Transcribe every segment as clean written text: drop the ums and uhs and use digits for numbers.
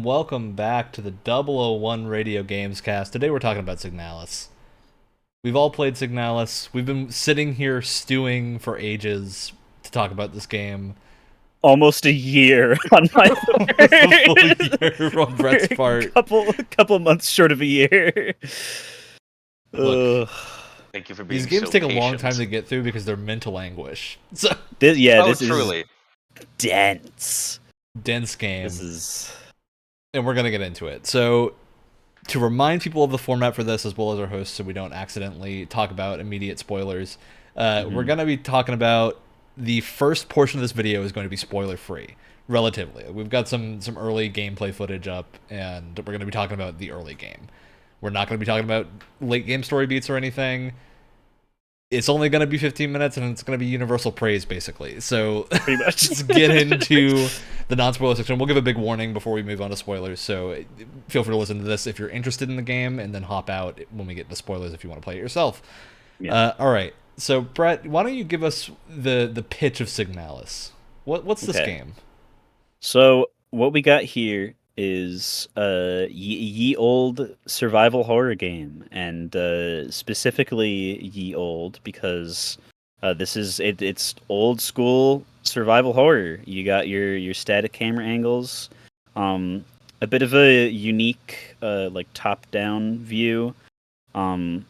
welcome back to the 001 Radio Gamescast. Today we're talking about Signalis. We've all played Signalis. We've been sitting here stewing for ages to talk about this game. Almost a year on my Almost a full year on Brett's part. couple months short of a year. Look, thank you for being these games so take a patient. long time to get through because they're mental anguish. So This truly. is dense. dense game. This is... And we're going to get into it. So, to remind people of the format for this, as well as our hosts, so we don't accidentally talk about immediate spoilers, we're going to be talking about the first portion of this video is going to be spoiler-free, relatively. We've got some early gameplay footage up, and we're going to be talking about the early game. We're not going to be talking about late game story beats or anything. It's only going to be 15 minutes, and it's going to be universal praise, basically. So Pretty much. let's get into the non-spoiler section. We'll give a big warning before we move on to spoilers, so feel free to listen to this if you're interested in the game, and then hop out when we get to spoilers if you want to play it yourself. Yeah. All right. So, Brett, why don't you give us the pitch of Signalis? What's this game? So what we got here is ye old survival horror game, and specifically ye old because it's old school survival horror. You got your static camera angles, a bit of a unique like top down view, and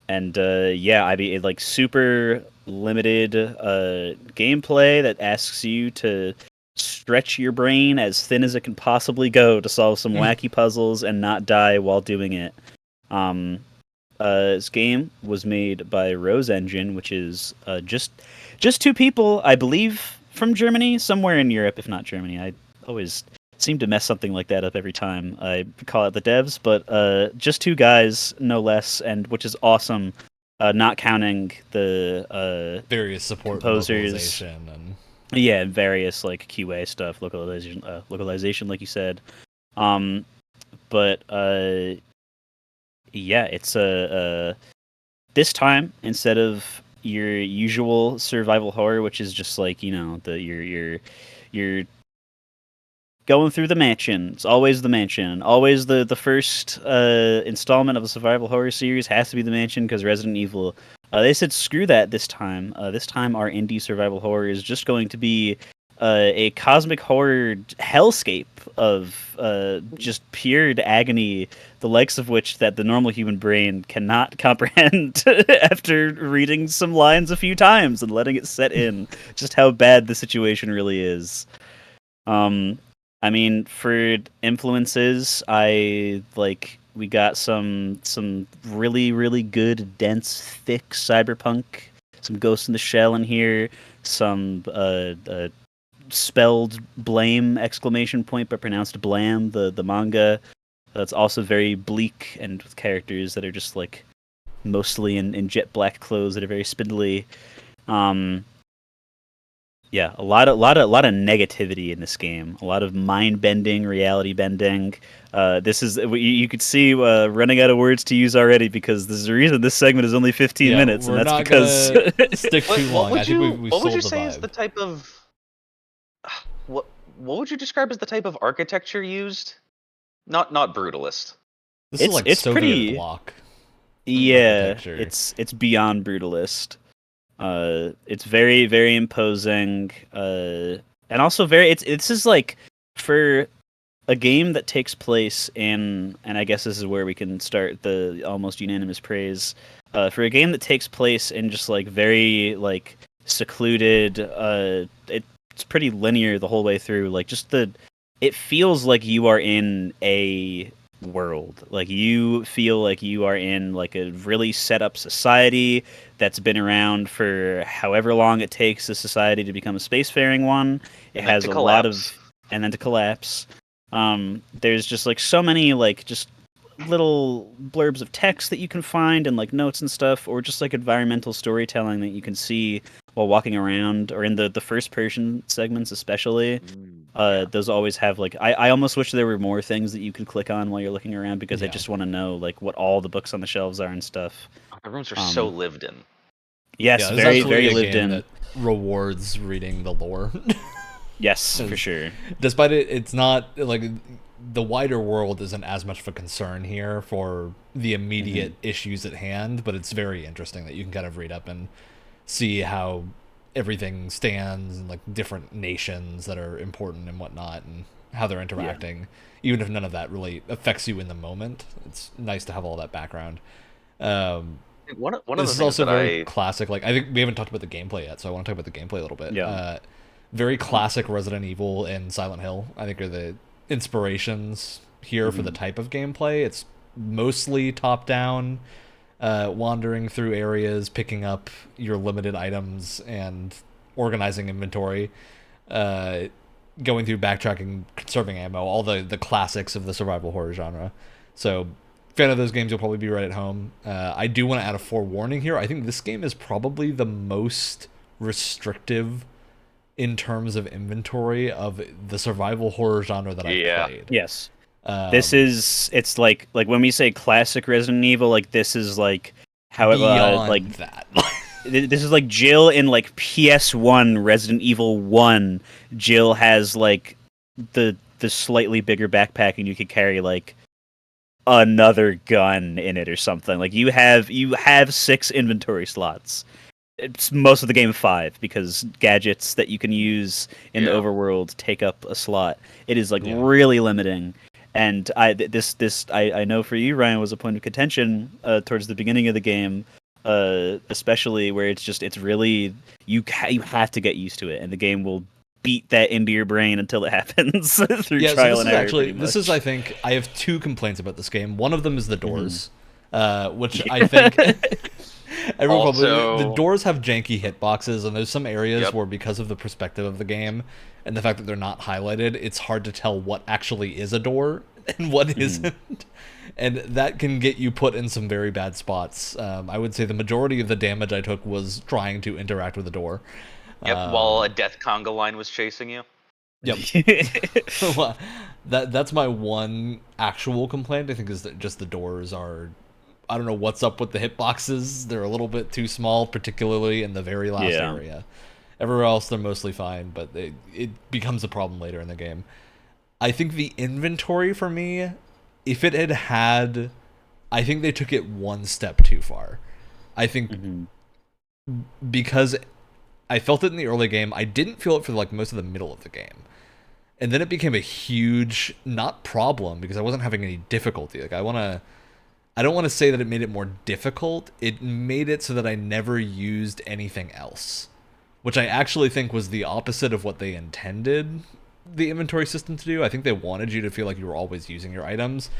like super limited gameplay that asks you to stretch your brain as thin as it can possibly go to solve some wacky puzzles and not die while doing it. This game was made by Rose Engine, which is just two people, I believe, from Germany, somewhere in Europe, if not Germany. I always seem to mess something like that up every time I call it the devs, but just two guys, no less, and which is awesome, not counting the Various support composers. localization and Yeah, various like QA stuff, localization, like you said. But yeah, it's this time instead of your usual survival horror, which is just like you're going through the mansion. It's always the mansion. Always the first installment of a survival horror series has to be the mansion because Resident Evil. They said screw that this time. This time our indie survival horror is just going to be a cosmic horror hellscape of just pure agony, the likes of which that the normal human brain cannot comprehend after reading some lines a few times and letting it set in just how bad the situation really is. I mean, for influences, we got some really, really good, dense, thick cyberpunk, some Ghost in the Shell in here, some spelled blame exclamation point but pronounced blam, the manga. That's also very bleak and with characters that are just like mostly in jet black clothes that are very spindly. Yeah, a lot of negativity in this game. A lot of mind bending, reality bending. This is you could see running out of words to use already because there's a reason this segment is only 15 minutes, and that's because stick too long. What would you say is the type of what would you describe as the type of architecture used? Not brutalist. This is like it's Soviet pretty block. Yeah, architecture. it's beyond brutalist. It's very, very imposing, and also this is like for a game that takes place in, and I guess this is where we can start the almost unanimous praise. For a game that takes place in just like very like secluded, it's pretty linear the whole way through. Like it feels like you are in a world. Like you feel like you are in like a really set up society that's been around for however long it takes a society to become a spacefaring one. It has a lot of, and then to collapse. There's just like so many like just little blurbs of text that you can find and like notes and stuff, or just like environmental storytelling that you can see while walking around, or in the first person segments especially. Those always have like I almost wish there were more things that you could click on while you're looking around because I just want to know like what all the books on the shelves are and stuff. The rooms are so lived in. Yes, Yeah, very very lived in. That rewards reading the lore. Yes, for sure. Despite it's not like the wider world isn't as much of a concern here for the immediate issues at hand, but it's very interesting that you can kind of read up and see how everything stands and like different nations that are important and whatnot and how they're interacting, even if none of that really affects you in the moment. It's nice to have all that background. One of This the is things also that very classic. Like, I think we haven't talked about the gameplay yet, so I want to talk about the gameplay a little bit. Yeah. Very classic Resident Evil and Silent Hill, I think, are the inspirations here for the type of gameplay. It's mostly top-down, wandering through areas, picking up your limited items, and organizing inventory, going through backtracking, conserving ammo, all the classics of the survival horror genre. So, fan of those games, you'll probably be right at home. I do want to add a forewarning here. I think this game is probably the most restrictive in terms of inventory of the survival horror genre that I've played. Yes. It's like when we say classic Resident Evil, like this is like how it beyond that. This is like Jill in like PS1 Resident Evil 1. Jill has like the slightly bigger backpack and you could carry like another gun in it or something. Like you have 6 inventory slots. It's most of the game 5 because gadgets that you can use in the overworld take up a slot. It is like really limiting. And I know for you, Ryan, was a point of contention towards the beginning of the game, especially where it's really you have to get used to it, and the game will beat that into your brain until it happens through trial and error. Actually, this is, I think, I have 2 complaints about this game. One of them is the doors, which I think the doors have janky hitboxes, and there's some areas where, because of the perspective of the game and the fact that they're not highlighted, it's hard to tell what actually is a door and what isn't. And that can get you put in some very bad spots. I would say the majority of the damage I took was trying to interact with a door. While a death conga line was chasing you. That's my one actual complaint, I think, is that just the doors are... I don't know what's up with the hitboxes. They're a little bit too small, particularly in the very last area. Everywhere else, they're mostly fine, but it becomes a problem later in the game. I think the inventory for me, if it had... I think they took it one step too far. I think because I felt it in the early game, I didn't feel it for like most of the middle of the game. And then it became a huge, not problem, because I wasn't having any difficulty. Like, I don't want to say that it made it more difficult. It made it so that I never used anything else, which I actually think was the opposite of what they intended the inventory system to do. I think they wanted you to feel like you were always using your items,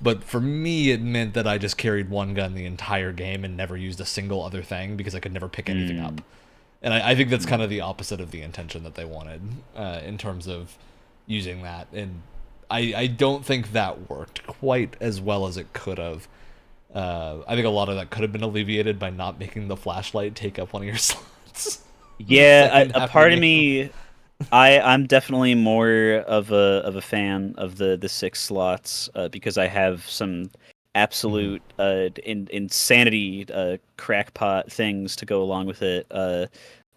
but for me, it meant that I just carried one gun the entire game and never used a single other thing because I could never pick anything up. And I think that's kind of the opposite of the intention that they wanted in terms of using that. And I don't think that worked quite as well as it could have. I think a lot of that could have been alleviated by not making the flashlight take up one of your slots. Yeah, a part of me, I'm definitely more of a fan of the 6 slots because I have some absolute insanity crackpot things to go along with it.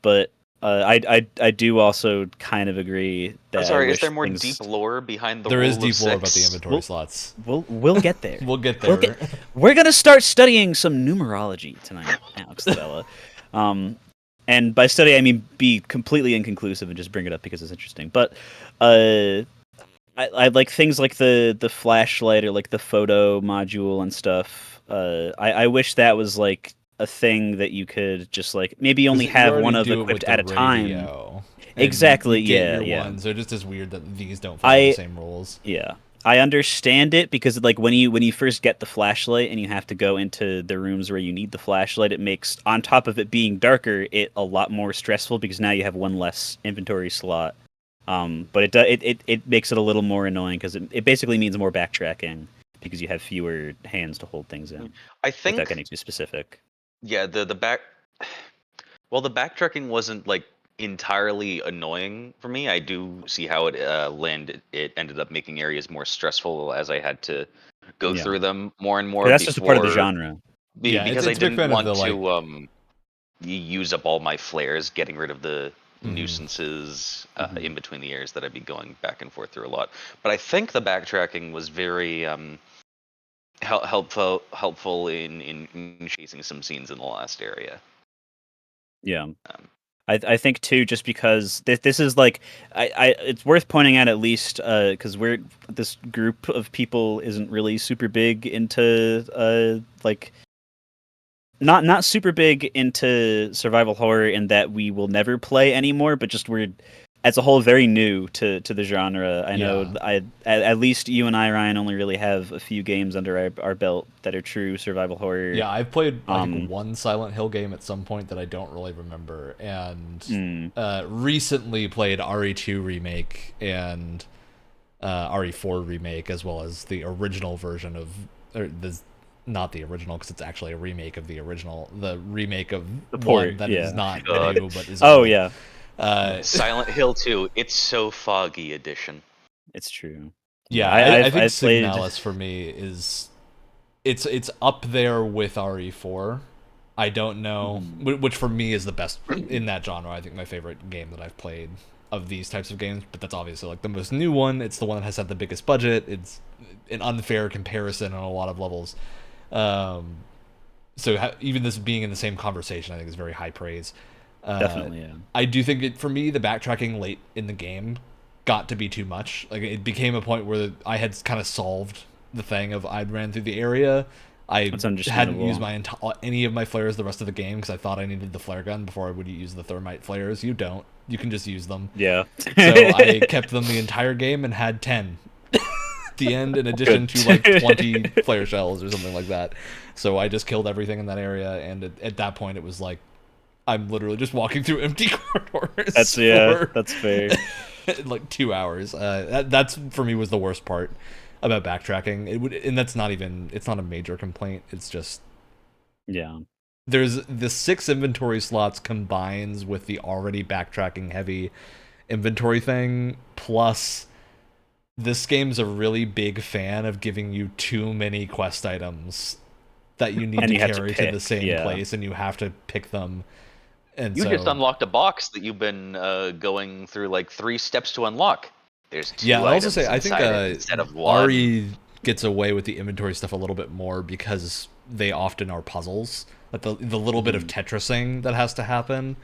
But I do also kind of agree that. I'm sorry, is there more deep lore behind the There rule is deep of lore 6? about the inventory slots. We'll get there. We'll get there. We're gonna start studying some numerology tonight, Alex Lavella. And by study I mean be completely inconclusive and just bring it up because it's interesting. But I like things like the flashlight or like the photo module and stuff. I wish that was like a thing that you could just like maybe only have one of equipped at a time. Exactly. Yeah. Ones. They're just as weird that these don't follow the same rules. Yeah. I understand it because like when you first get the flashlight and you have to go into the rooms where you need the flashlight, it makes, on top of it being darker, it a lot more stressful because now you have one less inventory slot. But it makes it a little more annoying because it basically means more backtracking because you have fewer hands to hold things in. I think, without getting too specific. Yeah, the backtracking wasn't like entirely annoying for me. I do see how it ended up making areas more stressful as I had to go through them more and more. That's just a part of the genre. Because I didn't want to use up all my flares getting rid of the nuisances in between the areas that I'd be going back and forth through a lot. But I think the backtracking was very helpful in chasing some scenes in the last area. Yeah. I think too, just because this is like, it's worth pointing out at least because this group of people isn't really super big into like not super big into survival horror in that we will never play anymore, but just we're as a whole very new to the genre. I know at least you and I, Ryan, only really have a few games under our belt that are true survival horror. Yeah, I've played I think one Silent Hill game at some point that I don't really remember, and recently played RE2 remake and RE4 remake, as well as the original version of not the original because it's actually a remake of the original, the remake of the port, one that is not God. new but is oh old. yeah. Silent Hill 2, It's So Foggy edition. It's true. Yeah, I think Signalis for me is it's up there with RE4. I don't know, which for me is the best in that genre. I think my favorite game that I've played of these types of games, but that's obviously like the most new one. It's the one that has had the biggest budget. It's an unfair comparison on a lot of levels. So even this being in the same conversation, I think is very high praise. Definitely, yeah. I do think for me, the backtracking late in the game got to be too much. Like it became a point where I had kind of solved the thing of I'd ran through the area. I hadn't used any of my flares the rest of the game because I thought I needed the flare gun before I would use the thermite flares. You don't. You can just use them. Yeah. So I kept them the entire game and had 10 at the end, in addition to like 20 flare shells or something like that. So I just killed everything in that area, and at that point it was like I'm literally just walking through empty corridors. That's fair. Like 2 hours. That's for me was the worst part about backtracking. And that's not even, it's not a major complaint. It's just, yeah. There's the 6 inventory slots combines with the already backtracking heavy inventory thing. Plus, this game's a really big fan of giving you too many quest items that you need to carry to the same place, and you have to pick them. And you just unlocked a box that you've been going through like 3 steps to unlock. There's 2 I'll also say I think instead of 1. RE gets away with the inventory stuff a little bit more because they often are puzzles. Like the little bit of Tetrising that has to happen,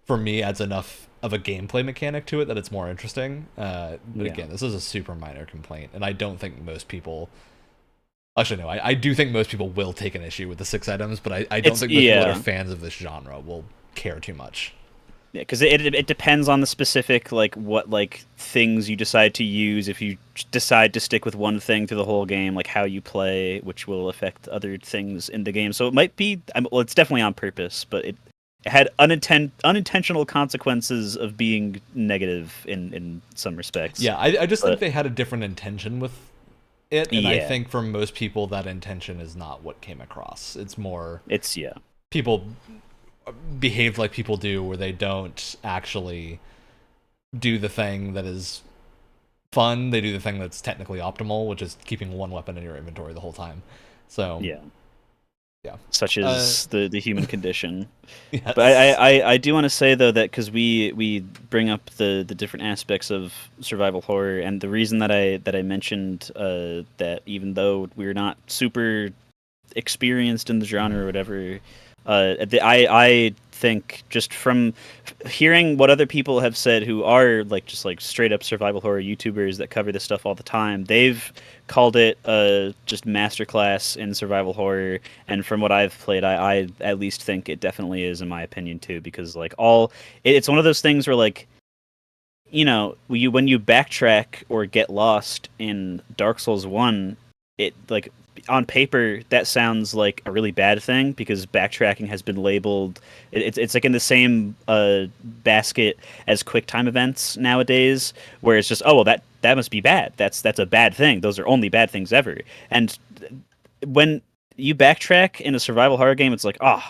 for me, adds enough of a gameplay mechanic to it that it's more interesting. But again, this is a super minor complaint, and I don't think most people... Actually, no, I do think most people will take an issue with the 6 items, but I don't think most people that are fans of this genre will care too much. Yeah, because it depends on the specific, like, what, like, things you decide to use. If you decide to stick with one thing through the whole game, like how you play, which will affect other things in the game. So it might be, well, it's definitely on purpose, but it had unintentional consequences of being negative in some respects. Yeah, I just think they had a different intention with it, and I think for most people that intention is not what came across. It's more... people behaved like people do, where they don't actually do the thing that is fun. They do the thing that's technically optimal, which is keeping one weapon in your inventory the whole time. So yeah, such as the human condition. Yes. But I do want to say though that because we bring up the different aspects of survival horror, and the reason that I mentioned that even though we're not super experienced in the genre or whatever, I think just from hearing what other people have said who are like just like straight up survival horror YouTubers that cover this stuff all the time, they've called it just masterclass in survival horror. And from what I've played, I at least think it definitely is, in my opinion too, because like it's one of those things where, like, you know, when you backtrack or get lost in Dark Souls 1, it, like, on paper that sounds like a really bad thing because backtracking has been labeled, it's like in the same basket as quick time events nowadays, where it's just, oh well, that must be bad, that's a bad thing, those are only bad things ever. And when you backtrack in a survival horror game, it's like, oh,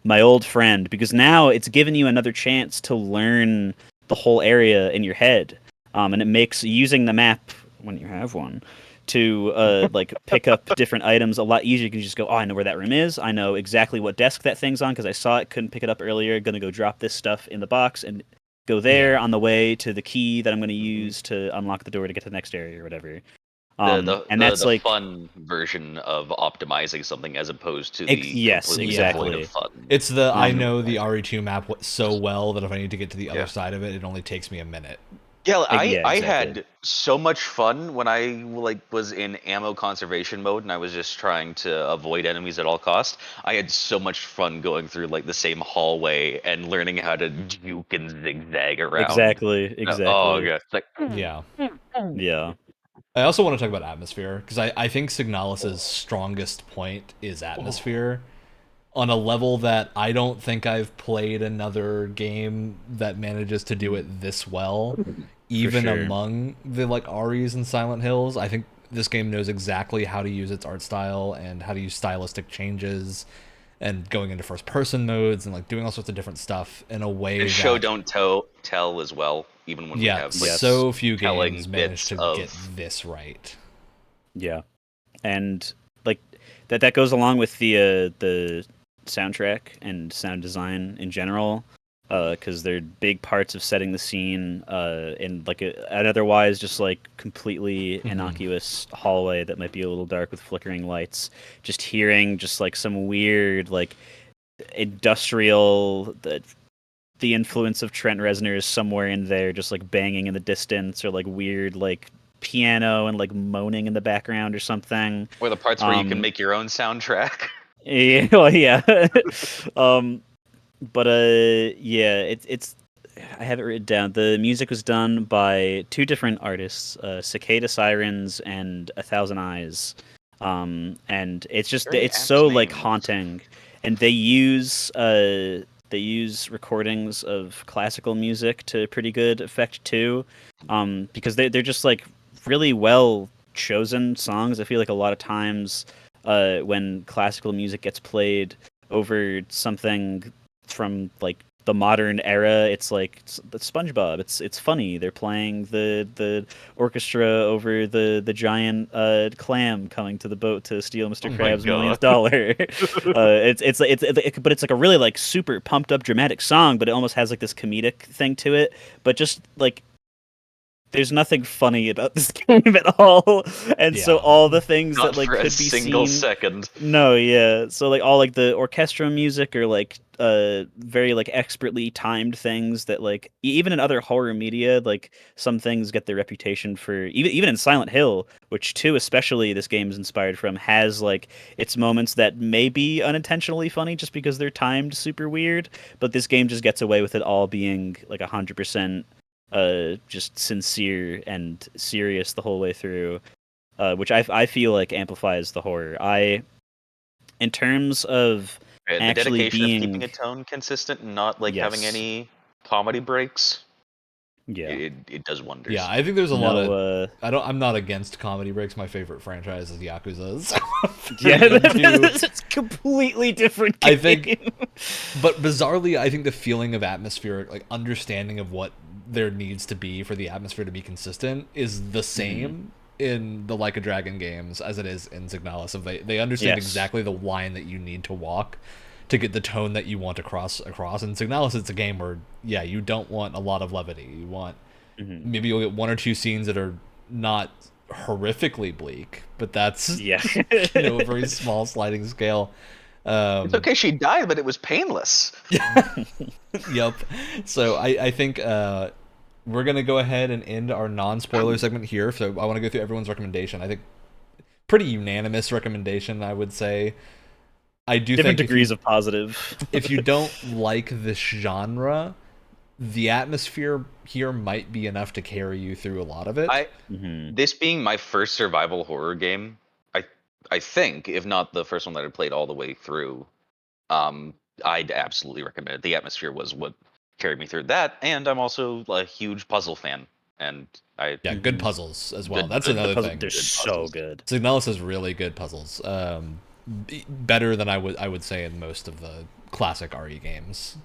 my old friend, because now it's given you another chance to learn the whole area in your head, and it makes using the map, when you have one, to like pick up different items a lot easier. You can just go, oh, I know where that room is, I know exactly what desk that thing's on because I saw it, couldn't pick it up earlier, gonna go drop this stuff in the box. And go there on the way to the key that I'm going to use to unlock the door to get to the next area or whatever. And that's the like fun version of optimizing something as opposed to the yes, completely exactly. devoid of fun. It's I know the RE2 map so well that if I need to get to the other side of it, it only takes me a minute. Yeah, I exactly. had so much fun when I was in ammo conservation mode and I was just trying to avoid enemies at all costs. I had so much fun going through like the same hallway and learning how to juke and zigzag around. Exactly. Oh god, it's like Yeah. Yeah. I also want to talk about atmosphere because I think Signalis' strongest point is atmosphere. On a level that I don't think I've played another game that manages to do it this well, even sure. among the like Aries and Silent Hills. I think this game knows exactly how to use its art style and how to use stylistic changes and going into first person modes and like doing all sorts of different stuff in a way and that show don't tell as well, even when we have like so few telling games manage bits to of get this right. Yeah. And like that goes along with the soundtrack and sound design in general, because they're big parts of setting the scene in like an otherwise just like completely innocuous hallway that might be a little dark with flickering lights. Just hearing just like some weird like industrial the influence of Trent Reznor is somewhere in there, just like banging in the distance, or like weird like piano and like moaning in the background or something. or the parts where you can make your own soundtrack. Yeah, well, yeah. But yeah, it's I have it written down. The music was done by two different artists, Cicada Sirens and A Thousand Eyes. And it's just Very it's apt so like names. haunting, and they use recordings of classical music to pretty good effect too, because they're just like really well chosen songs. I feel like a lot of times when classical music gets played over something from like the modern era, it's like the SpongeBob. It's funny. They're playing the orchestra over the giant clam coming to the boat to steal Mr. Krabs' millionth dollar. But it's like a really like super pumped up dramatic song, but it almost has like this comedic thing to it. But just like there's nothing funny about this game at all, and so all the things Not that like for could a be single seen. second. No, yeah. So like all like the orchestra music or like very like expertly timed things that like even in other horror media, like some things get their reputation for even in Silent Hill, which too especially this game's inspired from, has like its moments that may be unintentionally funny just because they're timed super weird, but this game just gets away with it all being like 100% just sincere and serious the whole way through, which I feel like amplifies the horror. In terms of The actually dedication being of keeping a tone consistent and not like having yes, any comedy breaks. yeah, It does wonders. Yeah, I think there's a lot no, of. I'm not against comedy breaks. My favorite franchise is Yakuza. So yeah, into- it's completely different game. I think, but bizarrely, I think the feeling of atmosphere, like understanding of what there needs to be for the atmosphere to be consistent, is the same in the Like a Dragon games as it is in Signalis. Of they understand Yes. exactly the line that you need to walk to get the tone that you want to cross across. In Signalis, it's a game where you don't want a lot of levity. You want maybe you'll get one or two scenes that are not horrifically bleak, but that's Yeah. a very small sliding scale. It's okay, she died, but it was painless. Yep. So I think we're gonna go ahead and end our non-spoiler segment here. So I want to go through everyone's recommendation. I think pretty unanimous recommendation, I would say. I do Different think degrees of positive. if you don't like this genre, the atmosphere here might be enough to carry you through a lot of it. This being my first survival horror game, I think, if not the first one that I played all the way through, I'd absolutely recommend it. The atmosphere was what carried me through that, and I'm also a huge puzzle fan, and good puzzles as well. Good- That's good another Puzzle, thing. they're so good. Signalis has really good puzzles. Better than I would say in most of the classic RE games.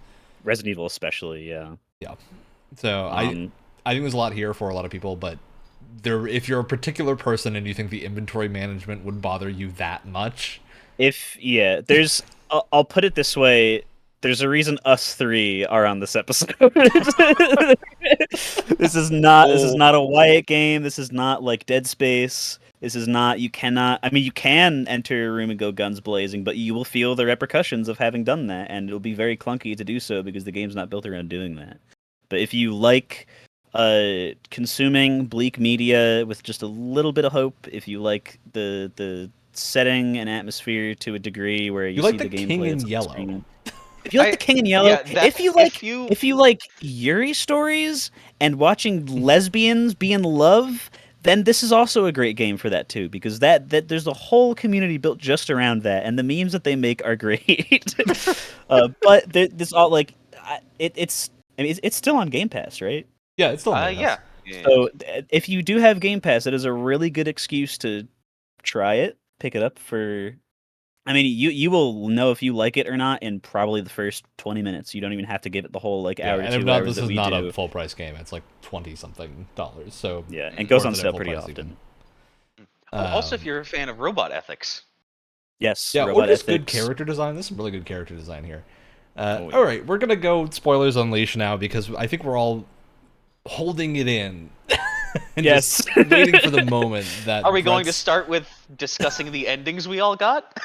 Resident Evil especially, yeah. Yeah. So I think there's a lot here for a lot of people, but if you're a particular person and you think the inventory management would bother you that much, There's I'll put it this way, There's a reason us three are on this episode. This is not a Wyatt game. This is not like Dead Space. This is not. You cannot. I mean, you can enter a room and go guns blazing, but you will feel the repercussions of having done that, and it'll be very clunky to do so because the game's not built around doing that. But if you like consuming bleak media with just a little bit of hope, if you like the setting and atmosphere to a degree where you like see the the King gameplay in that's on Yellow. screen. If you like the King in Yellow, if you like Yuri stories and watching lesbians be in love, then this is also a great game for that too, because that there's a whole community built just around that, and the memes that they make are great. But this all like it's still on Game Pass, right? Yeah, it's still on Game Pass. Yeah. So if you do have Game Pass, it is a really good excuse to try it, pick it up for. I mean, you will know if you like it or not in probably the first 20 minutes. You don't even have to give it the whole like hour and to if 2 not, hours this that is we not do. a full price game. It's like $20-something. So Yeah, and it goes on worth it at sale full pretty price often. even. Also, if you're a fan of robot ethics. Yes, Yeah, robot or just ethics. good character design. There's some really good character design here. Yeah. All right, we're gonna go spoilers unleash now because I think we're all holding it in. And Yes. just waiting for the moment that. Are we going to start with discussing the endings we all got?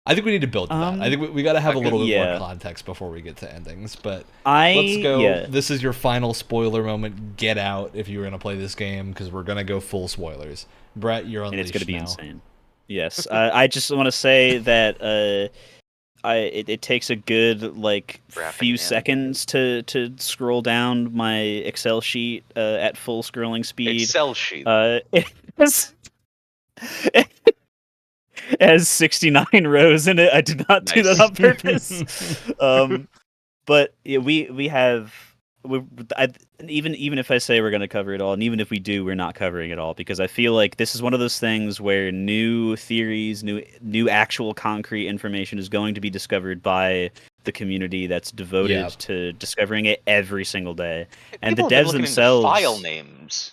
I think we need to build to that. I think we got to have a little bit more context before we get to endings. But let's go. Yeah. This is your final spoiler moment. Get out if you're gonna play this game because we're gonna go full spoilers. Brett, you're on. And it's gonna be insane. Yes, I just want to say that it takes a good like few seconds to scroll down my Excel sheet at full scrolling speed. Excel sheet. It has 69 rows in it. I did not do that on purpose. But yeah, we have. Even if I say we're going to cover it all, and even if we do, we're not covering it all because I feel like this is one of those things where new theories, new actual concrete information is going to be discovered by the community that's devoted to discovering it every single day. And People the have been devs looking themselves, into file names.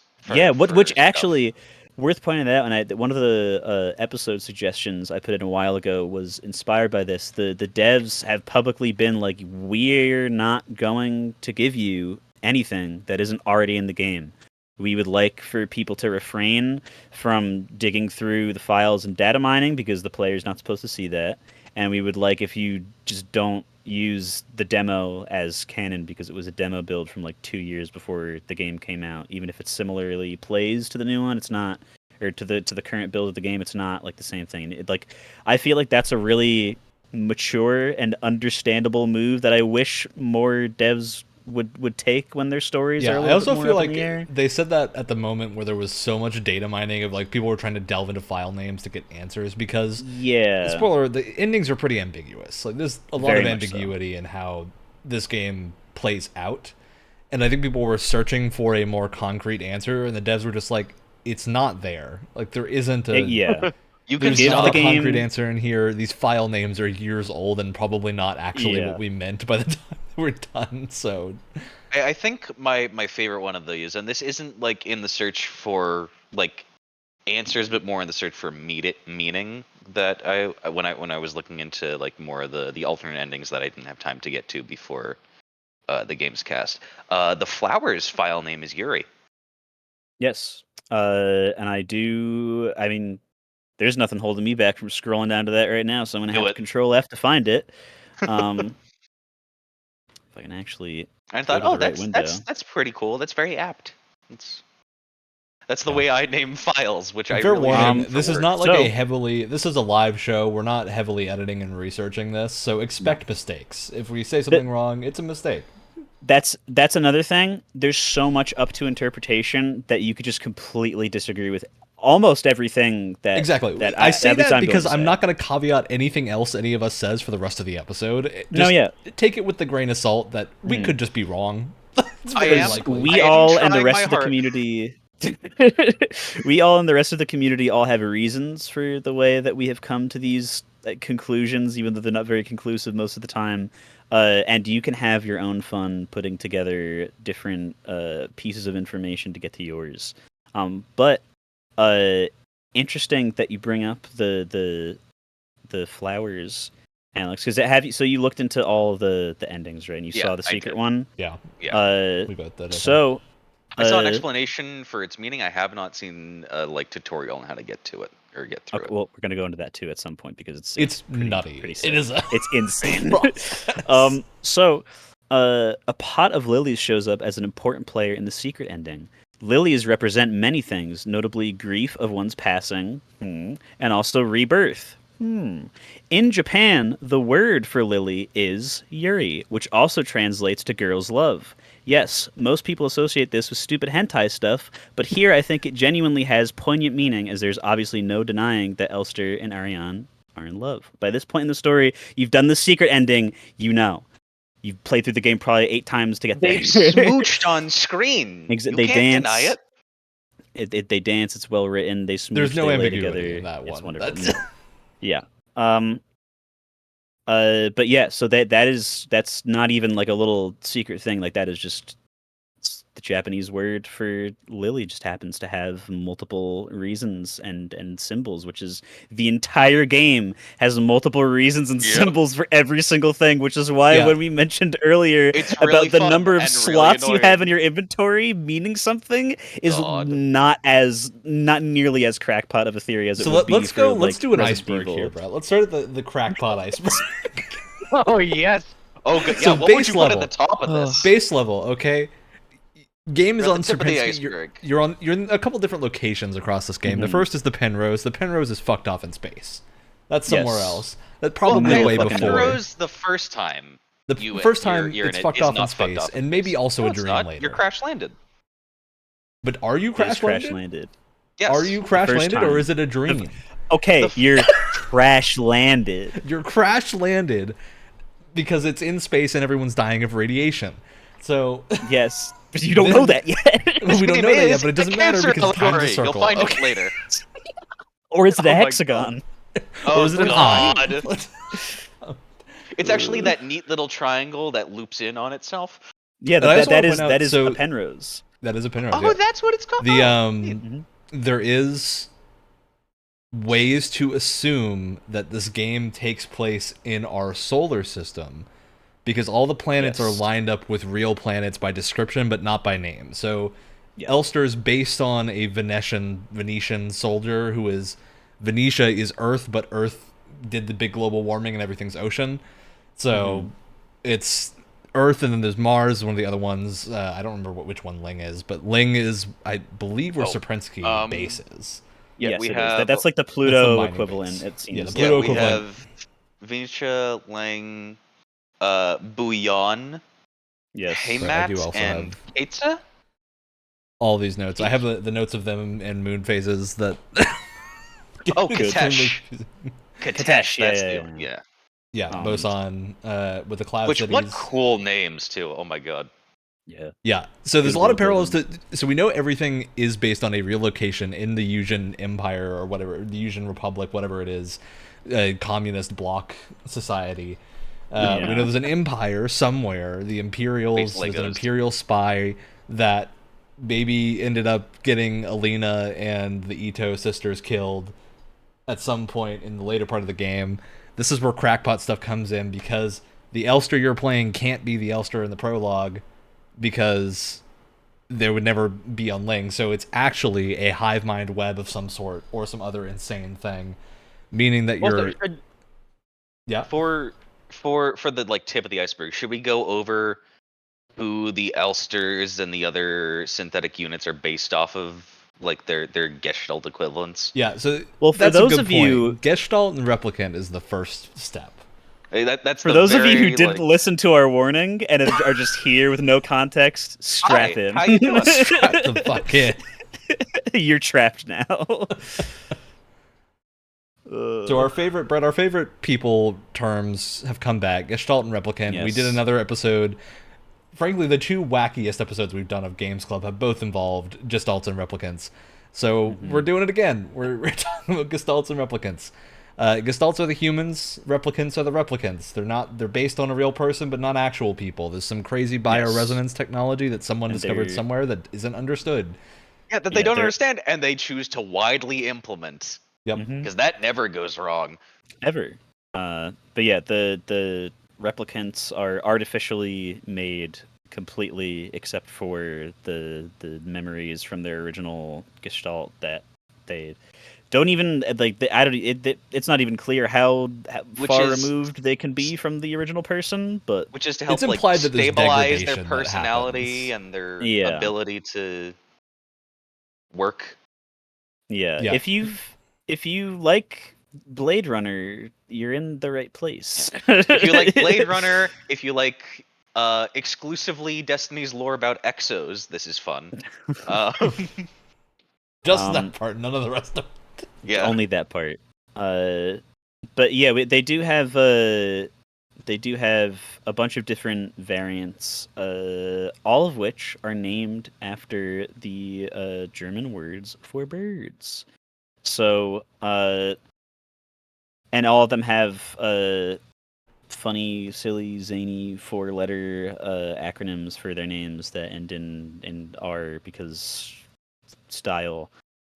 Which actually. Worth pointing that out, and one of the episode suggestions I put in a while ago was inspired by this. The devs have publicly been like, we're not going to give you anything that isn't already in the game. We would like for people to refrain from digging through the files and data mining because the player's not supposed to see that. And we would like if you just don't use the demo as canon because it was a demo build from like 2 years before the game came out. Even if it similarly plays to the new one, it's not, or to the current build of the game, it's not like the same thing. I feel like that's a really mature and understandable move that I wish more devs would take when their stories are a little bit more up in the air. They said that at the moment where there was so much data mining of like people were trying to delve into file names to get answers because spoiler, the endings are pretty ambiguous. Like there's a lot of ambiguity in how this game plays out. And I think people were searching for a more concrete answer and the devs were just like, it's not there. Like there isn't a You can There's not a concrete answer in here. These file names are years old and probably not actually what we meant by the time we're done. So, I think my favorite one of these, and this isn't like in the search for like answers, but more in the search for meaning. That when I was looking into like more of the alternate endings that I didn't have time to get to before the Gamescast. The Flowers file name is Yuri. Yes, and I mean. There's nothing holding me back from scrolling down to that right now, so I'm going to have to Control F to find it. If I can actually I thought, that's pretty cool. That's very apt. That's the way I name files, which I really warning, this is not like this is a live show. We're not heavily editing and researching this, so expect mistakes. If we say something wrong, it's a mistake. That's another thing. There's so much up to interpretation that you could just completely disagree with almost everything that I say that because I'm not going to caveat anything else any of us says for the rest of the episode. Take it with the grain of salt that we could just be wrong. We all and the rest of the community we all and the rest of the community all have reasons for the way that we have come to these conclusions, even though they're not very conclusive most of the time. And you can have your own fun putting together different pieces of information to get to yours. But interesting that you bring up the flowers Alex, because so you looked into all of the endings, right? And you saw the I secret did. one. Yeah. We both did. I saw an explanation for its meaning. I have not seen a tutorial on how to get to it or get through it. Well, we're gonna go into that too at some point because it's pretty, nutty. Pretty sick. It is. It's insane. A pot of lilies shows up as an important player in the secret ending. Lilies represent many things, notably grief of one's passing, and also rebirth. In Japan, the word for lily is yuri, which also translates to girl's love. Yes, most people associate this with stupid hentai stuff, but here I think it genuinely has poignant meaning, as there's obviously no denying that Elster and Ariane are in love. By this point in the story, you've done the secret ending, you know. You've played through the game probably 8 times to get there. They smooched on screen. You they can't dance. deny it. They dance. It's well written. They smooch. There's no they ambiguity lay together. in that one. It's wonderful. Yeah. But yeah. So that's not even like a little secret thing. Like that is just the Japanese word for lily. Just happens to have multiple reasons and symbols, which is the entire game has multiple reasons and symbols for every single thing. Which is why when we mentioned earlier about the number of slots you have in your inventory meaning something is not nearly as crackpot of a theory as it would be. Let's go. Let's do an Resident iceberg Evil. here, bro. Let's start at the crackpot iceberg. Oh yes. Oh good. Yeah. So what would you level. put at the top of this? Base level. Okay. Game is on Serpensky. You're in a couple different locations across this game. The first is the Penrose. The Penrose is fucked off in space. That's somewhere else. That probably way before. Penrose the first time. The first time it's fucked off in space, and maybe also a dream later. You're crash landed. But are you crash landed? Yes. Are you crash landed, or is it a dream? Okay, you're crash landed. You're crash landed because it's in space and everyone's dying of radiation. So yes. But you don't know that yet. We don't know that yet, but it doesn't matter because time's a circle. You'll find it later. Or is it a hexagon? Or is it an eye? It's actually that neat little triangle that loops in on itself. Yeah, that is a Penrose. That is a Penrose. Oh, that's what it's called. There is ways to assume that this game takes place in our solar system, because all the planets are lined up with real planets by description, but not by name. So Elster's based on a Venetian soldier who is... Venetia is Earth, but Earth did the big global warming and everything's ocean. So it's Earth, and then there's Mars, one of the other ones. I don't remember which one Ling is, but Ling is, I believe, where Serpensky base is. Yeah, yes, we have... That's like the Pluto equivalent, it seems. Yeah, the Pluto equivalent. We have Venetia, Ling... Bouillon, Haymat, and Keitsa? All these notes. I have the notes of them and moon phases that... Katesh. Katesh, yeah. Yeah, Boson, with the cloud cities. What cool names, too. Oh my god. Yeah. So there's a lot of parallels to... So we know everything is based on a real location in the Yuuzhan Empire, or whatever, the Yuuzhan Republic, whatever it is, communist bloc society. We know there's an empire somewhere. The Imperials, there's an Imperial spy that maybe ended up getting Alina and the Ito sisters killed at some point in the later part of the game. This is where crackpot stuff comes in, because the Elster you're playing can't be the Elster in the prologue, because there would never be on Ling. So it's actually a hive mind web of some sort, or some other insane thing, meaning that you're... For the tip of the iceberg, should we go over who the Elsters and the other synthetic units are based off of, their Gestalt equivalents? Yeah, so for those of you, Gestalt and Replicant is the first step. That's for those of you who didn't listen to our warning and are just here with no context, strap in. How you doing? Strap the fuck in. You're trapped now. So our favorite people terms have come back. Gestalt and Replicant. Yes. We did another episode. Frankly, the two wackiest episodes we've done of Games Club have both involved Gestalts and Replicants. So we're doing it again. We're talking about Gestalts and Replicants. Gestalts are the humans. Replicants are the replicants. They're based on a real person, but not actual people. There's some crazy bioresonance technology that someone discovered somewhere that isn't understood. Yeah, that they don't understand, and they choose to widely implement. Yep. Because that never goes wrong. Ever. But yeah, the replicants are artificially made completely, except for the memories from their original gestalt that they don't even like. It's not even clear how Which far is removed they can be from the original person. But which is to It's help like implied that there's stabilize their degradation that personality happens. and their Yeah. ability to work. yeah, Yeah. if you like Blade Runner, you're in the right place. If you like Blade Runner, if you like exclusively Destiny's lore about exos, this is fun. Just Um, that part, none of the rest of it. Yeah. Only that part. But yeah, they do have a bunch of different variants, all of which are named after the German words for birds. So, and all of them have funny, silly, zany four-letter acronyms for their names that end in R because style.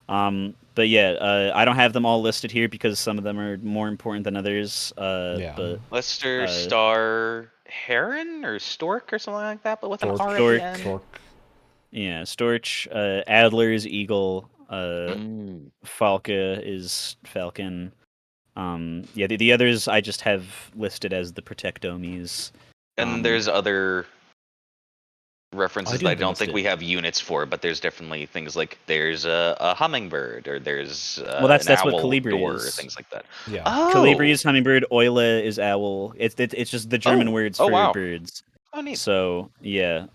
But yeah, I don't have them all listed here because some of them are more important than others. Yeah. But Lester Uh, Star Heron or Stork or something like that, but with an Stork. R at Stork. the end. Stork. yeah, Storch, Adler's eagle, Mm. Falca is falcon. Yeah, the others I just have listed as the protectomes. And there's other references do that I have them don't think we listed. have units for, but there's definitely things like there's a hummingbird or there's Well, an that's what owl Calibri door or is. things like that. Yeah. Calibri Oh, is hummingbird. Eule is owl. It's just the German words oh for wow, birds. oh neat. So yeah,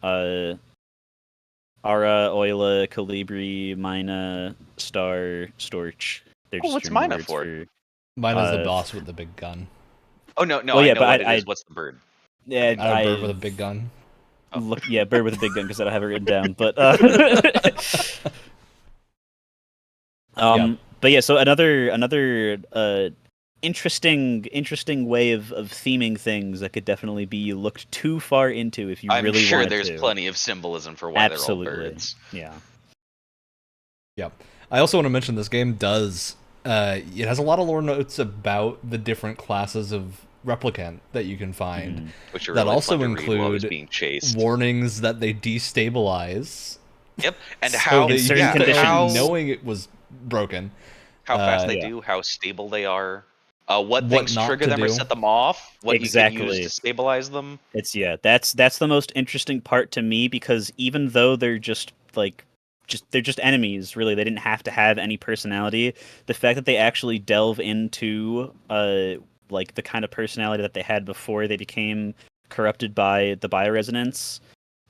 Ara, Eule, Calibri, Mina, Star, Storch. They're Oh, just what's German Mina words for? for. Mine is the Uh, boss with the big gun. Oh no, well, I yeah, know but what it I is. What's the bird? yeah, I have a bird with a big gun. Oh. look, yeah, bird with a big gun because I don't have it written down. But Yeah. but yeah, so another interesting way of theming things that could definitely be looked too far into if you I'm really sure wanted there's to. plenty of symbolism for why they're all Absolutely, birds. yeah. Yeah. I also want to mention this game does. It has a lot of lore notes about the different classes of replicant that you can find. Which are That really also fun to read while I was include being chased. warnings that they destabilize. Yep, and So how that In certain you go conditions. knowing it was broken. how fast they Yeah. do, how stable they are, what What things not trigger to them or do. set them off, what you can use Exactly. to stabilize them. It's that's the most interesting part to me because even though they're they're just enemies, really, they didn't have to have any personality. The fact that they actually delve into like the kind of personality that they had before they became corrupted by the bioresonance.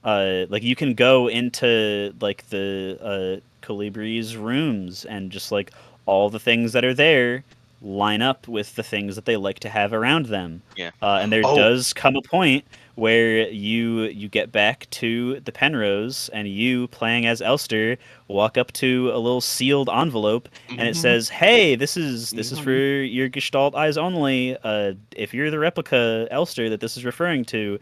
Like you can go into like the Colibri's rooms and just like all the things that are there line up with the things that they like to have around them. Yeah. And there Oh, does come a point where you get back to the Penrose and you playing as Elster walk up to a little sealed envelope and it says, "Hey, this is for your Gestalt eyes only. If you're the replica Elster that this is referring to,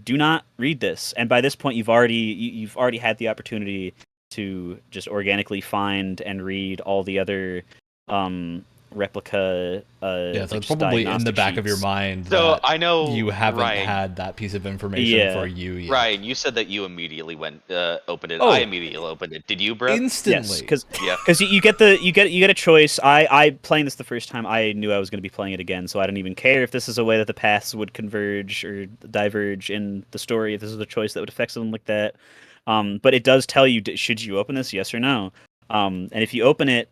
do not read this." And by this point, you've already had the opportunity to just organically find and read all the other replica Yeah, so like it's just probably in the diagnostic back of your sheets. mind so that I know you haven't Ryan. had that piece of information Yeah. for you yet. Ryan, you said that you immediately went opened it. I Oh. immediately opened it. Did you, Brett? Yes, Instantly. Yeah. because you get a choice. I playing this the first time. I knew I was going to be playing it again, so I didn't even care if this is a way that the paths would converge or diverge in the story. If this is a choice that would affect something like that, but it does tell you should you open this, yes or no. And if you open it,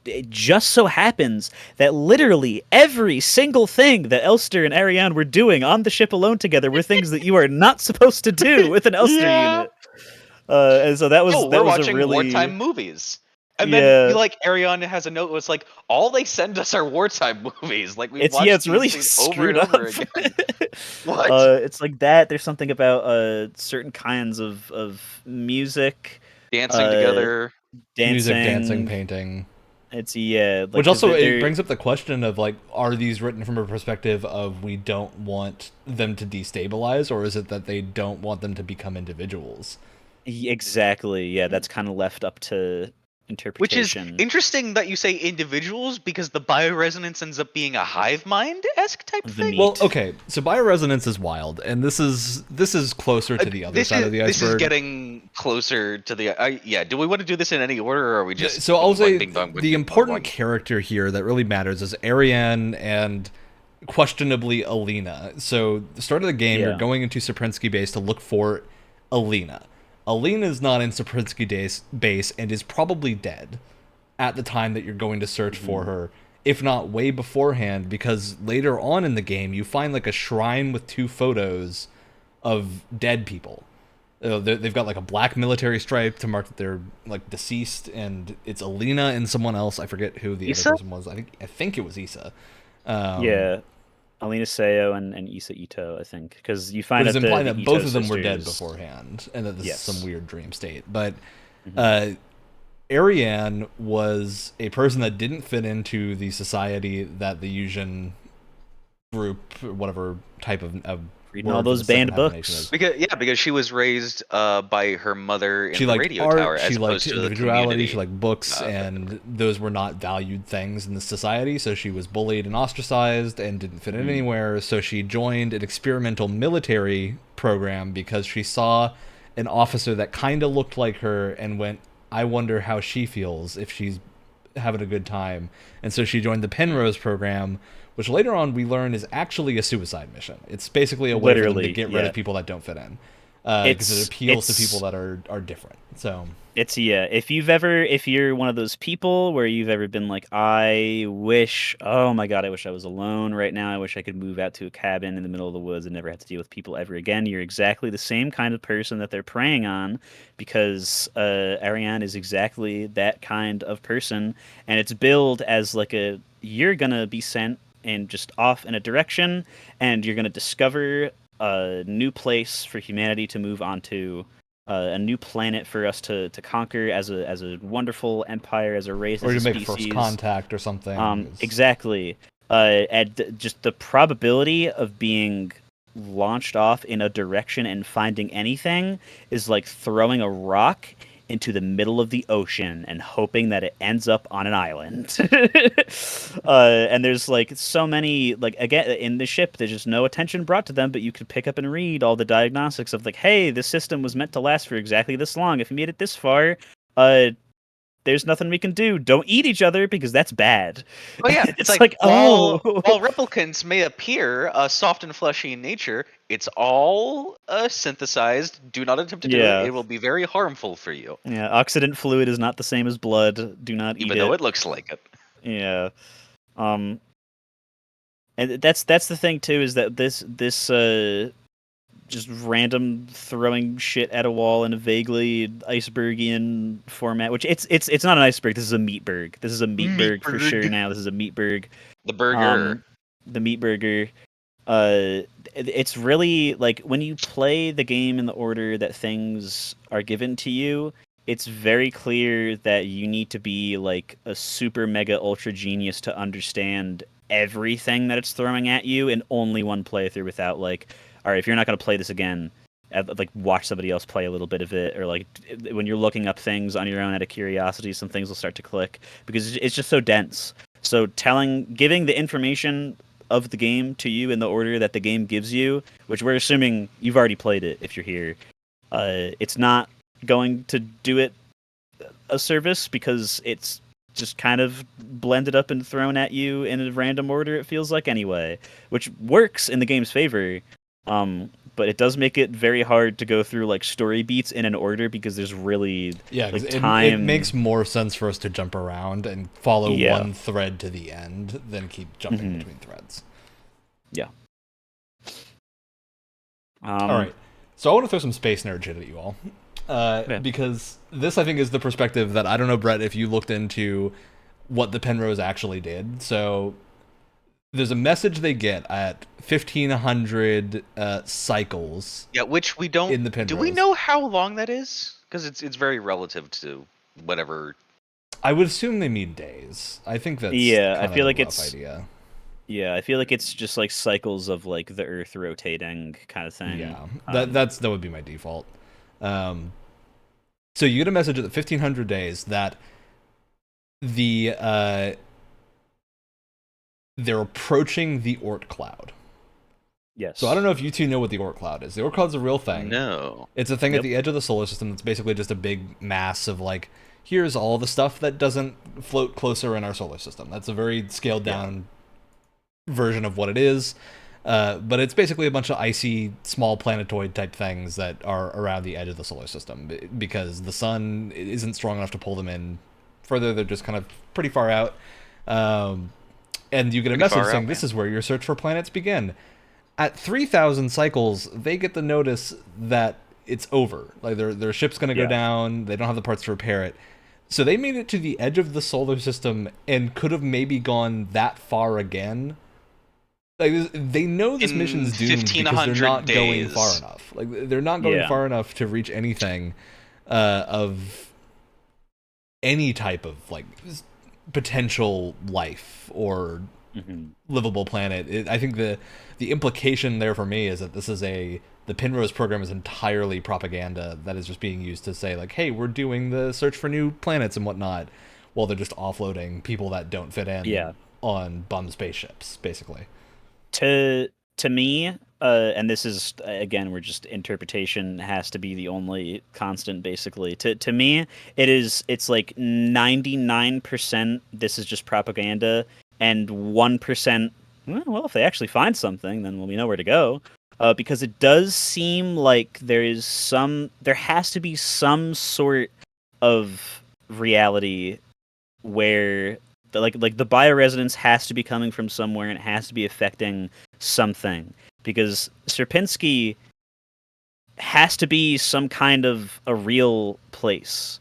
it just so happens that literally every single thing that Elster and Ariane were doing on the ship alone together were things that you are not supposed to do with an Elster Yeah. unit. And so that Oh, was we're a watching really wartime movies. And then yeah. Ariana has a note was like, all they send us are wartime movies. Like we've watched It's really these scenes over and screwed up. over again. What? It's like that. There's something about certain kinds of music, Dancing uh, together. Music, dancing, dancing. painting. It's yeah, like Which 'cause also it they're brings up the question of like, are these written from a perspective of we don't want them to destabilize, or is it that they don't want them to become individuals? exactly yeah. That's kind of left up to Which is interpretation. interesting that you say individuals, because the bioresonance ends up being a hive mind-esque type The thing. meat. Well, okay, so bioresonance is wild, and this is closer to the other side of the This is iceberg. getting closer to the. Yeah. Do we want to do this in any order, or are we just? So I'll say bing bong, the important character here that really matters is Ariane and questionably Alina. So the start of the game, you're Yeah. going into Saprinsky base to look for Alina. Alina is not in Saprinsky base and is probably dead at the time that you're going to search for her, if not way beforehand, because later on in the game you find like a shrine with 2 photos of dead people. They've got like a black military stripe to mark that they're like deceased, and it's Alina and someone else. I forget who the Issa? other person was. I think it was Issa. Yeah, Alina Seo and Issa Ito, I think, because you But find it's out implying the that Ito both of them were dead sisters- beforehand, and that this Yes. is some weird dream state. But Ariane was a person that didn't fit into the society that the Yuuzhan group, whatever type of Reading word all for those the second banned half of the nation books. is. Because she was raised by her mother in She the liked radio art, tower, as she liked opposed to the individuality, community. she liked books, and those were not valued things in the society, so she was bullied and ostracized and didn't fit in anywhere, so she joined an experimental military program because she saw an officer that kind of looked like her and went, I wonder how she feels if she's having a good time. And so she joined the Penrose program, which later on we learn is actually a suicide mission. It's basically a way for them to Literally, get rid yeah. of people that don't fit in. Because it appeals to people that are different. So It's if you're one of those people where you've ever been like, I wish, oh my god, I wish I was alone right now. I wish I could move out to a cabin in the middle of the woods and never have to deal with people ever again. You're exactly the same kind of person that they're preying on, because Ariane is exactly that kind of person, and it's billed as like you're gonna be sent and just off in a direction, and you're gonna discover a new place for humanity to move on to. A new planet for us to conquer as a wonderful empire, as a race, or as you a make species. first contact or something. Exactly. And just the probability of being launched off in a direction and finding anything is like throwing a rock into the middle of the ocean and hoping that it ends up on an island. And there's like so many, like, again, in the ship there's just no attention brought to them, but you could pick up and read all the diagnostics of like, hey, this system was meant to last for exactly this long. If you made it this far, there's nothing we can do. Don't eat each other because that's bad. Oh yeah, It's like, oh, while replicants may appear soft and fleshy in nature, it's all synthesized. Do not attempt to do Yeah. it; it will be very harmful for you. yeah, oxidant fluid is not the same as blood. Do not eat Even though it looks like it. Yeah. And that's the thing too, is that this just random throwing shit at a wall in a vaguely icebergian format, which it's not an iceberg. This is a meatberg. This is a meatberg for sure. Now this is a meatberg. The burger. The meat burger. It's really like when you play the game in the order that things are given to you, it's very clear that you need to be like a super mega ultra genius to understand everything that it's throwing at you in only one playthrough, without like, all right, if you're not going to play this again, like watch somebody else play a little bit of it, or like when you're looking up things on your own out of curiosity, some things will start to click because it's just so dense. So giving the information of the game to you in the order that the game gives you, which we're assuming you've already played it if you're here, it's not going to do it a service because it's just kind of blended up and thrown at you in a random order, it feels like, anyway, which works in the game's favor. But it does make it very hard to go through like story beats in an order because there's really like time. It makes more sense for us to jump around and follow one thread to the end than keep jumping between threads. Yeah. All right. So I want to throw some space nerd shit at you all. Because this, I think, is the perspective that, I don't know, Brett, if you looked into what the Penrose actually did. So there's a message they get at 1,500 cycles. Yeah, which we don't. In the Penrose. Do we know how long that is? Because it's very relative to whatever. I would assume they mean days. I think that's I feel like a rough it's idea. Yeah, I feel like it's just like cycles of like the Earth rotating kind of thing. Yeah, that would be my default. So you get a message at the 1,500 days that the they're approaching the Oort cloud. Yes. So I don't know if you two know what the Oort cloud is. The Oort cloud's a real thing. No. It's a thing Yep. at the edge of the solar system that's basically just a big mass of like, here's all the stuff that doesn't float closer in our solar system. That's a very scaled down version of what it is. But it's basically a bunch of icy, small planetoid type things that are around the edge of the solar system because the sun isn't strong enough to pull them in further. They're just kind of pretty far out. And you get a message saying, this is where your search for planets begin. At 3,000 cycles, they get the notice that it's over. Like their ship's going to go down. They don't have the parts to repair it. So they made it to the edge of the solar system and could have maybe gone that far again. Like they know this mission's doomed because they're not going far enough. Like they're not going far enough to reach anything of any type of like potential life or livable planet. I think the implication there for me is that this is the Penrose program is entirely propaganda that is just being used to say like, hey, we're doing the search for new planets and whatnot, while they're just offloading people that don't fit in on bum spaceships, basically. To me, and this is again, we're just interpretation has to be the only constant. Basically, to me, it's like 99% this is just propaganda, and 1%. Well, if they actually find something, then we know where to go. Because it does seem like there has to be some sort of reality where the bioresonance has to be coming from somewhere and it has to be affecting something, because Sierpinski has to be some kind of a real place,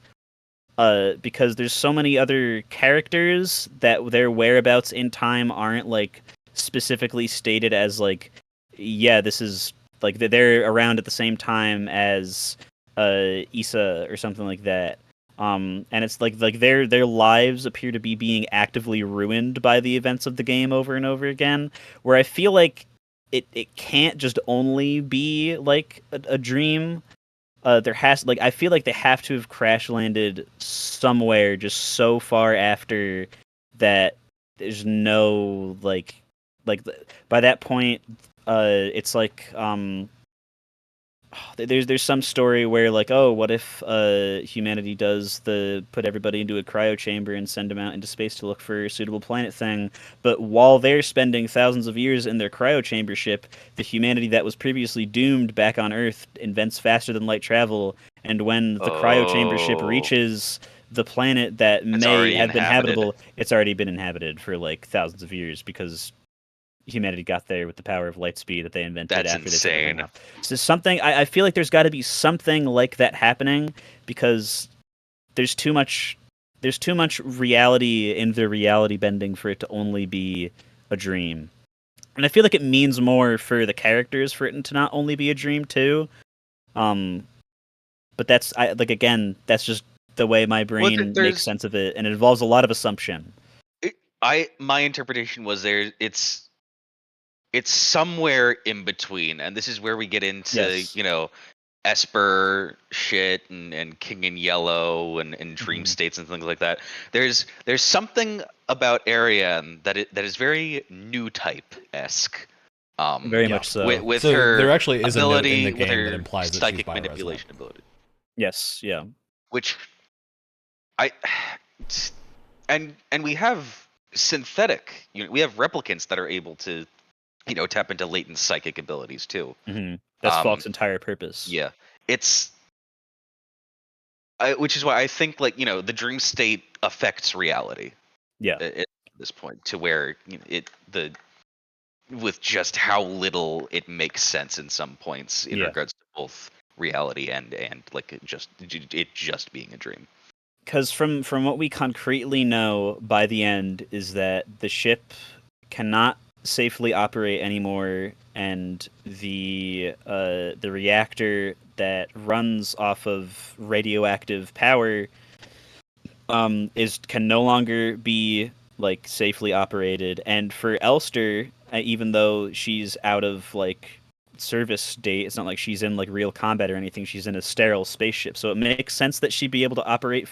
because there's so many other characters that their whereabouts in time aren't like specifically stated as like, this is like they're around at the same time as Issa or something like that. And it's like their lives appear to be being actively ruined by the events of the game over and over again, where I feel like it can't just only be like a dream. I feel like they have to have crash landed somewhere just so far after that there's no by that point it's like there's some story where like, oh, what if humanity does put everybody into a cryo chamber and send them out into space to look for a suitable planet thing, but while they're spending thousands of years in their cryo chamber ship, the humanity that was previously doomed back on Earth invents faster than light travel, and when the cryo chamber ship reaches the planet that may have been habitable, it's already been inhabited for like thousands of years because humanity got there with the power of light speed that they invented. That's after insane. They so something I feel like there's got to be something like that happening, because there's too much reality in the reality bending for it to only be a dream. And I feel like it means more for the characters for it to not only be a dream too. But that's that's just the way my brain makes sense of it, and it involves a lot of assumption. My interpretation was it's somewhere in between, and this is where we get into Esper shit and King in Yellow and dream states and things like that. There's something about Ariane that is very new type esque. Very much so. With so her there actually is ability, a note in the game with her that implies that psychic she's manipulation ability. Yes, yeah. Which and we have synthetic. We have replicants that are able to tap into latent psychic abilities too. Mm-hmm. That's Falk's entire purpose. Yeah, which is why I think the dream state affects reality. Yeah, at this point, to where with just how little it makes sense in some points in regards to both reality and like it just being a dream. Because from what we concretely know by the end is that the ship cannot safely operate anymore, and the reactor that runs off of radioactive power can no longer be like safely operated. And for Elster, even though she's out of like service state, it's not like she's in like real combat or anything, she's in a sterile spaceship, so it makes sense that she'd be able to operate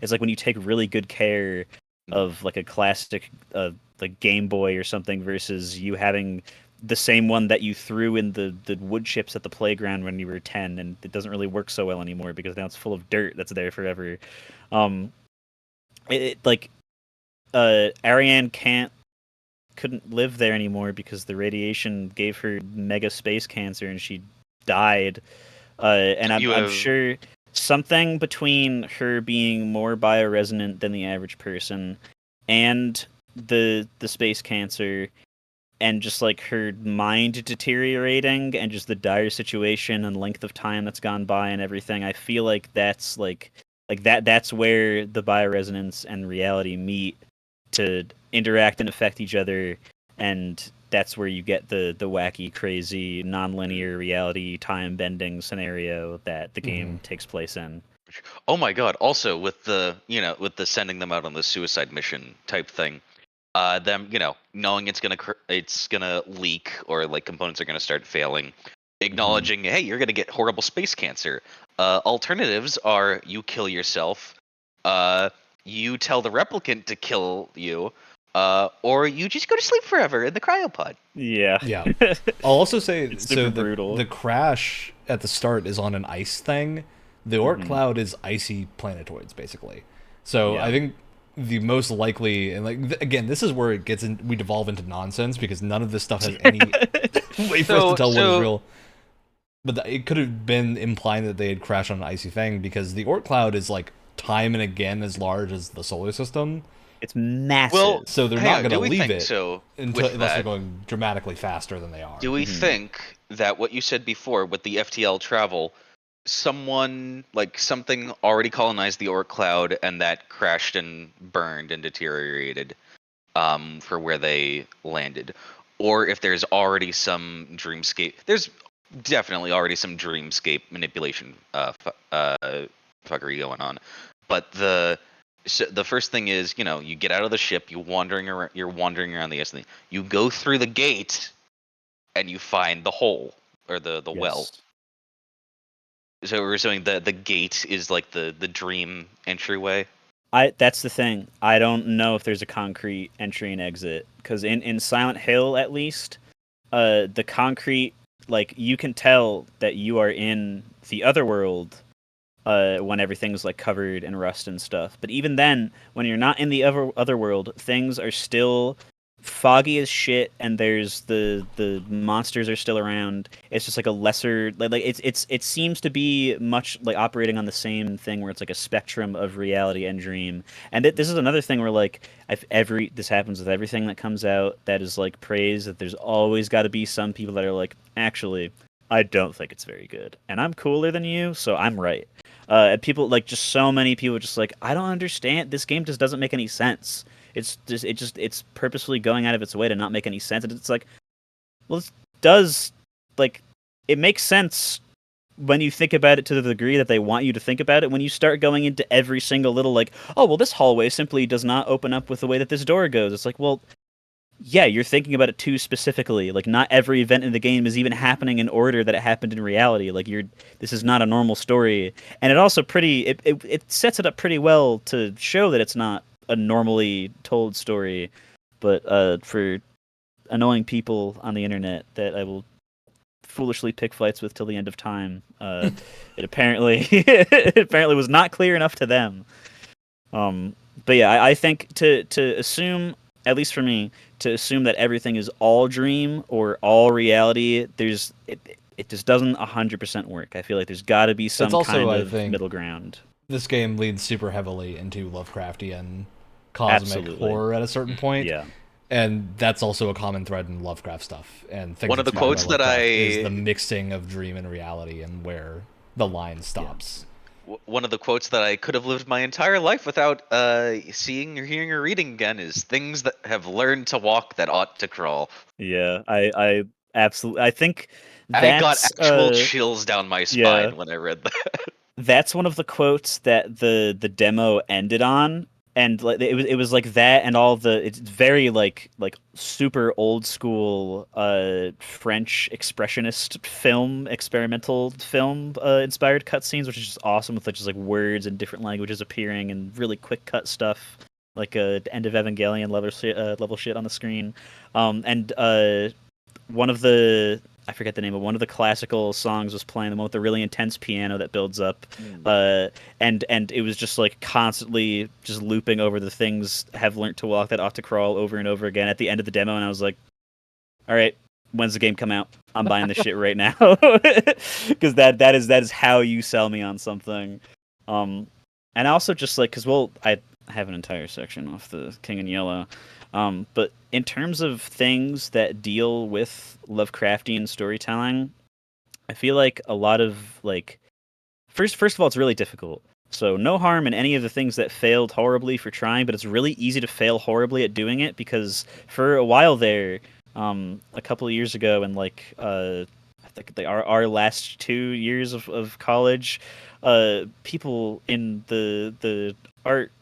it's like when you take really good care of like a classic like Game Boy or something versus you having the same one that you threw in the wood chips at the playground when you were 10, and it doesn't really work so well anymore because now it's full of dirt that's there forever. Um, like Ariane couldn't live there anymore because the radiation gave her mega space cancer and she died. And I'm sure something between her being more bioresonant than the average person and the space cancer and just like her mind deteriorating and just the dire situation and length of time that's gone by and everything, I feel like that's that's where the bioresonance and reality meet to interact and affect each other, and that's where you get the wacky, crazy, non-linear reality time bending scenario that the game takes place in. Oh my god! Also, with the with the sending them out on the suicide mission type thing, them knowing it's gonna leak or like components are gonna start failing, acknowledging, hey, you're gonna get horrible space cancer. Alternatives are you kill yourself, you tell the replicant to kill you, or you just go to sleep forever in the cryopod. Yeah. I'll also say it's so super brutal. The crash at the start is on an ice thing. The Oort cloud is icy planetoids, basically. So I think the most likely, and like again, this is where we devolve into nonsense because none of this stuff has any way for us to tell what is real. But it could have been implying that they had crashed on an icy thing because the Oort cloud is like time and again as large as the solar system. It's massive. Well, so they're not going to leave it unless they're going dramatically faster than they are. Do we think that what you said before with the FTL travel, something already colonized the Oort cloud and that crashed and burned and deteriorated for where they landed? Or if there's already some dreamscape, there's definitely already some dreamscape manipulation fuckery going on. But the first thing is, you get out of the ship, you're wandering around the S. You go through the gate, and you find the hole or the well. So we're saying the gate is like the dream entryway. That's the thing. I don't know if there's a concrete entry and exit because in Silent Hill at least, the concrete, like you can tell that you are in the other world when everything's like covered in rust and stuff. But even then, when you're not in the other world, things are still foggy as shit, and there's the monsters are still around. It's just like a lesser like it seems to be much like operating on the same thing where it's like a spectrum of reality and dream. And this is another thing where like this happens with everything that comes out that is like praise, that there's always got to be some people that are like, actually, I don't think it's very good, and I'm cooler than you, so I'm right. And people like just so many people just like, I don't understand. This game just doesn't make any sense. It's purposefully going out of its way to not make any sense. And it's like, well, it does, like, it makes sense when you think about it to the degree that they want you to think about it. When you start going into every single little like, oh well, this hallway simply does not open up with the way that this door goes. It's like, well, yeah, you're thinking about it too specifically. Like, not every event in the game is even happening in order that it happened in reality. Like, this is not a normal story, and it also it sets it up pretty well to show that it's not a normally told story. But for annoying people on the internet that I will foolishly pick fights with till the end of time, it apparently was not clear enough to them. But yeah, I think to assume, at least for me, to assume that everything is all dream or all reality, it just doesn't 100% work. I feel like there's got to be some kind of middle ground. This game leans super heavily into Lovecraftian cosmic horror at a certain point. Yeah. And that's also a common thread in Lovecraft stuff. And one of the quotes that is the mixing of dream and reality and where the line stops. Yeah. One of the quotes that I could have lived my entire life without seeing or hearing or reading again is things that have learned to walk that ought to crawl. Yeah, I absolutely, I think that's, I got actual chills down my spine when I read that. That's one of the quotes that the demo ended on. And like it was like that, and it's very like super old school French expressionist experimental film inspired cutscenes, which is just awesome with just like words and different languages appearing and really quick cut stuff. like a end of Evangelion level shit on the screen, and one of the I forget the name of one of the classical songs was playing, the one with the really intense piano that builds up, and it was just like constantly just looping over the things have learnt to walk that ought to crawl over and over again at the end of the demo, and I was like, all right, when's the game come out? I'm buying this shit right now, because that is how you sell me on something. And also just like because I have an entire section off the King in Yellow. But in terms of things that deal with Lovecraftian storytelling, I feel like a lot of like first of all, it's really difficult. So no harm in any of the things that failed horribly for trying, but it's really easy to fail horribly at doing it because for a while there, a couple of years ago, and like I think our last 2 years of college, people in the art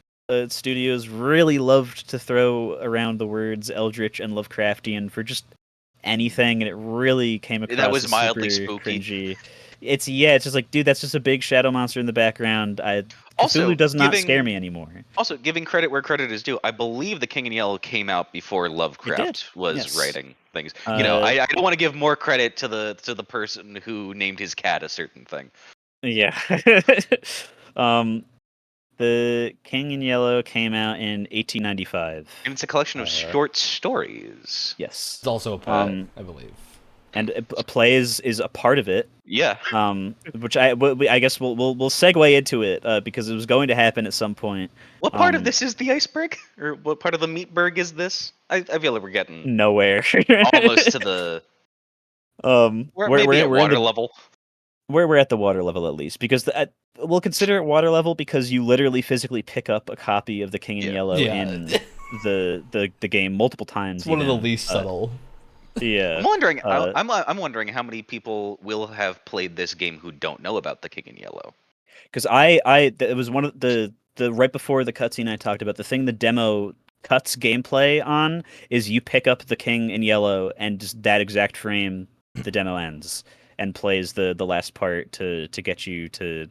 studios really loved to throw around the words Eldritch and Lovecraftian for just anything, and it really came That across was as super mildly spooky. cringy. It's just like, dude, that's just a big shadow monster in the background. Cthulhu Also, does not scare me anymore. Also, giving credit where credit is due, I believe The King in Yellow came out before It did. Lovecraft was Yes. writing things. I don't want to give more credit to the person who named his cat a certain thing. Yeah. The King in Yellow came out in 1895. And it's a collection of short stories. Yes. It's also a play, I believe. And a play is a part of it. Yeah. Which I guess we'll segue into it because it was going to happen at some point. What part of this is the iceberg, or what part of the meatberg is this? I feel like we're getting nowhere. almost to the maybe at water level. We're at the water level at least because we'll consider it water level because you literally physically pick up a copy of the King in Yellow in the game multiple times. It's one of the least subtle. Yeah, I'm wondering. I'm wondering how many people will have played this game who don't know about the King in Yellow. Because it was one of the right before the cutscene I talked about. The thing the demo cuts gameplay on is you pick up the King in Yellow and just that exact frame the demo ends and plays the last part to get you to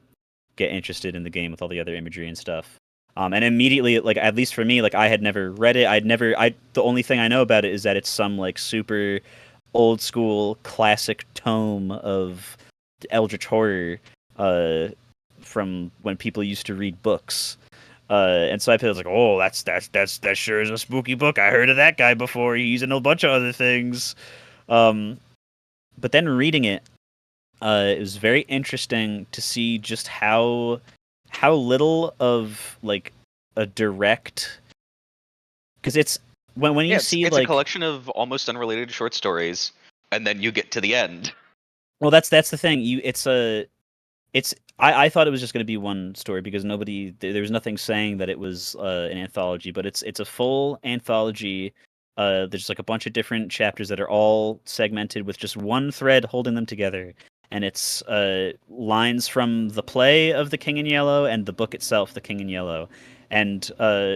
get interested in the game with all the other imagery and stuff. And immediately, like at least for me, like I had never read it. The only thing I know about it is that it's some like super old school classic tome of eldritch horror from when people used to read books. And so I was like, oh, that sure is a spooky book. I heard of that guy before. He's in a bunch of other things. But then reading it, it was very interesting to see just how little of like a direct, because it's when you see it's like a collection of almost unrelated short stories, and then you get to the end. Well, that's the thing. I thought it was just going to be one story because there was nothing saying that it was an anthology, but it's a full anthology. There's like a bunch of different chapters that are all segmented with just one thread holding them together, and it's lines from the play of The King in Yellow and the book itself, The King in Yellow. And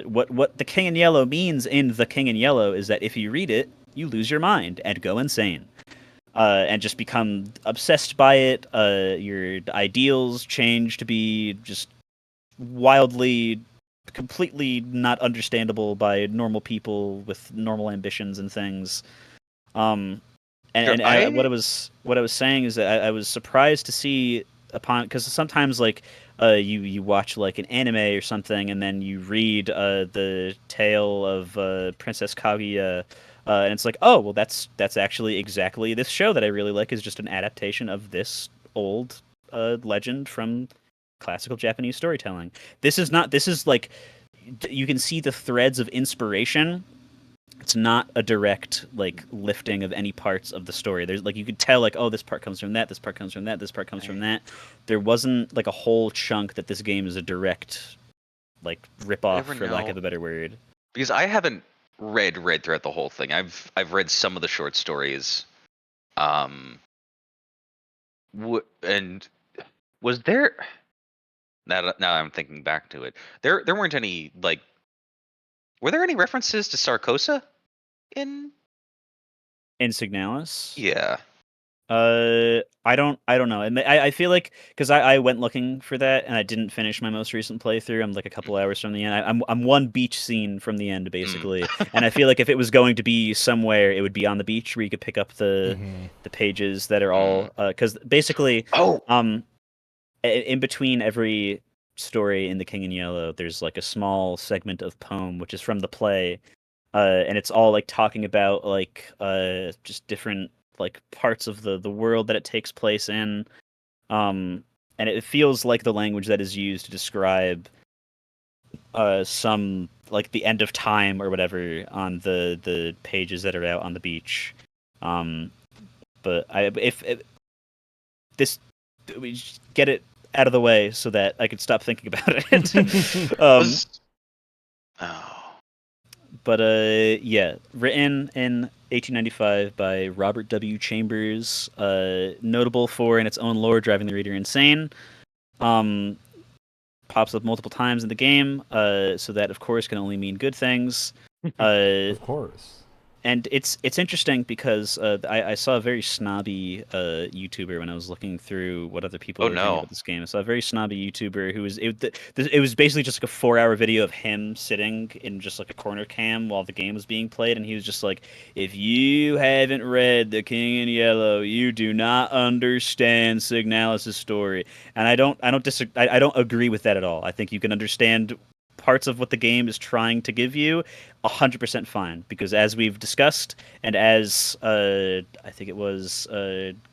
what The King in Yellow means in The King in Yellow is that if you read it, you lose your mind and go insane. And just become obsessed by it. Your ideals change to be just wildly, completely not understandable by normal people with normal ambitions and things. What I was saying is that I was surprised to see because sometimes like you watch like an anime or something and then you read the tale of Princess Kaguya. And it's like, oh, well, that's actually exactly this show that I really like is just an adaptation of this old legend from classical Japanese storytelling. This is like, you can see the threads of inspiration. It's not a direct like lifting of any parts of the story. There's like, you could tell like, oh, this part comes from that, this part comes from that, this part comes from that. There wasn't like a whole chunk that this game is a direct like rip off, for lack of a better word. Because I haven't read throughout the whole thing. I've read some of the short stories. And was there? Now I'm thinking back to it. There weren't any like. Were there any references to Sarcosa in Signalis? Yeah. I don't know. And I feel like because I went looking for that and I didn't finish my most recent playthrough. I'm like a couple hours from the end. I'm one beach scene from the end basically, and I feel like if it was going to be somewhere, it would be on the beach where you could pick up the pages that are all because basically in between every story in The King in Yellow, there's like a small segment of poem which is from the play, and it's all like talking about like just different like parts of the world that it takes place in, and it feels like the language that is used to describe some like the end of time or whatever on the pages that are out on the beach. But if this we just get it out of the way so that I could stop thinking about it. But yeah, written in 1895 by Robert W. Chambers, notable for in its own lore driving the reader insane. Pops up multiple times in the game, so that of course can only mean good things. Of course. And it's interesting because I saw a very snobby YouTuber when I was looking through what other people were saying about this game. I saw a very snobby YouTuber who was it was basically just like a 4-hour video of him sitting in just like a corner cam while the game was being played, and he was just like, "If you haven't read The King in Yellow, you do not understand Signalis' story." And I don't agree with that at all. I think you can understand parts of what the game is trying to give you 100% fine, because as we've discussed, and as I think it was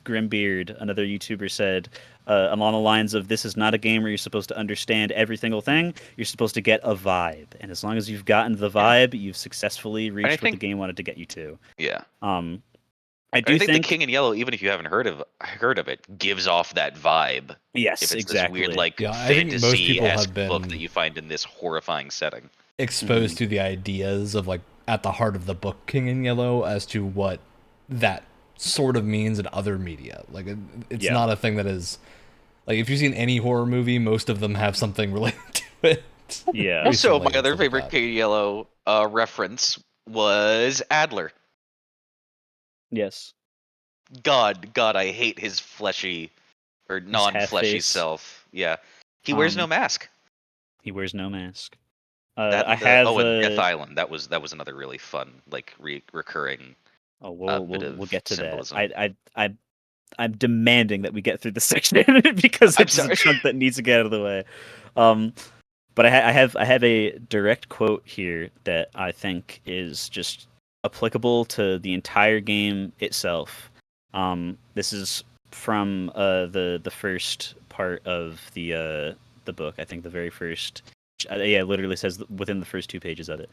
Grimbeard, another YouTuber, said along the lines of, this is not a game where you're supposed to understand every single thing, you're supposed to get a vibe, and as long as you've gotten the vibe, you've successfully reached what the game wanted to get you to. I think The King in Yellow, even if you haven't heard of it, gives off that vibe. Yes, if it's exactly. This weird like I think most people have been book that you find in this horrifying setting, exposed to the ideas of like at the heart of the book King in Yellow as to what that sort of means in other media. Like it's not a thing that is like, if you've seen any horror movie, most of them have something related to it. Yeah. Also, my other favorite King in Yellow reference was Adler. Yes. God, I hate his fleshy or non-fleshy self. Yeah, he wears no mask. He wears no mask. And Death Island. That was another really fun, like recurring. Oh, we'll get to symbolism. That. I'm demanding that we get through this section because it's a chunk that needs to get out of the way. But I have a direct quote here that I think is just applicable to the entire game itself. This is from the first part of the book. I think the very first. It literally says within the first 2 pages of it.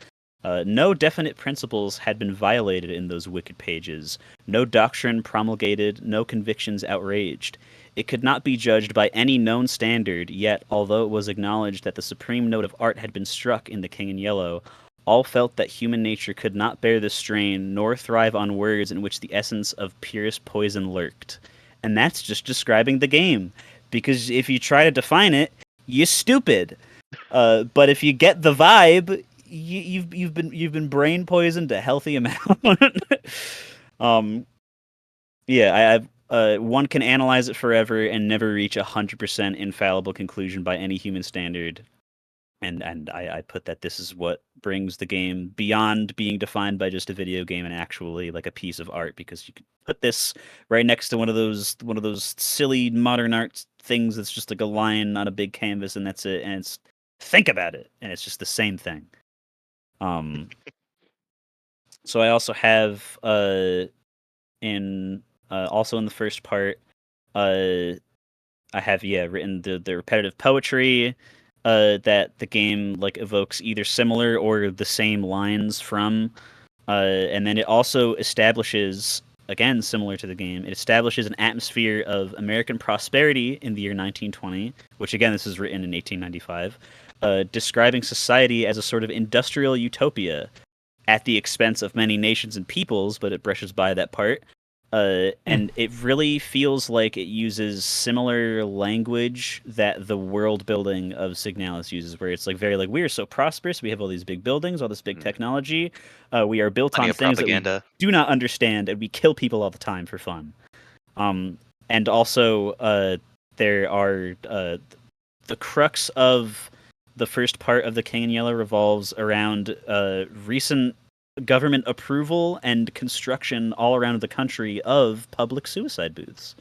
No definite principles had been violated in those wicked pages. No doctrine promulgated, no convictions outraged. It could not be judged by any known standard, yet, although it was acknowledged that the supreme note of art had been struck in The King in Yellow, all felt that human nature could not bear the strain, nor thrive on words in which the essence of purest poison lurked. And that's just describing the game. Because if you try to define it, you're stupid. But if you get the vibe, you've been brain poisoned a healthy amount. One can analyze it forever and never reach 100% infallible conclusion by any human standard. And I put that this is what brings the game beyond being defined by just a video game and actually like a piece of art, because you could put this right next to one of those silly modern art things that's just like a line on a big canvas and that's it, and it's think about it and it's just the same thing. So I also have also in the first part, I have written the repetitive poetry that the game like evokes either similar or the same lines from, and then it also establishes, again similar to the game, it establishes an atmosphere of American prosperity in the year 1920, which again this is written in 1895, describing society as a sort of industrial utopia at the expense of many nations and peoples, but it brushes by that part. And it really feels like it uses similar language that the world building of Signalis uses, where it's like very like, we are so prosperous, we have all these big buildings, all this big technology, we are built on things that we do not understand, and we kill people all the time for fun. And also, there are the crux of the first part of the King in Yellow revolves around recent government approval and construction all around the country of public suicide booths.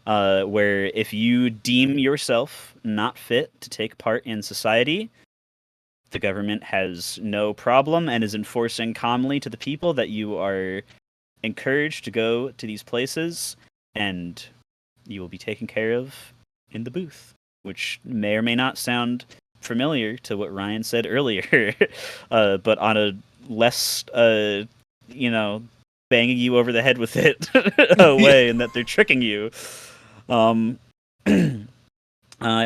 Where if you deem yourself not fit to take part in society, the government has no problem and is enforcing calmly to the people that you are encouraged to go to these places and you will be taken care of in the booth, which may or may not sound familiar to what Ryan said earlier, but on a less, banging you over the head with it way, and that they're tricking you. I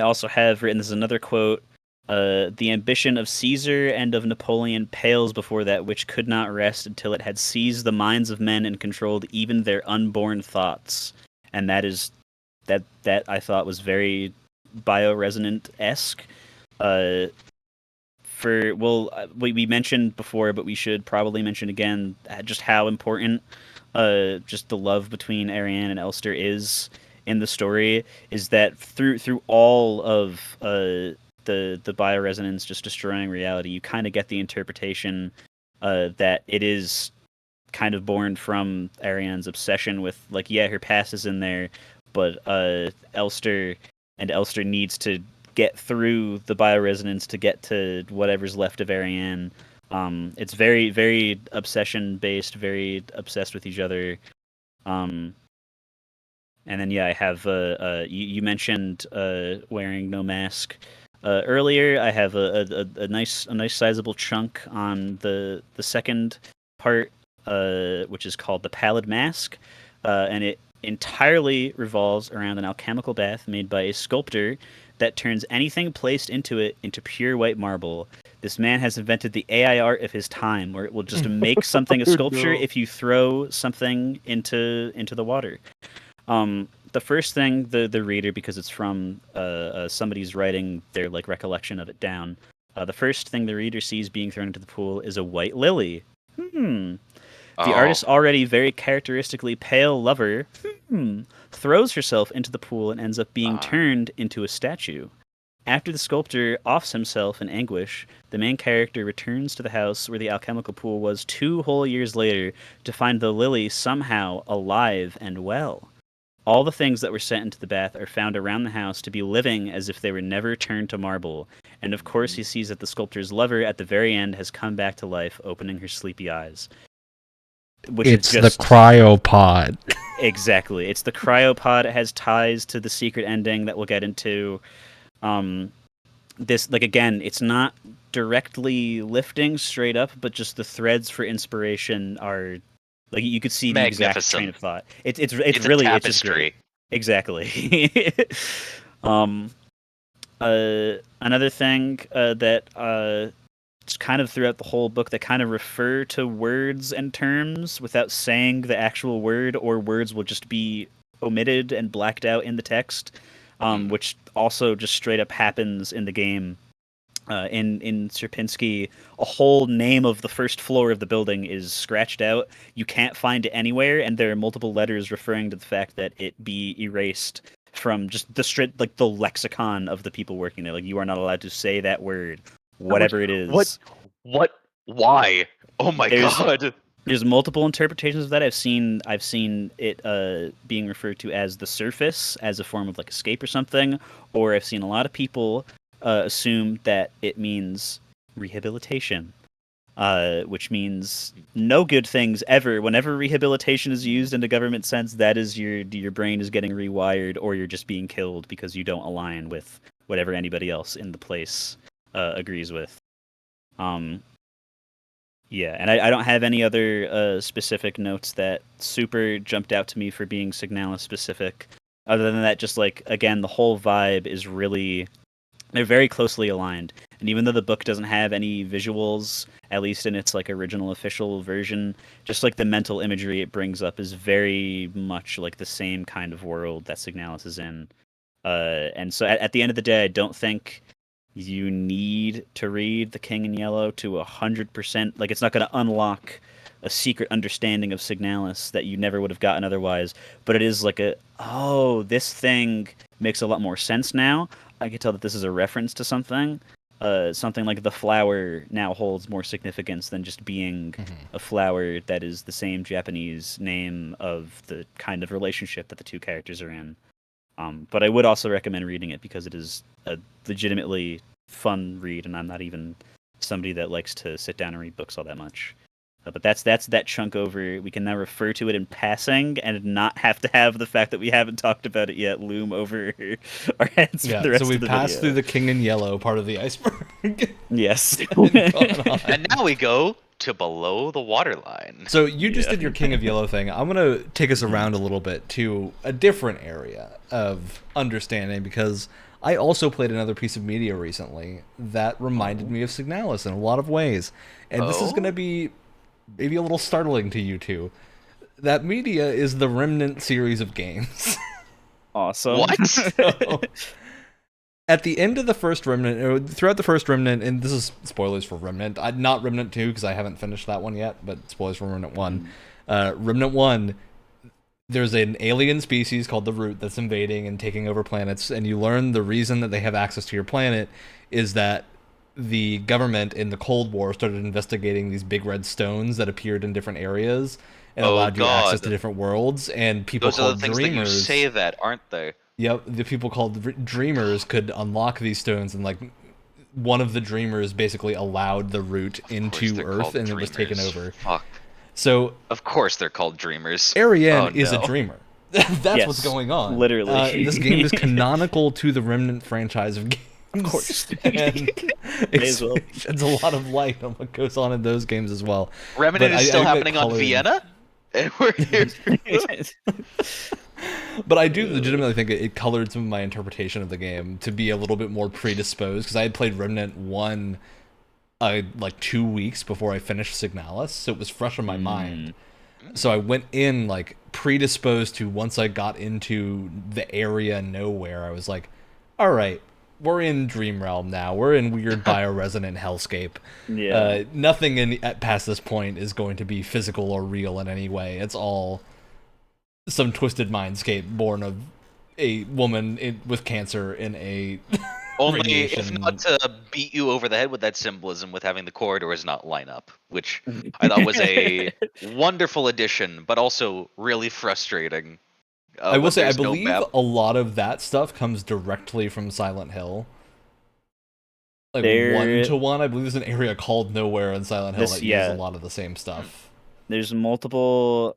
also have written, this is another quote, the ambition of Caesar and of Napoleon pales before that which could not rest until it had seized the minds of men and controlled even their unborn thoughts. And that I thought was very bioresonant-esque. We mentioned before, but we should probably mention again just how important just the love between Arianne and Elster is in the story. Is that through all of the bioresonance just destroying reality, you kind of get the interpretation that it is kind of born from Arianne's obsession with, like, yeah, her past is in there, but Elster needs to get through the bioresonance to get to whatever's left of Arianne. It's very, very obsession based, very obsessed with each other. And then I have you mentioned wearing no mask earlier. I have a nice sizable chunk on the second part, which is called the Pallid Mask, and it entirely revolves around an alchemical bath made by a sculptor that turns anything placed into it into pure white marble. This man has invented the AI art of his time, where it will just make something a sculpture if you throw something into the water. The first thing the reader, because it's from somebody's writing their recollection of it down, the first thing the reader sees being thrown into the pool is a white lily. The artist's already very characteristically pale lover throws herself into the pool and ends up being turned into a statue. After the sculptor offs himself in anguish, the main character returns to the house where the alchemical pool was 2 whole years later to find the lily somehow alive and well. All the things that were sent into the bath are found around the house to be living as if they were never turned to marble. And of course he sees that the sculptor's lover at the very end has come back to life, opening her sleepy eyes. It's the cryopod. Exactly. It's the cryopod. It has ties to the secret ending that we'll get into. This, again, it's not directly lifting straight up, but just the threads for inspiration are, you could see the exact train of thought. It's really, it's just great. Exactly. Another thing that it's kind of throughout the whole book, they kind of refer to words and terms without saying the actual word, or words will just be omitted and blacked out in the text, which also just straight up happens in the game. In Sierpinski, a whole name of the first floor of the building is scratched out. You can't find it anywhere, and there are multiple letters referring to the fact that it be erased from just the lexicon of the people working there. You are not allowed to say that word. Whatever it is. What? Why? Oh my god! There's multiple interpretations of that. I've seen it being referred to as the surface, as a form of escape or something. Or I've seen a lot of people assume that it means rehabilitation, which means no good things ever. Whenever rehabilitation is used in a government sense, that is your brain is getting rewired, or you're just being killed because you don't align with whatever anybody else in the place agrees with. Yeah, and I don't have any other specific notes that super jumped out to me for being Signalis specific. Other than that, just again, the whole vibe is really, they're very closely aligned. And even though the book doesn't have any visuals, at least in its original official version, just the mental imagery it brings up is very much the same kind of world that Signalis is in. And so at the end of the day, I don't think you need to read The King in Yellow to 100%. It's not going to unlock a secret understanding of Signalis that you never would have gotten otherwise. But it is like this thing makes a lot more sense now. I can tell that this is a reference to something. Something like the flower now holds more significance than just being a flower that is the same Japanese name of the kind of relationship that the two characters are in. But I would also recommend reading it because it is a legitimately fun read, and I'm not even somebody that likes to sit down and read books all that much. But that's that chunk over. We can now refer to it in passing and not have to have the fact that we haven't talked about it yet loom over our heads for the rest of the video. So we passed through the King in Yellow part of the iceberg. Yes. And now we go to below the waterline. So you just did your King of Yellow thing. I'm going to take us around a little bit to a different area of understanding, because I also played another piece of media recently that reminded me of Signalis in a lot of ways. And this is going to be maybe a little startling to you two. That media is the Remnant series of games. Awesome. What? So, at the end of the first Remnant, or throughout the first Remnant, and this is spoilers for Remnant, not Remnant 2 because I haven't finished that one yet, but spoilers for Remnant 1. Remnant 1, there's an alien species called the Root that's invading and taking over planets, and you learn the reason that they have access to your planet is that the government in the Cold War started investigating these big red stones that appeared in different areas and allowed you access to different worlds, and people Those called are the things dreamers. that you say that, aren't they? Yep, the people called dreamers could unlock these stones, and like one of the dreamers basically allowed the Root into Earth, and it was taken over. Fuck. So of course they're called dreamers. Ariane is a dreamer. That's what's going on. Literally. This game is canonical to the Remnant franchise of games. Of course. And it sheds a lot of light on what goes on in those games as well. Remnant is still happening on Vienna? And we're here. But I do legitimately think it colored some of my interpretation of the game to be a little bit more predisposed, because I had played Remnant 1 like 2 weeks before I finished Signalis, so it was fresh in my mind. So I went in like predisposed to, once I got into the area nowhere, I was like, all right, we're in Dream Realm now. We're in weird bioresonant hellscape. Yeah. Nothing past this point is going to be physical or real in any way. It's all some twisted mindscape born of a woman with cancer in a only if not to beat you over the head with that symbolism with having the corridors not line up, which I thought was a wonderful addition, but also really frustrating. I will say, I believe a lot of that stuff comes directly from Silent Hill. Like 1-to-1, I believe there's an area called Nowhere in Silent Hill that uses a lot of the same stuff. There's multiple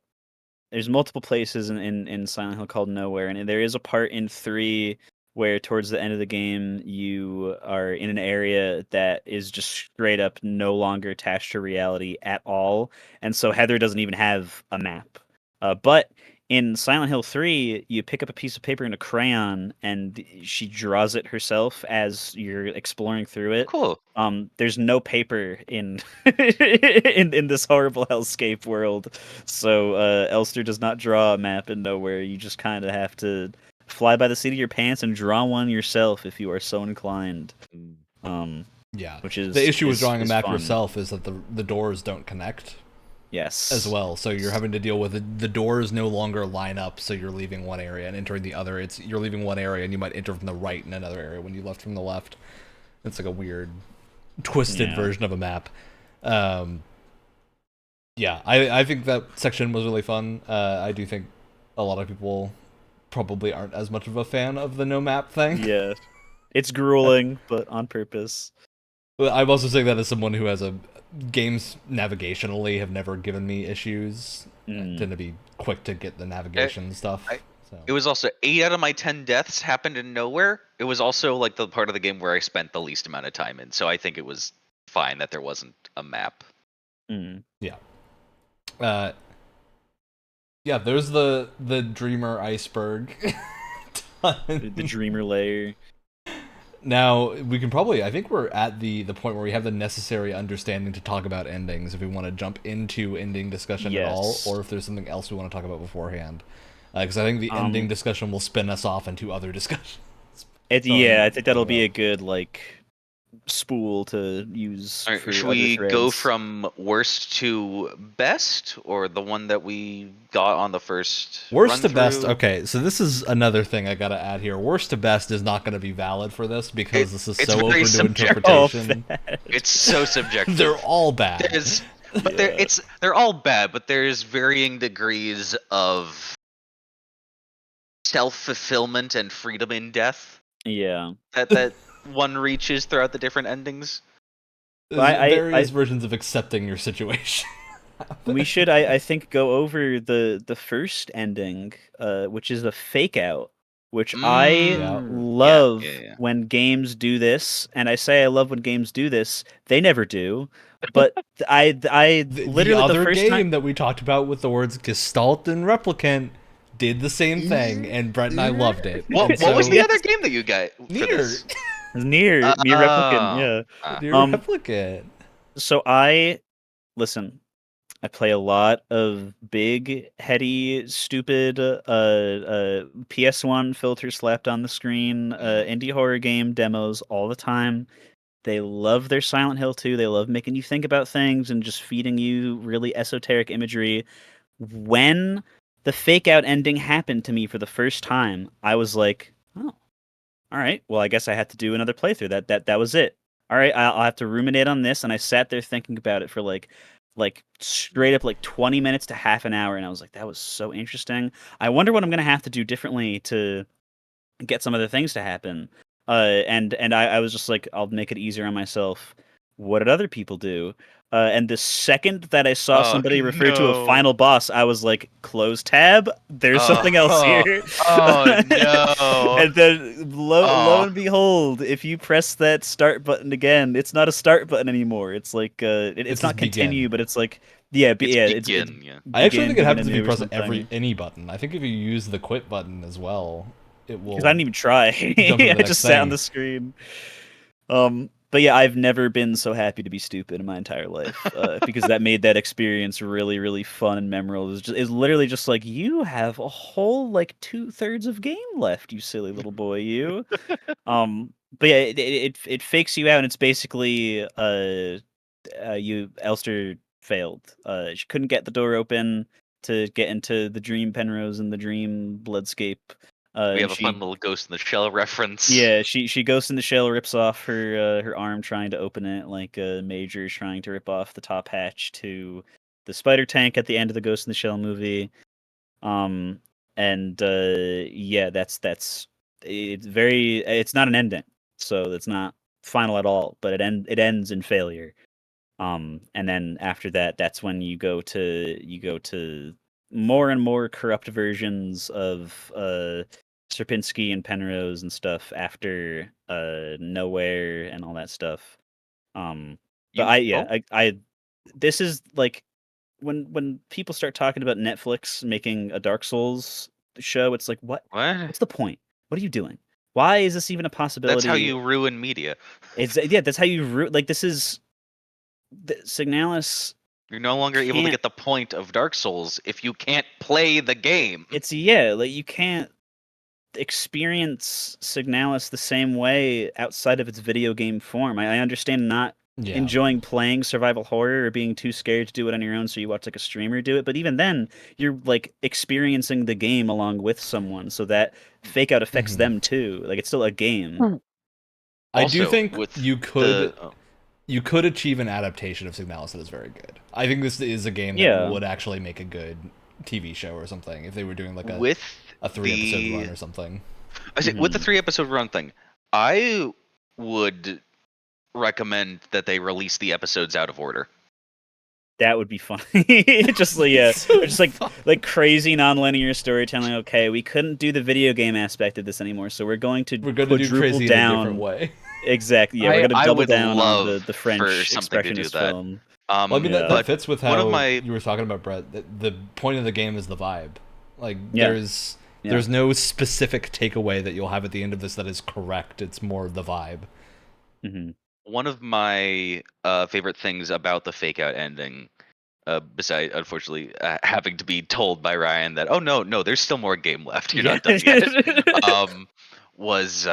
places in Silent Hill called Nowhere, and there is a part in 3 where towards the end of the game you are in an area that is just straight up no longer attached to reality at all, and so Heather doesn't even have a map. But in Silent Hill 3, you pick up a piece of paper and a crayon, and she draws it herself as you're exploring through it. Cool. There's no paper in in this horrible hellscape world, so Elster does not draw a map in Nowhere. You just kind of have to fly by the seat of your pants and draw one yourself if you are so inclined. Yeah, which is the issue with drawing a map fun. Yourself is that the doors don't connect. Yes. As well, so you're having to deal with the doors no longer line up, so you're leaving one area and entering the other. You're leaving one area and you might enter from the right in another area when you left from the left. It's like a weird, twisted version of a map. I think that section was really fun. I do think a lot of people probably aren't as much of a fan of the no map thing. Yeah, it's grueling, but on purpose. But I'm also saying that as someone who has games navigationally have never given me issues. I tend to be quick to get the navigation stuff. It was also 8 out of my 10 deaths happened in Nowhere. It was also like the part of the game where I spent the least amount of time in, so I think it was fine that there wasn't a map. Yeah. There's the Dreamer iceberg. The Dreamer layer. Now, we can probably, I think we're at the point where we have the necessary understanding to talk about endings, if we want to jump into ending discussion at all, or if there's something else we want to talk about beforehand. Because I think the ending discussion will spin us off into other discussions. I think that'll be a good, spool to use All right, for should other we go threads. from worst to best, or the one that we got on the first Worst run to best. through? Okay, so this is another thing I gotta add here. Worst to best is not gonna be valid for this because this is It's so very open to Oh, subjective. interpretation. bad. It's so subjective. They're all bad. There's, but Yeah. they're all bad, but there's varying degrees of self-fulfillment and freedom in death Yeah. that one reaches throughout the different endings. Well, There's various versions of accepting your situation. we should, I think, go over the first ending, which is a fake out, which I Yeah. love Yeah. when games do this, and I say I love when games do this. They never do, but I The literally the other first game time. that we talked about with the words Gestalt and Replicant did the same thing, and Brett and I loved it. What And what was so, the other game that you got for Nier? this? Near Replicant, yeah. Nier Um, Replicant. So listen. I play a lot of big, heady, stupid PS1 filter slapped on the screen indie horror game demos all the time. They love their Silent Hill 2. They love making you think about things and just feeding you really esoteric imagery. When the fake out ending happened to me for the first time, I was like, "Oh, all right. Well, I guess I had to do another playthrough. That was it. All right, I'll have to ruminate on this." And I sat there thinking about it for like straight up like 20 minutes to half an hour, and I was like, that was so interesting. I wonder what I'm gonna have to do differently to get some other things to happen. And I was just like, I'll make it easier on myself. What did other people do? And the second that I saw Oh somebody refer to a no! final boss, I was like, close tab. There's something else Oh, here. oh no! And then lo Oh, and behold, if you press that start button again, it's not a start button anymore. It's like It it's says not continue, begin. but it's like yeah, it's it's begin. Yeah. I actually think it begin happens if you anew or press something. any button. I think if you use the quit button as well, it Because I will didn't even try. jump to the I next just sat on thing. the screen. But yeah, I've never been so happy to be stupid in my entire life because that made that experience really, really fun and memorable. It's literally just like you have a whole like 2/3 of game left, you silly little boy, you. But yeah, it fakes you out, and it's basically you Elster failed. She couldn't get the door open to get into the Dream Penrose and the Dream Bloodscape. We And have a fun she little Ghost in the Shell reference. yeah, she goes in the shell, rips off her arm trying to open it, like Major's trying to rip off the top hatch to the spider tank at the end of the Ghost in the Shell movie. Um, and yeah, that's it's not an ending, so it's not final at all, but it ends in failure. And then after that, that's when you go to more and more corrupt versions of Sierpinski and Penrose and stuff after Nowhere and all that stuff. But You oh I this is like when people start talking about Netflix making a Dark Souls show, it's like what? what's the point? What are you doing? Why is this even a That's how possibility? you ruin media. It's yeah, that's how you like this is Signalis You're no longer able to can't get the point of Dark Souls if you can't play the game. it's yeah, like you can't experience Signalis the same way outside of its video game form. I understand not Yeah. enjoying playing survival horror or being too scared to do it on your own, so you watch like a streamer do it, but even then you're like experiencing the game along with someone, so that fake out affects Mhm. them too. Like it's still a game. I do Also, think with you could achieve an adaptation of Signalis that is very good. I think this is a game that Yeah. would actually make a good TV show or something if they were doing like with a 3 episode run or something. I say with the Mhm. 3 episode run thing, I would recommend that they release the episodes out of order. That would be funny. Just like yeah, So just fun. like crazy nonlinear storytelling. Okay, we couldn't do the video game aspect of this anymore, so we're going to We're going to do quadruple crazy in a different down. way. Exactly. Yeah, we're gonna I double would down on love the for French something to do expressionist that. film. Well, I mean Yeah. that But fits with one of how my you were talking about, Brett. That the point of the game is the vibe. Like Yeah. there's no specific takeaway that you'll have at the end of this that is correct. It's more the vibe. Hmm. one of my favorite things about the fake out ending, besides unfortunately having to be told by Ryan that oh no, there's still more game left. You're Yeah. not done yet. Um, was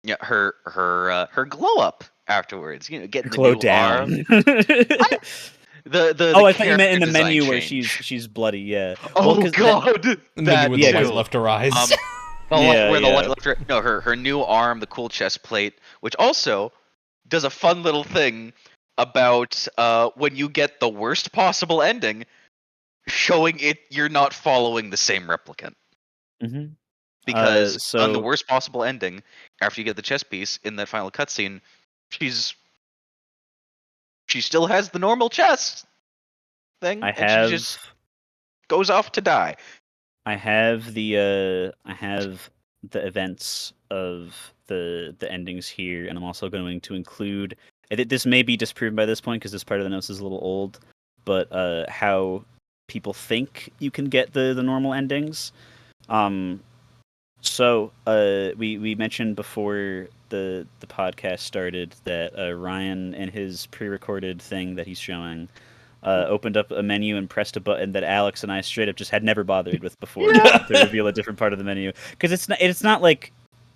yeah her glow up afterwards. You know, getting the Glow new down. arm. The Oh, I thought you meant in character the menu design where change. she's bloody. Yeah. Oh Well, god, Maybe that with yeah, the light too. left to rise. The light, where the light yeah. left her. No, her new arm, the cool chest plate, which also does a fun little thing about when you get the worst possible ending, showing it you're not following the same replicant. Mm-hmm. Because on the So worst possible ending, after you get the chest piece in that final cutscene, she still has the normal chest thing, I and she just have goes off to die. I have the events of the endings here, and I'm also going to include. This may be disproven by this point because this part of the notes is a little old, but how people think you can get the normal endings. So we mentioned before the podcast started that Ryan and his pre-recorded thing that he's showing opened up a menu and pressed a button that Alex and I straight up just had never bothered with before to reveal a different part of the menu, because it's not like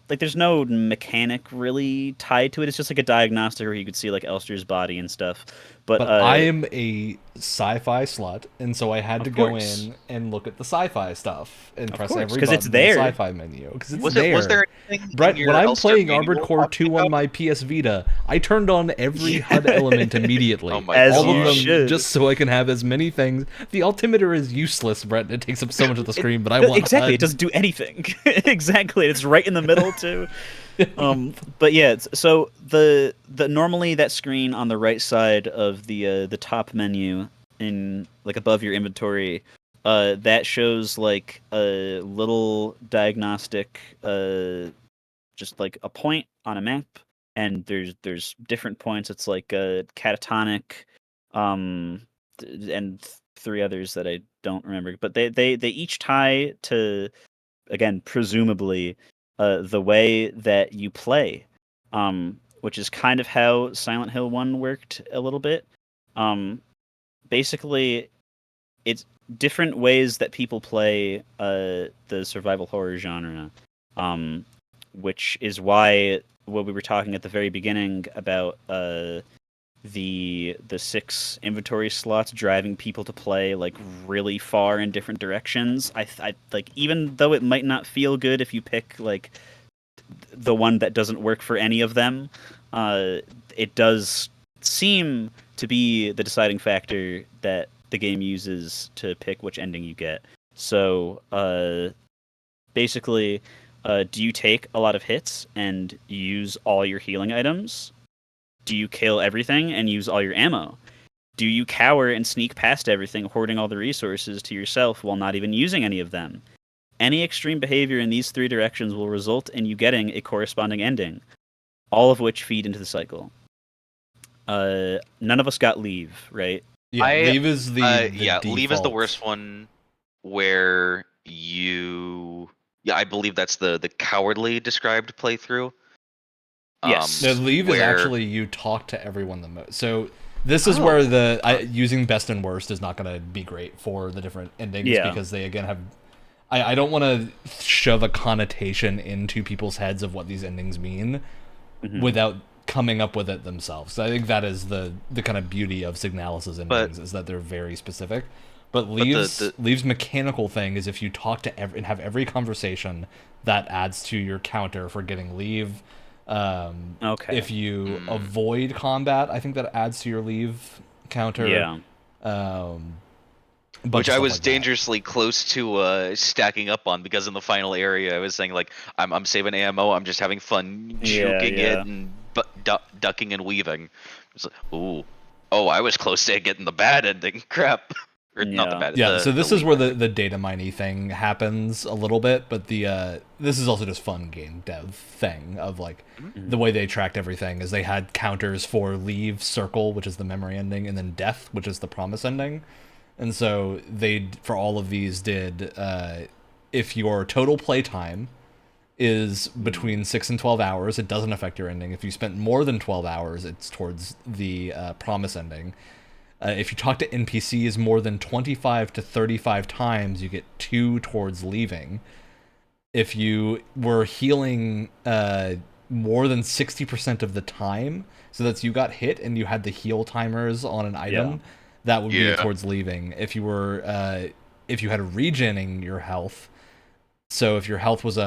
there's no mechanic really tied to it. It's just like a diagnostic where you could see like Elster's body and stuff. But I am a sci-fi slut, and so I had to Of go course. in and look at the sci-fi stuff and press course, every 'cause button it's in there. the sci-fi menu because it's Was there. there anything in Brett, your when I'm Elster playing manual Armored Core talking 2 on about my PS Vita, I turned on every HUD element immediately. Oh my As all you of them, should. just so I can have as many things. The altimeter is useless, Brett. It takes up so much of the screen, but I want exactly. HUD. It doesn't do anything. Exactly. It's right in the middle too. But yeah, so the normally that screen on the right side of the top menu in like above your inventory, that shows like a little diagnostic, just like a point on a map, and there's different points. It's like a catatonic, and three others that I don't remember, but they each tie to, again, presumably, the way that you play, which is kind of how Silent Hill 1 worked a little bit. Basically, it's different ways that people play the survival horror genre, which is why what we were talking at the very beginning about the 6 inventory slots driving people to play like really far in different directions. I like, even though it might not feel good if you pick like the one that doesn't work for any of them, it does seem to be the deciding factor that the game uses to pick which ending you get. So basically, do you take a lot of hits and use all your healing items? Do you kill everything and use all your ammo? Do you cower and sneak past everything, hoarding all the resources to yourself while not even using any of them? Any extreme behavior in these 3 directions will result in you getting a corresponding ending, all of which feed into the cycle. None of us got leave, right? Yeah, leave is the leave is the default. worst one, where you I believe that's the cowardly described playthrough. Yes. No, leave is actually you talk to everyone the most. So this is where using best and worst is not going to be great for the different endings, because they again have. I don't want to shove a connotation into people's heads of what these endings mean without coming up with it themselves. So I think that is the kind of beauty of Signalis' endings, is that they're very specific. But Leave's mechanical thing is if you talk to and have every conversation, that adds to your counter for getting leave. If you avoid combat, I think that adds to your leave counter. Yeah. Which I was dangerously close to stacking up on, because in the final area I was saying like I'm saving ammo, I'm just having fun juking it and ducking and weaving. It's like, I was close to getting the bad ending. Crap. Or not the bad. Yeah, so this is where the data mining thing happens a little bit, but this is also just fun game dev thing of like the way they tracked everything is they had counters for leave, circle, which is the memory ending, and then death, which is the promise ending. And so they, for all of these, did if your total playtime is between 6 and 12 hours, it doesn't affect your ending. If you spent more than 12 hours, it's towards the promise ending. If you talk to NPCs more than 25 to 35 times, you get 2 towards leaving. If you were healing more than 60% of the time. So that's you got hit and you had the heal timers on an item, that would be towards leaving. If you were if you had regening your health, so if your health was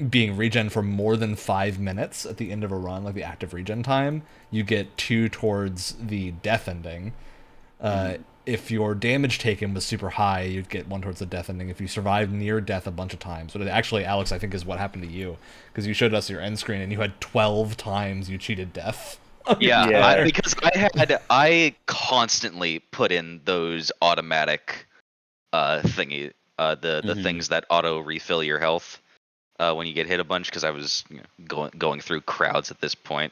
being regen for more than 5 minutes at the end of a run, like the active regen time, you get 2 towards the death ending. If your damage taken was super high, you'd get 1 towards the death ending. If you survived near death a bunch of times, but actually, Alex, I think is what happened to you, because you showed us your end screen and you had 12 times you cheated death. Because I constantly put in those automatic the things that auto refill your health when you get hit a bunch, because I was going through crowds at this point.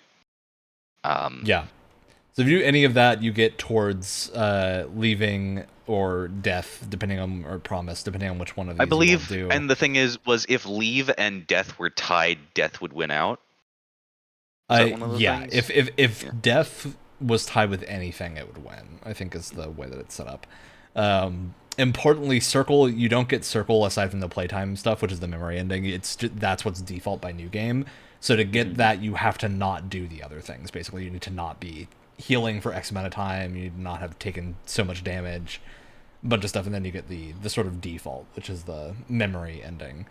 So if you do any of that, you get towards leaving or death, depending on, or promise, depending on which one of these I believe, you do. and the thing was if leave and death were tied, death would win out. Is that one of the things? If death was tied with anything, it would win, I think is the way that it's set up. Importantly, circle, you don't get circle aside from the playtime stuff, which is the memory ending. That's what's default by new game. So to get that, you have to not do the other things. Basically, you need to not be healing for X amount of time, you need to not have taken so much damage, a bunch of stuff, and then you get the sort of default, which is the memory ending.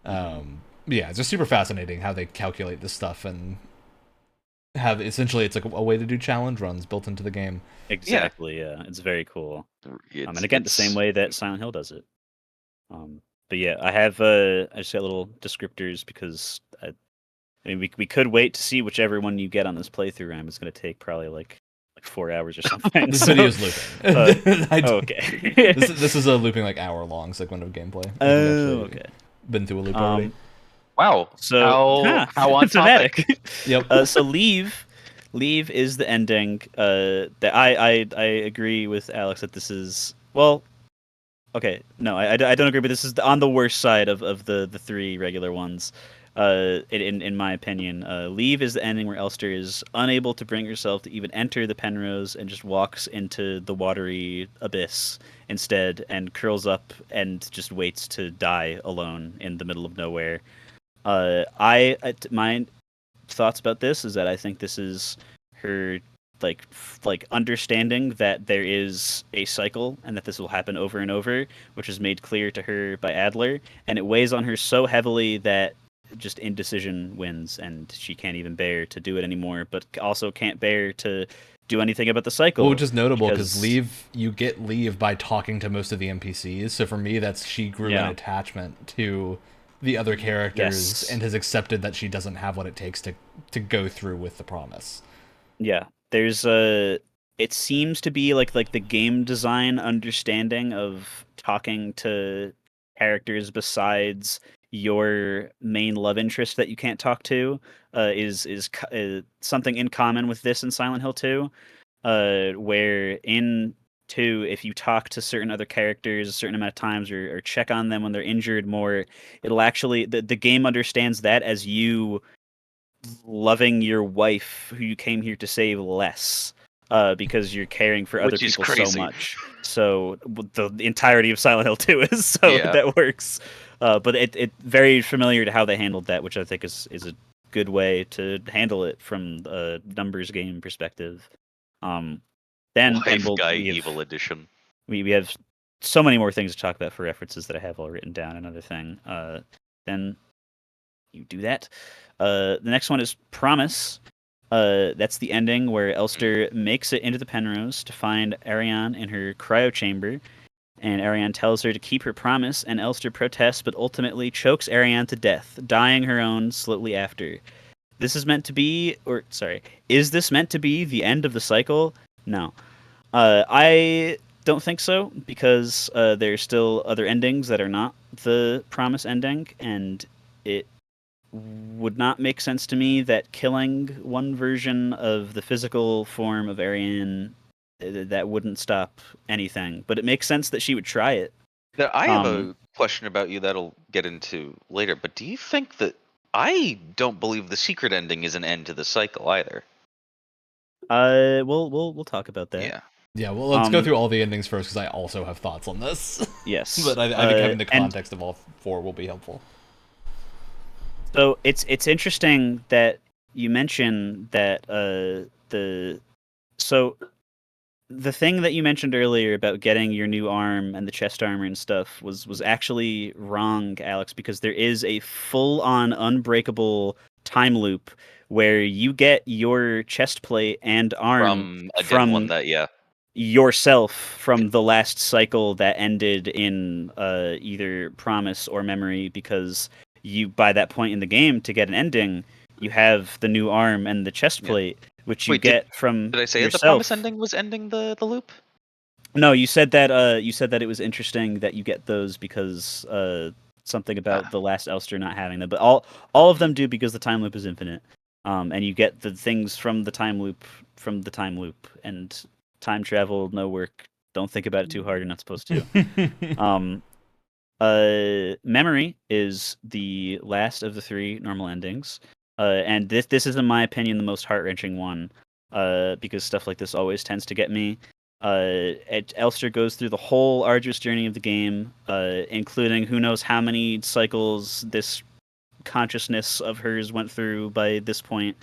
It's just super fascinating how they calculate this stuff and have, essentially, it's like a way to do challenge runs built into the game. Exactly, it's very cool. And again, the same way that Silent Hill does it. But yeah, I just got little descriptors because we could wait to see whichever one you get on this playthrough. It's going to take probably like 4 hours or something. This video's looping. Okay. This is a looping like hour-long segment of gameplay. Okay. Been through a loop already. Wow. So how on topic. Yep. So leave is the ending. That I agree with Alex that this is, well, okay. No, I don't agree, but this is on the worst side of the 3 regular ones. In my opinion, leave is the ending where Elster is unable to bring herself to even enter the Penrose and just walks into the watery abyss instead and curls up and just waits to die alone in the middle of nowhere. My thoughts about this is that I think this is her like understanding that there is a cycle and that this will happen over and over, which is made clear to her by Adler, and it weighs on her so heavily that just indecision wins, and she can't even bear to do it anymore, but also can't bear to do anything about the cycle. Well, which is notable because you get leave by talking to most of the NPCs. So for me, that's she grew an attachment to the other characters and has accepted that she doesn't have what it takes to go through with the promise. Yeah, there's it seems to be like the game design understanding of talking to characters besides your main love interest that you can't talk to is something in common with this in Silent Hill 2, where in 2, if you talk to certain other characters a certain amount of times or check on them when they're injured more, it'll actually, the game understands that as you loving your wife who you came here to save less, because you're caring for other people so much. So the entirety of Silent Hill 2 is so that works. But it very familiar to how they handled that, which I think is a good way to handle it from a numbers game perspective. Then Evil Edition. We have so many more things to talk about for references that I have all written down. Another thing. Then you do that. The next one is Promise. That's the ending where Elster makes it into the Penrose to find Ariane in her cryo chamber, and Ariane tells her to keep her promise, and Elster protests but ultimately chokes Ariane to death, dying her own slowly after. Is this meant to be the end of the cycle? No. I don't think so, because there's still other endings that are not the Promise ending, and it would not make sense to me that killing one version of the physical form of Ariane, that wouldn't stop anything. But it makes sense that she would try it. Now, I have a question about you that'll get into later, but do you think that... I don't believe the secret ending is an end to the cycle either. We'll talk about that. Yeah, well, let's go through all the endings first, because I also have thoughts on this. Yes. But I think having the context of all 4 will be helpful. So it's interesting that you mention that so the thing that you mentioned earlier about getting your new arm and the chest armor and stuff was actually wrong, Alex, because there is a full-on unbreakable time loop where you get your chest plate and arm From a dead one from that, yeah. yourself from the last cycle that ended in either promise or memory, because you, by that point in the game, to get an ending, you have the new arm and the chest Yeah. plate, which you Wait, get from did I say that the yourself. promise ending was ending the loop? No, you said that it was interesting that you get those because something about the last Elster not having them, but all of them do, because the time loop is infinite. And you get the things from the time loop, and time travel, no work. Don't think about it too hard. You're not supposed to. Memory is the last of the 3 normal endings, and this is, in my opinion, the most heart-wrenching one, because stuff like this always tends to get me. Elster goes through the whole arduous journey of the game, including who knows how many cycles this consciousness of hers went through by this point,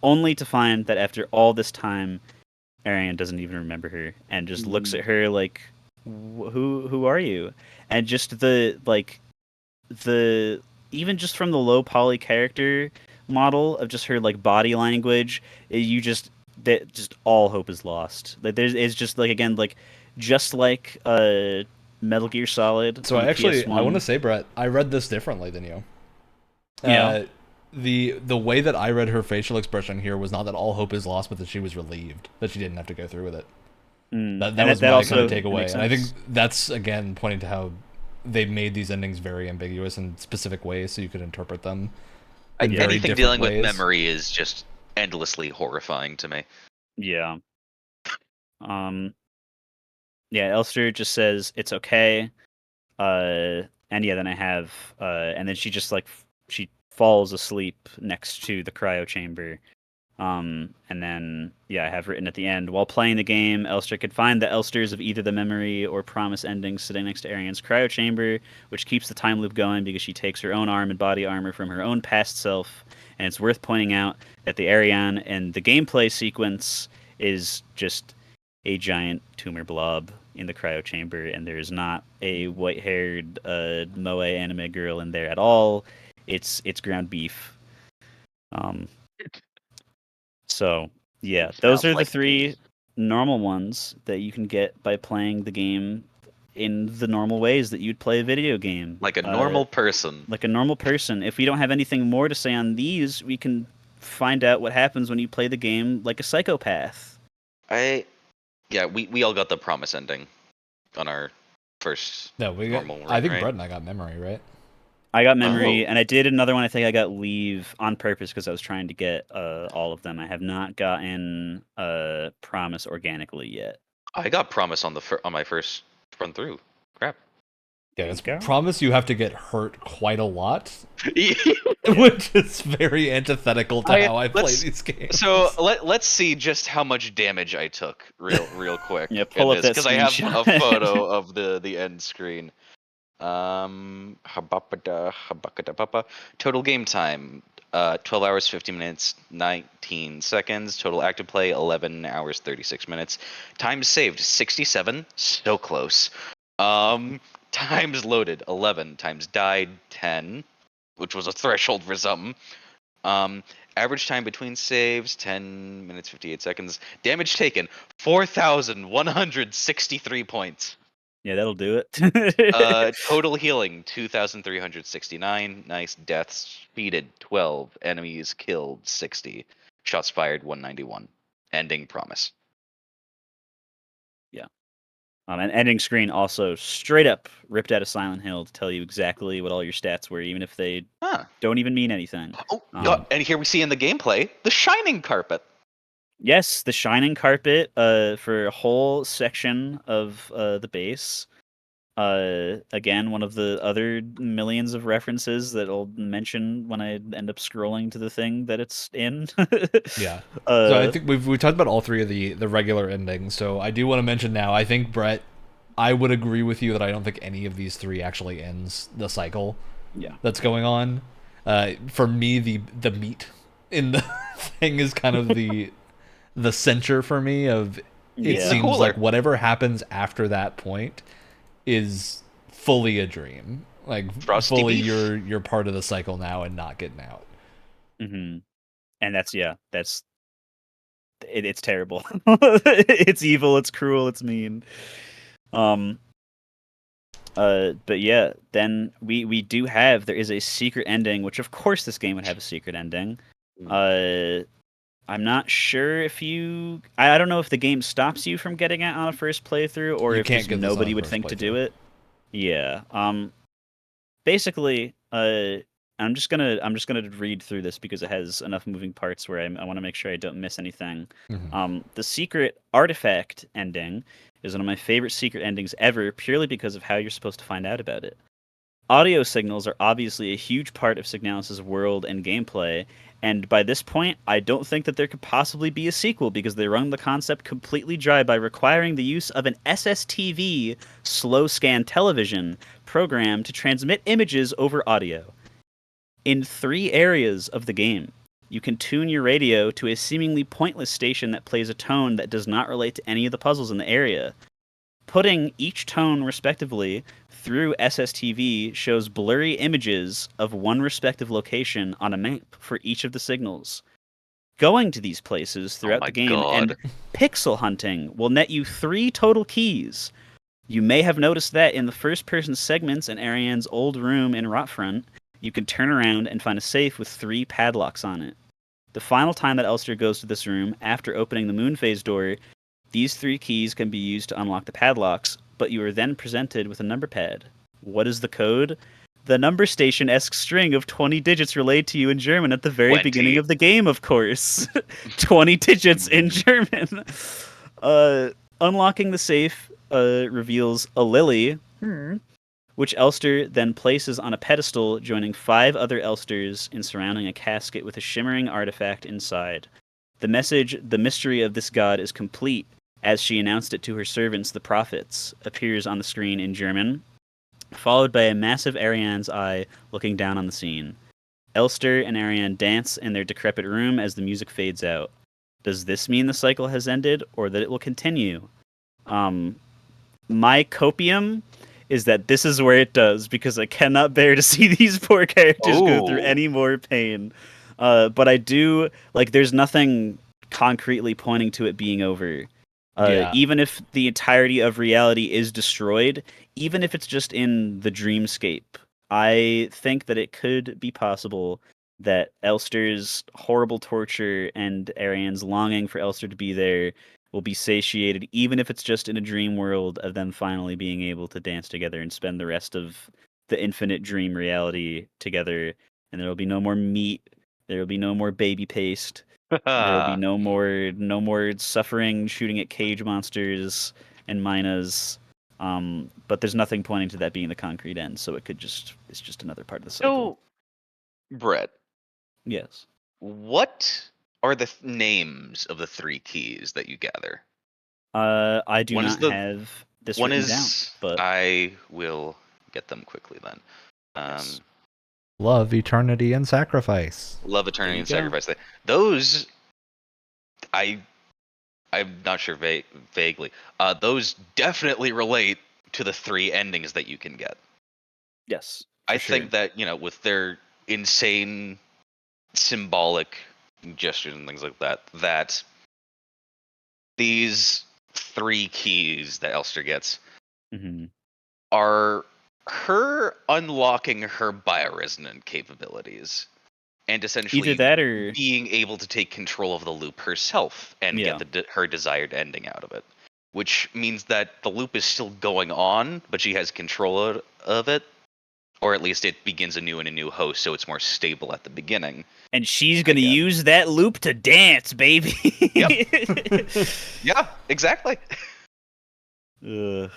only to find that after all this time, Arian doesn't even remember her and just looks at her like, who are you? And just the even just from the low poly character model of just her like body language, you just that just all hope is lost. Like it's just like, again, like just like Metal Gear Solid. So on I PS1. want to say, Brett, I read this differently than you. Yeah. The way that I read her facial expression here was not that all hope is lost, but that she was relieved that she didn't have to go through with it. That was my kind of takeaway. And I think that's, again, pointing to how they made these endings very ambiguous in specific ways, so you could interpret them in very Anything different dealing ways. with memory is just endlessly horrifying to me. Yeah. Yeah, Elster just says it's okay. And yeah, then I have and then she just like she falls asleep next to the cryo chamber. And then yeah, I have written at the end, while playing the game, Elster could find the Elsters of either the memory or promise endings sitting next to Arian's cryo chamber, which keeps the time loop going because she takes her own arm and body armor from her own past self. And it's worth pointing out that the Arian and the gameplay sequence is just a giant tumor blob in the cryo chamber, and there's not a white-haired moe anime girl in there at all. It's ground beef. So yeah, It those smells are the like 3 beef. normal ones that you can get by playing the game in the normal ways that you'd play a video game. Like a normal person. Like a normal person. If we don't have anything more to say on these, we can find out what happens when you play the game like a psychopath. We all got the promise ending on our first normal run, I think right? Brett and I got memory, right? I got memory, Oh. and I did another one. I think I got leave on purpose because I was trying to get all of them. I have not gotten promise organically yet. I got promise on my first run through. Crap. Yeah, it's promise you have to get hurt quite a lot, Yeah. which is very antithetical to how I play these games. So let's see just how much damage I took real quick. Yeah, pull up that because I have screenshot. a photo of the end screen. Total game time, 12 hours 50 minutes 19 seconds. Total active play 11 hours 36 minutes. Time saved 67, so close. Times loaded 11, times died 10, which was a threshold for something. Average time between saves 10 minutes 58 seconds. Damage taken 4,163 points. Yeah, that'll do it. Total healing 2,369. Nice. Deaths speeded 12. Enemies killed 60. Shots fired 191. Ending promise. Yeah. And ending screen also straight up ripped out of Silent Hill to tell you exactly what all your stats were, even if they don't even mean anything. Oh, and here we see in the gameplay the shining carpet. Yes, the shining carpet for a whole section of the base. Again, one of the other millions of references that I'll mention when I end up scrolling to the thing that it's in. Yeah. So I think we talked about all 3 of the regular endings. So I do want to mention now, I think, Brett, I would agree with you that I don't think any of these 3 actually ends the cycle that's going on. For me, the meat in the thing is kind of the center for me of it Yeah. seems Cooler. like whatever happens after that point is fully a dream. Like Frosty fully beef. you're part of the cycle now and not getting out. And it's terrible. It's evil, it's cruel, it's mean. But yeah, then we do have, there is a secret ending, which of course this game would have a secret ending. I'm not sure if I don't know if the game stops you from getting it on a first playthrough, or You if can't just get this on a nobody would first think to do playthrough. it. Yeah. Basically, I'm just gonna read through this because it has enough moving parts where I want to make sure I don't miss anything. The secret artifact ending is one of my favorite secret endings ever, purely because of how you're supposed to find out about it. Audio signals are obviously a huge part of Signalis' world and gameplay, and by this point, I don't think that there could possibly be a sequel because they run the concept completely dry by requiring the use of an SSTV slow scan television program to transmit images over audio. In 3 areas of the game, you can tune your radio to a seemingly pointless station that plays a tone that does not relate to any of the puzzles in the area. Putting each tone respectively through SSTV shows blurry images of one respective location on a map for each of the signals. Going to these places throughout my the game God. and pixel hunting will net you 3 total keys. You may have noticed that in the first-person segments in Ariane's old room in Rotfront, you can turn around and find a safe with 3 padlocks on it. The final time that Elster goes to this room, after opening the moon phase door, these 3 keys can be used to unlock the padlocks, but you are then presented with a number pad. What is the code? The number station-esque string of 20 digits relayed to you in German at the very 20. beginning of the game, of course. 20 digits in German. Unlocking the safe reveals a lily, which Elster then places on a pedestal, joining 5 other Elsters in surrounding a casket with a shimmering artifact inside. The message, "The mystery of this god is complete," as she announced it to her servants, the prophets, appears on the screen in German, followed by a massive Ariane's eye looking down on the scene. Elster and Ariane dance in their decrepit room as the music fades out. Does this mean the cycle has ended, or that it will continue? My copium is that this is where it does, because I cannot bear to see these poor characters go through Oh. any more pain. But I do, there's nothing concretely pointing to it being over. Yeah. Even if the entirety of reality is destroyed, even if it's just in the dreamscape, I think that it could be possible that Elster's horrible torture and Ariane's longing for Elster to be there will be satiated, even if it's just in a dream world of them finally being able to dance together and spend the rest of the infinite dream reality together. And there will be no more meat. There will be no more baby paste. There will be no more suffering shooting at cage monsters and minas. But there's nothing pointing to that being the concrete end, so it's just another part of the cycle. So, Brett, Yes. what are the names of the 3 keys that you gather? I do One is not the- have this One written down, is but I will get them quickly then. yes. Love, eternity, and sacrifice. Love, eternity, you and go. sacrifice. Those I'm not sure vaguely. Those definitely relate to the 3 endings that you can get. Yes. I For sure. think that, with their insane symbolic gestures and things like that, that these 3 keys that Elster gets Mm-hmm. are her unlocking her bioresonant capabilities and essentially Either that or being able to take control of the loop herself and Yeah. get her desired ending out of it, which means that the loop is still going on, but she has control of it, or at least it begins anew in a new host, so it's more stable at the beginning. and she's gonna Again. use that loop to dance, baby. Yep. Yeah, exactly. Ugh.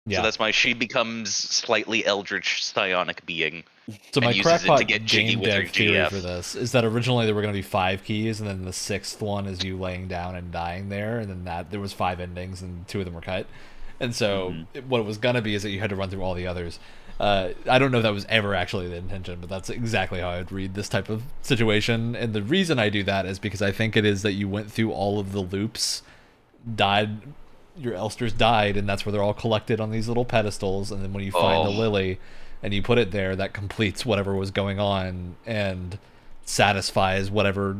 Yeah. So that's why she becomes slightly eldritch psionic being. So my and uses it to crackpot get jiggy game with her dev theory GF. for this is that originally there were going to be 5 keys, and then the 6th one is you laying down and dying there, and then that there was 5 endings, and 2 of them were cut. And so what it was gonna be is that you had to run through all the others. I don't know if that was ever actually the intention, but that's exactly how I would read this type of situation. And the reason I do that is because I think it is that you went through all of the loops, died, your Elsters died, and that's where they're all collected on these little pedestals. And then when you find the lily and you put it there, that completes whatever was going on and satisfies whatever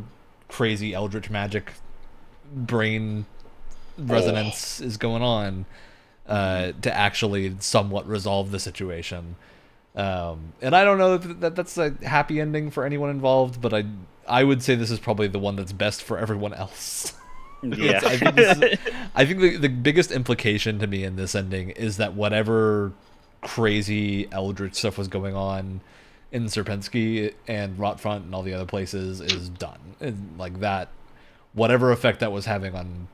crazy eldritch magic brain resonance is going on. To actually somewhat resolve the situation. And I don't know if that's a happy ending for anyone involved, but I would say this is probably the one that's best for everyone else. Yeah. I think the biggest implication to me in this ending is that whatever crazy eldritch stuff was going on in Sierpinski and Rotfront and all the other places is done. And like that, whatever effect that was having on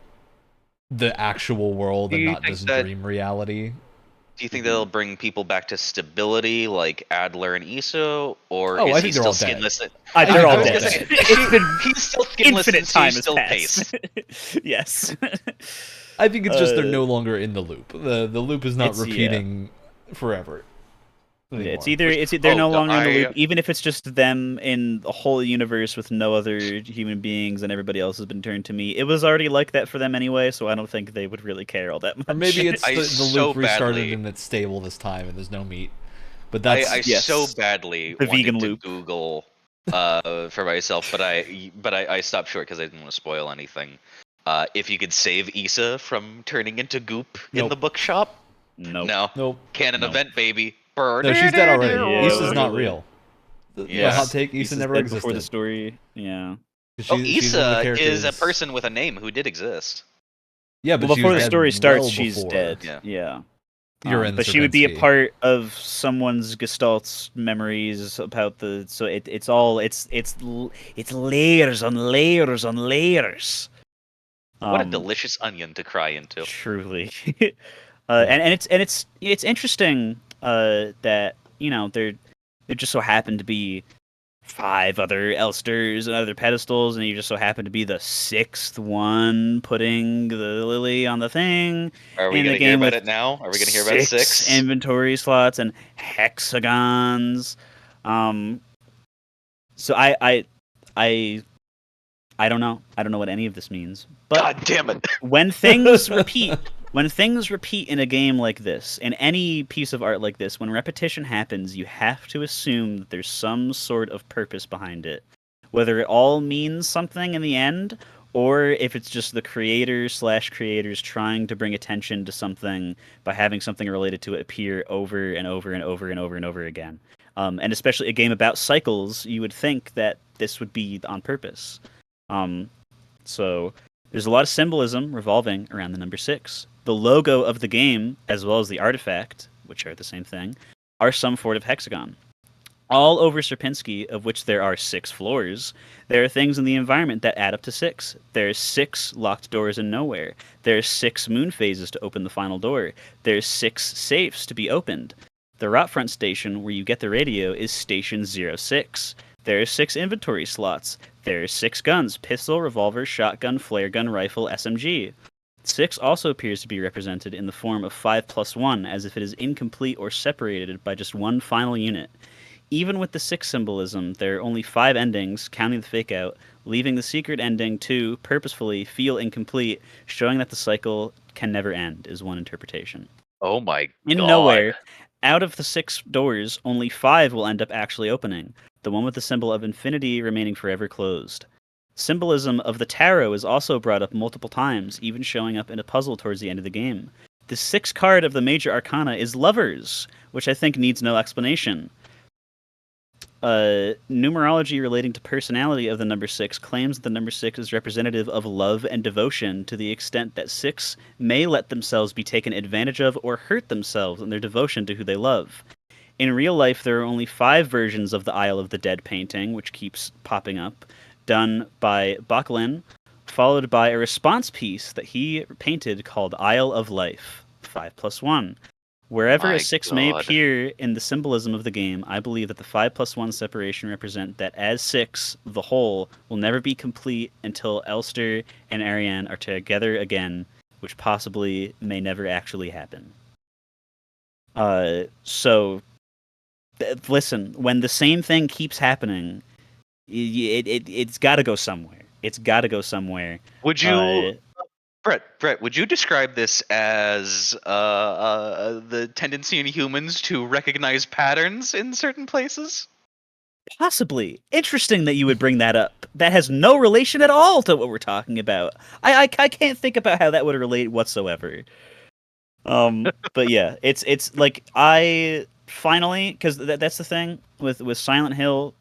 the actual world and not just dream reality. Do you think they'll bring people back to stability, like Adler and Iso, or I is he think still they're all skinless? They're all dead. He's still skinless Infinite and time he's still has passed. paced. Yes. I think it's just they're no longer in the loop. The loop is not It's- repeating forever. Yeah, it's anymore. either they're no longer in the loop, even if it's just them in a whole universe with no other human beings and everybody else has been turned to me. It was already like that for them anyway, so I don't think they would really care all that much. Or maybe it's the so loop restarted badly- and it's stable this time and there's no meat. But that's I Yes. so badly The wanted vegan to loop. Google for myself, but I stopped short because I didn't want to spoil anything. If you could save Issa from turning into goop in Nope. the bookshop, Nope. nope. canon Nope. event, baby. No, she's dead already. Yeah, Issa's not literally. real. The Yes. hot take, Issa Issa's never dead existed. before the story. Yeah. She's Oh, one of the Issa is a characters- person with a name who did exist. Yeah, but Well, she before was the dead story starts, well she's before. dead. Yeah. Yeah. You're in but she would be a Sierpinski. part of someone's gestalt's memories about the. So it's all it's layers on layers on layers. What a delicious onion to cry into. Truly, and it's interesting that there just so happened to be 5 other Elsters and other pedestals, and you just so happen to be the 6th one putting the lily on the thing. Are we in the going to hear game about with it now? Are we going to hear about 6? inventory slots and hexagons. So I don't know. I don't know what any of this means. But God damn it! when things repeat, in a game like this, in any piece of art like this, when repetition happens, you have to assume that there's some sort of purpose behind it. Whether it all means something in the end, or if it's just the creators trying to bring attention to something by having something related to it appear over and over and over and over and over again. And especially a game about cycles, you would think that this would be on purpose. So there's a lot of symbolism revolving around the number 6. The logo of the game, as well as the artifact, which are the same thing, are some sort of hexagon. All over Sierpinski, of which there are 6 floors, there are things in the environment that add up to 6. There's 6 locked doors in nowhere. There's 6 moon phases to open the final door. There's 6 safes to be opened. The Rotfront station, where you get the radio, is Station 06. There are 6 inventory slots. There are 6 guns: pistol, revolver, shotgun, flare gun, rifle, SMG. 6 also appears to be represented in the form of 5+1, as if it is incomplete or separated by just one final unit. Even with the 6 symbolism, there are only 5 endings, counting the fake out, leaving the secret ending to purposefully feel incomplete, showing that the cycle can never end, is one interpretation. Oh my god. In nowhere, out of the 6 doors, only 5 will end up actually opening, the one with the symbol of infinity remaining forever closed. Symbolism of the tarot is also brought up multiple times, even showing up in a puzzle towards the end of the game. The 6th card of the major arcana is Lovers, which I think needs no explanation. Numerology relating to personality of the number 6 claims that the number 6 is representative of love and devotion, to the extent that 6 may let themselves be taken advantage of or hurt themselves in their devotion to who they love. In real life, there are only 5 versions of the Isle of the Dead painting, which keeps popping up, done by Backlin, followed by a response piece that he painted called Isle of Life, 5+1. Wherever a 6 may appear in the symbolism of the game, I believe that the 5+1 separation represent that as 6, the whole will never be complete until Elster and Ariane are together again which possibly may never actually happen. So listen, when the same thing keeps happening, it's got to go somewhere. It's got to go somewhere. Would you, Brett? Would you describe this as the tendency in humans to recognize patterns in certain places? Possibly. Interesting that you would bring that up. That has no relation at all to what we're talking about. I can't think about how that would relate whatsoever. But yeah, it's like I finally, because that's the thing with Silent Hill,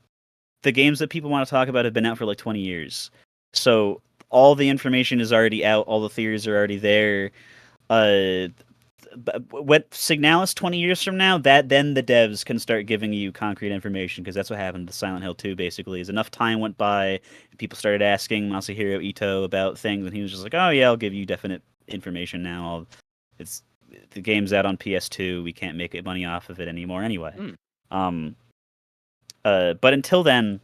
the games that people want to talk about have been out for like 20 years. So all the information is already out, all the theories are already there. What Signalis 20 years from now, that then the devs can start giving you concrete information, because that's what happened to Silent Hill 2 basically. Is enough time went by, and people started asking Masahiro Ito about things, and he was just like, "Oh yeah, I'll give you definite information now. It's the game's out on PS2. We can't make money off of it anymore anyway." Um, but until then,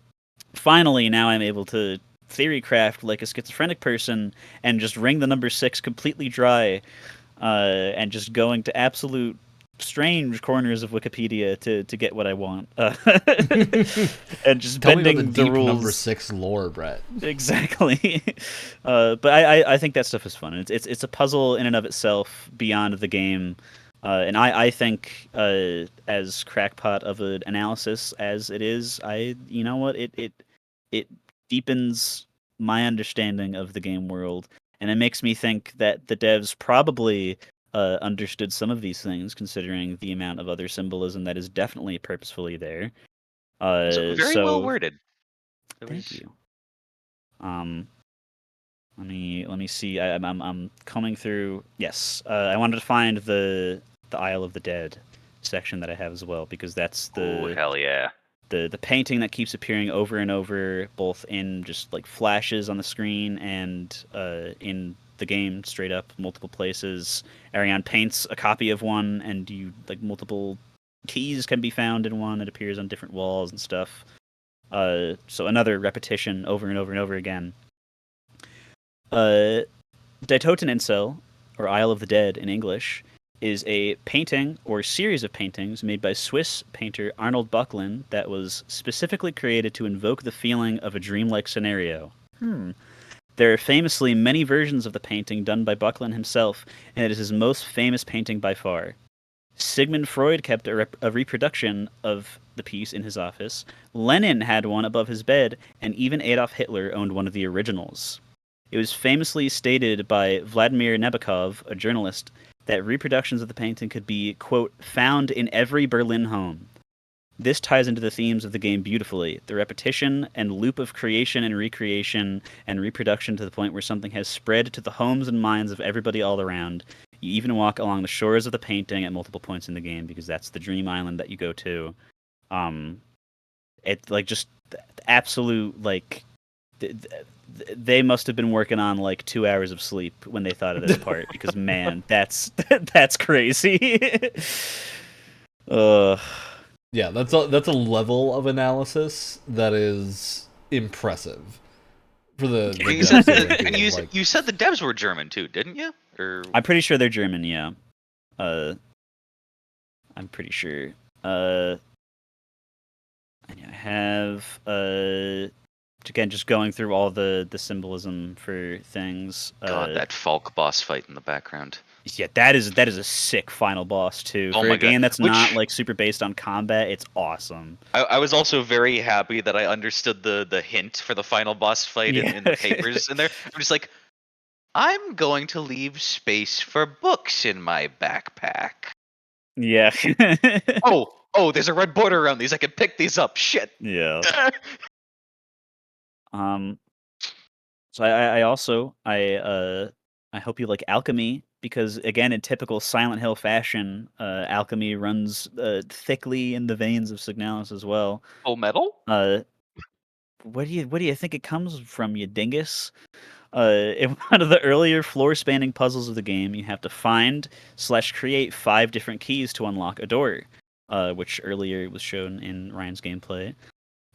finally, now I'm able to theory craft like a schizophrenic person and just wring the number 6 completely dry, and just going to absolute strange corners of Wikipedia to get what I want, and just Tell me bending about the the deep rules. number 6 lore, Brett. Exactly. But I think that stuff is fun. It's a puzzle in and of itself beyond the game. And I think, as crackpot of an analysis as it is, you know what, it deepens my understanding of the game world, and it makes me think that the devs probably understood some of these things, considering the amount of other symbolism that is definitely purposefully there. Very well worded. Thank you. Let me see. I'm combing through. Yes, I wanted to find the Isle of the Dead section that I have as well, because that's Oh hell yeah! the painting that keeps appearing over and over, both in just like flashes on the screen and in the game straight up multiple places. Ariane paints a copy of one, and you like multiple keys can be found in one. It appears on different walls and stuff. So another repetition over and over and over again. Daitoten Incel, or Isle of the Dead in English, is a painting or series of paintings made by Swiss painter Arnold Bucklin that was specifically created to invoke the feeling of a dreamlike scenario. There are famously many versions of the painting done by Bucklin himself, and it is his most famous painting by far. Sigmund Freud kept a reproduction of the piece in his office. Lenin had one above his bed, and even Adolf Hitler owned one of the originals. It was famously stated by Vladimir Nabokov, a journalist, that reproductions of the painting could be, quote, found in every Berlin home. This ties into the themes of the game beautifully, the repetition and loop of creation and recreation and reproduction to the point where something has spread to the homes and minds of everybody all around. You even walk along the shores of the painting at multiple points in the game, because that's the dream island that you go to. It like just absolute like they must have been working on like 2 hours of sleep when they thought of this part, because man, that's crazy. Yeah, that's a level of analysis that is impressive for the You devs said who went through, you said the devs were German too, didn't you? Or I'm pretty sure they're German, yeah. I'm pretty sure. And I have again, just going through all the symbolism for things. God, that Falk boss fight in the background. Yeah, that is a sick final boss too. Oh For my a game God. that's not like super based on combat, it's awesome. I was also very happy that I understood the hint for the final boss fight in the papers in there. I'm just like, I'm going to leave space for books in my backpack. Yeah. Oh, there's a red border around these. I can pick these up. Shit. Yeah. So I also I hope you like alchemy, because again, in typical Silent Hill fashion, alchemy runs thickly in the veins of Signalis as well. Full metal? Where do you think it comes from, you dingus? In one of the earlier floor-spanning puzzles of the game, you have to find/create 5 different keys to unlock a door, which earlier was shown in Ryan's gameplay.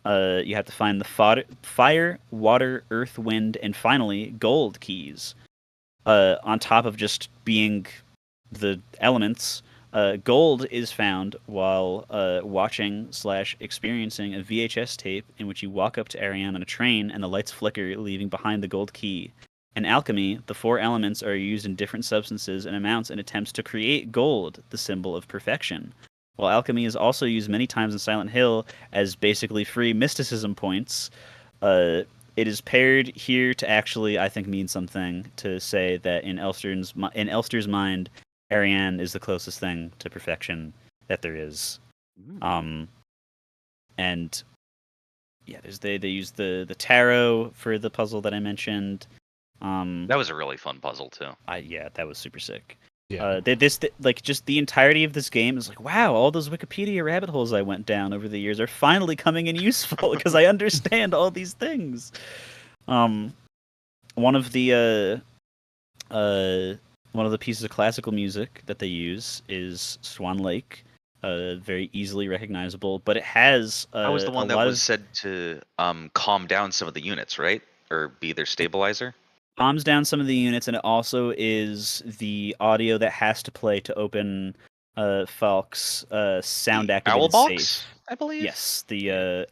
You have to find the fire, water, earth, wind, and finally gold keys. on top of just being the elements, gold is found while watching/experiencing a VHS tape in which you walk up to Ariane on a train and the lights flicker, leaving behind the gold key. In alchemy, the 4 elements are used in different substances and amounts in attempts to create gold, the symbol of perfection. While alchemy is also used many times in Silent Hill as basically free mysticism points, it is paired here to actually, I think, mean something, to say that in Elster's mind, Ariane is the closest thing to perfection that there is. And yeah, they use the tarot for the puzzle that I mentioned. That was a really fun puzzle too. Yeah, that was super sick. Yeah. Just the entirety of this game is like, wow, all those Wikipedia rabbit holes I went down over the years are finally coming in useful because I understand all these things. One of the pieces of classical music that they use is Swan Lake, very easily recognizable, but it has That was the one a that lot was of said to calm down some of the units, right? Or be their stabilizer. calms down some of the units, and it also is the audio that has to play to open Falk's sound The activated Owl safe. Box, I believe. Yes,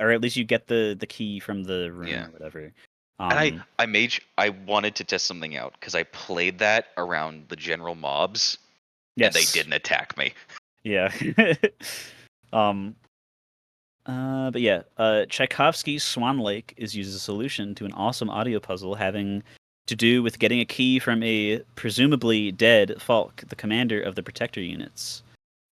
or at least you get the key from the room Yeah. or whatever. And I wanted to test something out because I played that around the general mobs, and they yes, didn't attack me. yeah. But yeah, Tchaikovsky's Swan Lake is used as a solution to an awesome audio puzzle having to do with getting a key from a presumably dead Falk, the commander of the Protector units.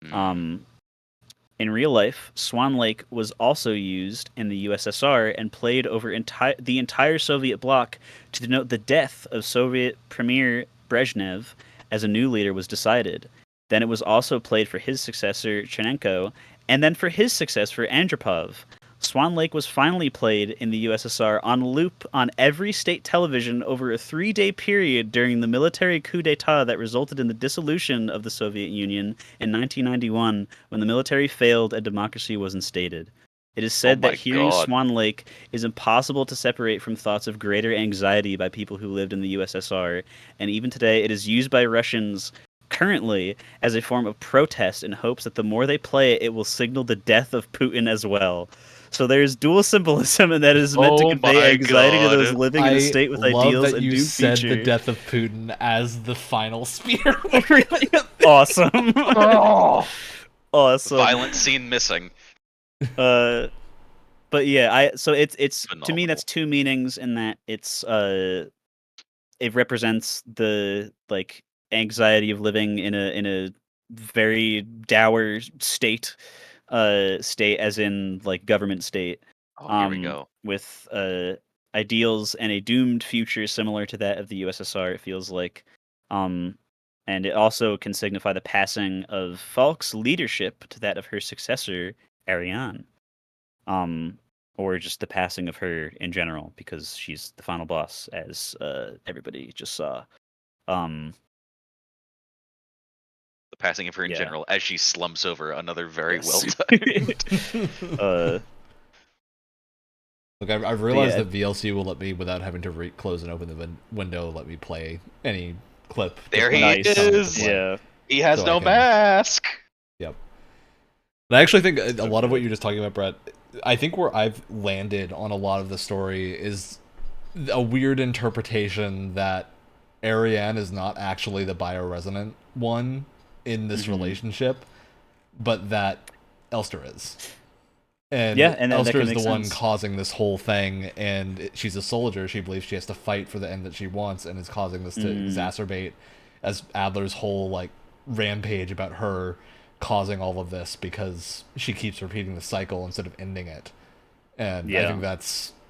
In real life, Swan Lake was also used in the USSR and played over the entire Soviet bloc to denote the death of Soviet Premier Brezhnev as a new leader was decided. Then it was also played for his successor, Chernenko, and then for his successor, Andropov. Swan Lake was finally played in the USSR on loop on every state television over a 3-day period during the military coup d'etat that resulted in the dissolution of the Soviet Union in 1991 when the military failed and democracy was instated. It is said that hearing God. Swan Lake is impossible to separate from thoughts of greater anxiety by people who lived in the USSR, and even today it is used by Russians currently as a form of protest in hopes that the more they play it, it will signal the death of Putin as well. So there's dual symbolism, and that is meant to convey anxiety to those living in a state with ideals and you doom said feature. the death of Putin as the final spear. Awesome. Awesome. Violent scene missing. But yeah, so it's Phenomenal. to me that's two meanings in that it's it represents the like anxiety of living in a very dour state as in like government state, Here we go. with ideals and a doomed future similar to that of the USSR, it feels like. And it also can signify the passing of Falk's leadership to that of her successor, Ariane. Or just the passing of her in general, because she's the final boss, as everybody just saw. The passing of her in Yeah. general as she slumps over another very Yes. well timed. Look, I've realized yeah. that VLC will let me, without having to close and open the window, let me play any clip. There just he when I tell it to is. play. Yeah. He has So I no can- mask. Yep. But I actually think a So lot of what good. you're just talking about, Brett, I think where I've landed on a lot of the story is a weird interpretation that Ariane is not actually the bioresonant one in this relationship, but that Elster is. And Yeah, and that Elster can is the make one sense. causing this whole thing, and she's a soldier. She believes she has to fight for the end that she wants, and is causing this to exacerbate as Adler's whole like rampage about her causing all of this because she keeps repeating the cycle instead of ending it. And I Yeah. think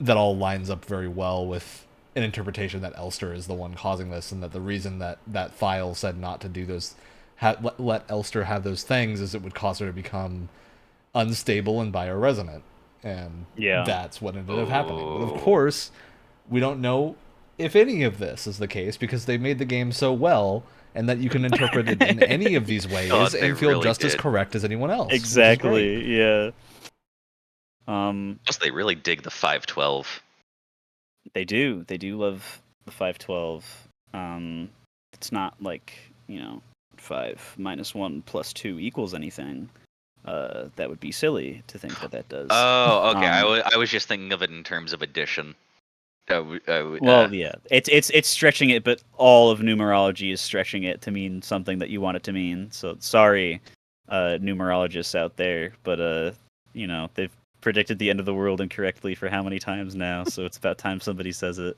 that all lines up very well with an interpretation that Elster is the one causing this, and that the reason that file said not to do those, let Elster have those things, is it would cause her to become unstable and bioresonant, and Yeah. that's what ended up happening. But of course, we don't know if any of this is the case because they made the game so well, and that you can interpret it in any of these ways God, they and feel really just as did. correct as anyone else. which is great. Exactly. Yeah. Plus, they really dig the 512. They do. They do love the 512. it's not like 5 minus 1 plus 2 equals anything. That would be silly to think that does. Oh, okay. I was just thinking of it in terms of addition. Well, yeah, it's stretching it, but all of numerology is stretching it to mean something that you want it to mean. So sorry, numerologists out there, but they've predicted the end of the world incorrectly for how many times now? So it's about time somebody says it.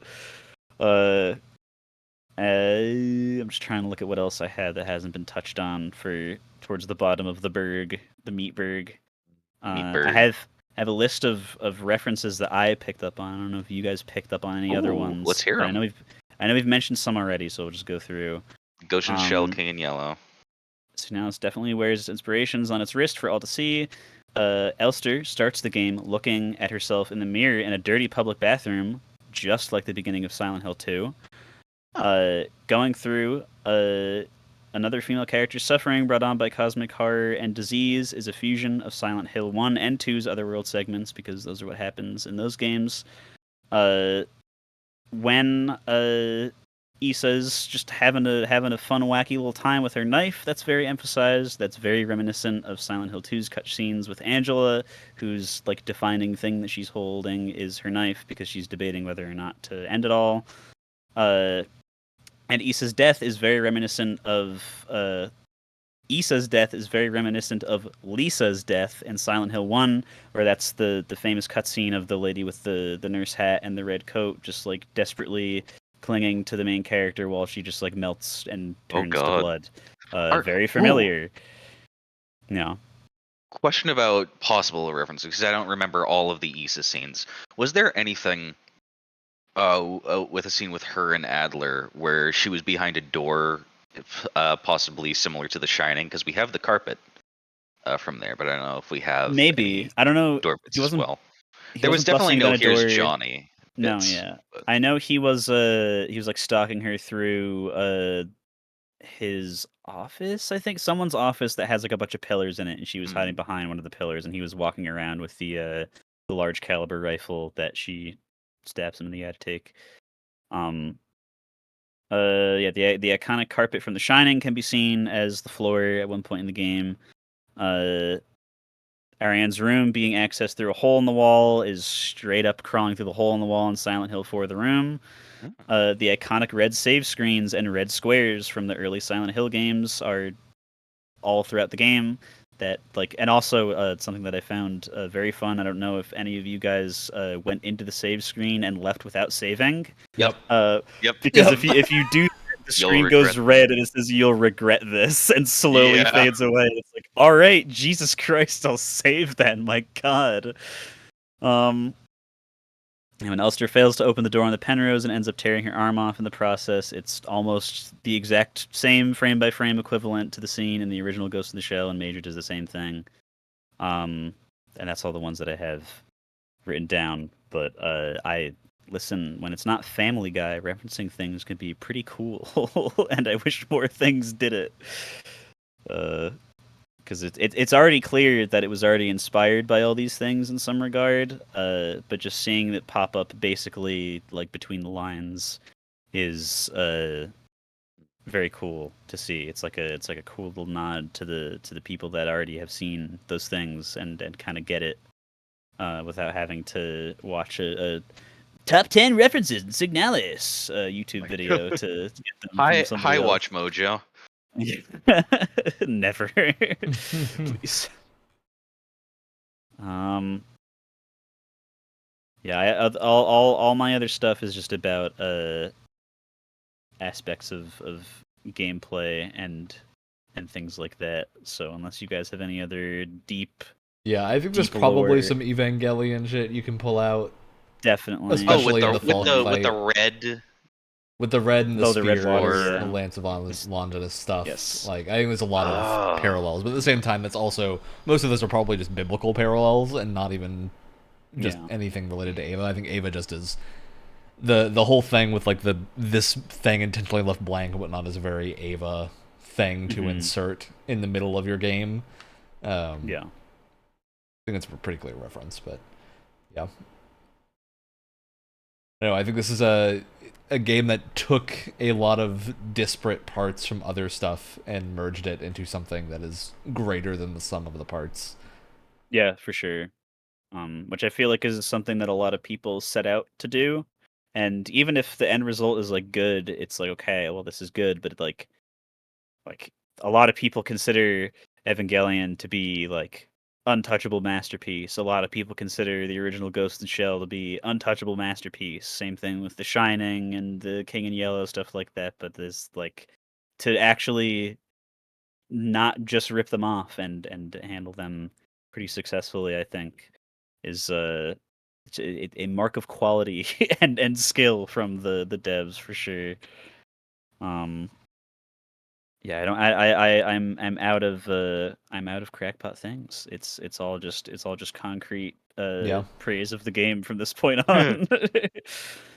I'm just trying to look at what else I had that hasn't been touched on for towards the bottom of the berg, the meatberg. I have a list of references that I picked up on. I don't know if you guys picked up on any other ones. Let's hear but them. I know we've mentioned some already, so we'll just go through. Goshen Shell, King in Yellow. Signalis definitely wears inspirations on its wrist for all to see. Elster starts the game looking at herself in the mirror in a dirty public bathroom, just like the beginning of Silent Hill 2. Going through another female character's suffering brought on by cosmic horror and disease is a fusion of Silent Hill 1 and 2's Otherworld segments, because those are what happens in those games. When Issa's just having a fun, wacky little time with her knife, that's very emphasized. That's very reminiscent of Silent Hill 2's cutscenes with Angela, whose defining thing that she's holding is her knife because she's debating whether or not to end it all. And Issa's death is very reminiscent of Lisa's death in Silent Hill 1, where that's the famous cutscene of the lady with the nurse hat and the red coat just desperately clinging to the main character while she just melts and turns to blood. Very familiar. No. Question about possible references, because I don't remember all of the Issa scenes. Was there anything with a scene with her and Adler where she was behind a door, possibly similar to The Shining? Because we have the carpet from there, but I don't know if we have maybe. I don't know. Door bits as well. There was definitely no "Here's Johnny" bits. No, yeah. But I know he was stalking her through his office. I think someone's office that has a bunch of pillars in it, and she was hiding behind one of the pillars, and he was walking around with the large caliber rifle that she stabs him in the attic. The iconic carpet from The Shining can be seen as the floor at one point in the game. Ariane's room being accessed through a hole in the wall is straight up crawling through the hole in the wall in Silent Hill 4: The Room. The iconic red save screens and red squares from the early Silent Hill games are all throughout the game. And also something that I found very fun. I don't know if any of you guys went into the save screen and left without saving. Yep. Because if you do, the screen goes red and it says "You'll regret this" and slowly fades away. It's all right, Jesus Christ, I'll save then. My God. And when Elster fails to open the door on the Penrose and ends up tearing her arm off in the process, it's almost the exact same frame-by-frame equivalent to the scene in the original Ghost in the Shell, and Major does the same thing. And that's all the ones that I have written down. But listen, when it's not Family Guy, referencing things can be pretty cool, and I wish more things did it. Because it's already clear that it was already inspired by all these things in some regard, but just seeing it pop up basically between the lines is very cool to see. It's like a cool little nod to the people that already have seen those things and kind of get it without having to watch a top 10 references in Signalis YouTube video to get them from somebody else. Watch Mojo. Never. Please. All my other stuff is just about aspects of gameplay and things like that. So unless you guys have any other deep, I think there's probably some Evangelion shit you can pull out. Definitely, especially with the red. With the red and the spear, the Lance of Longinus stuff. Yes. I think there's a lot of parallels, but at the same time, that's also most of those are probably just biblical parallels and not even just anything related to Ava. I think Ava just is the whole thing with this thing intentionally left blank and whatnot is a very Ava thing to insert in the middle of your game. I think it's a pretty clear reference, but yeah. No, I think this is a game that took a lot of disparate parts from other stuff and merged it into something that is greater than the sum of the parts. Yeah, for sure. Which I feel like is something that a lot of people set out to do. And even if the end result is like good, it's like, okay, well, this is good, but like a lot of people consider Evangelion to be like untouchable masterpiece. A lot of people consider the original Ghost in Shell to be untouchable masterpiece. Same thing with The Shining and the King in Yellow, stuff like that. But there's like to actually not just rip them off and handle them pretty successfully, I think, is it's a mark of quality and skill from the devs for sure. Um, yeah, I don't. I'm out of crackpot things. It's all just concrete Yeah. praise of the game from this point on.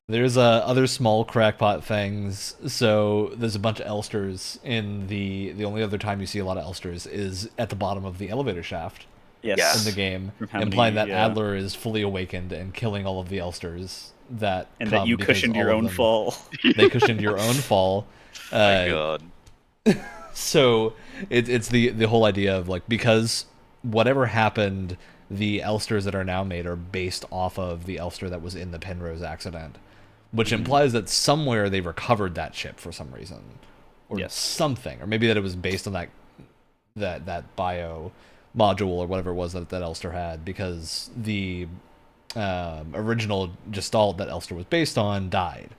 There's other small crackpot things. So there's a bunch of Elsters in the only other time you see a lot of Elsters is at the bottom of the elevator shaft Yes. in the game, From how implying many, that Adler is fully awakened and killing all of the Elsters that and come that you because cushioned all your of own them- fall. They cushioned your own fall. My God. So it's the whole idea of like, because whatever happened, the Elsters that are now made are based off of the Elster that was in the Penrose accident, which implies that somewhere they recovered that ship for some reason, or Yes. something, or maybe that it was based on that bio module or whatever it was that Elster had, because the original Gestalt that Elster was based on died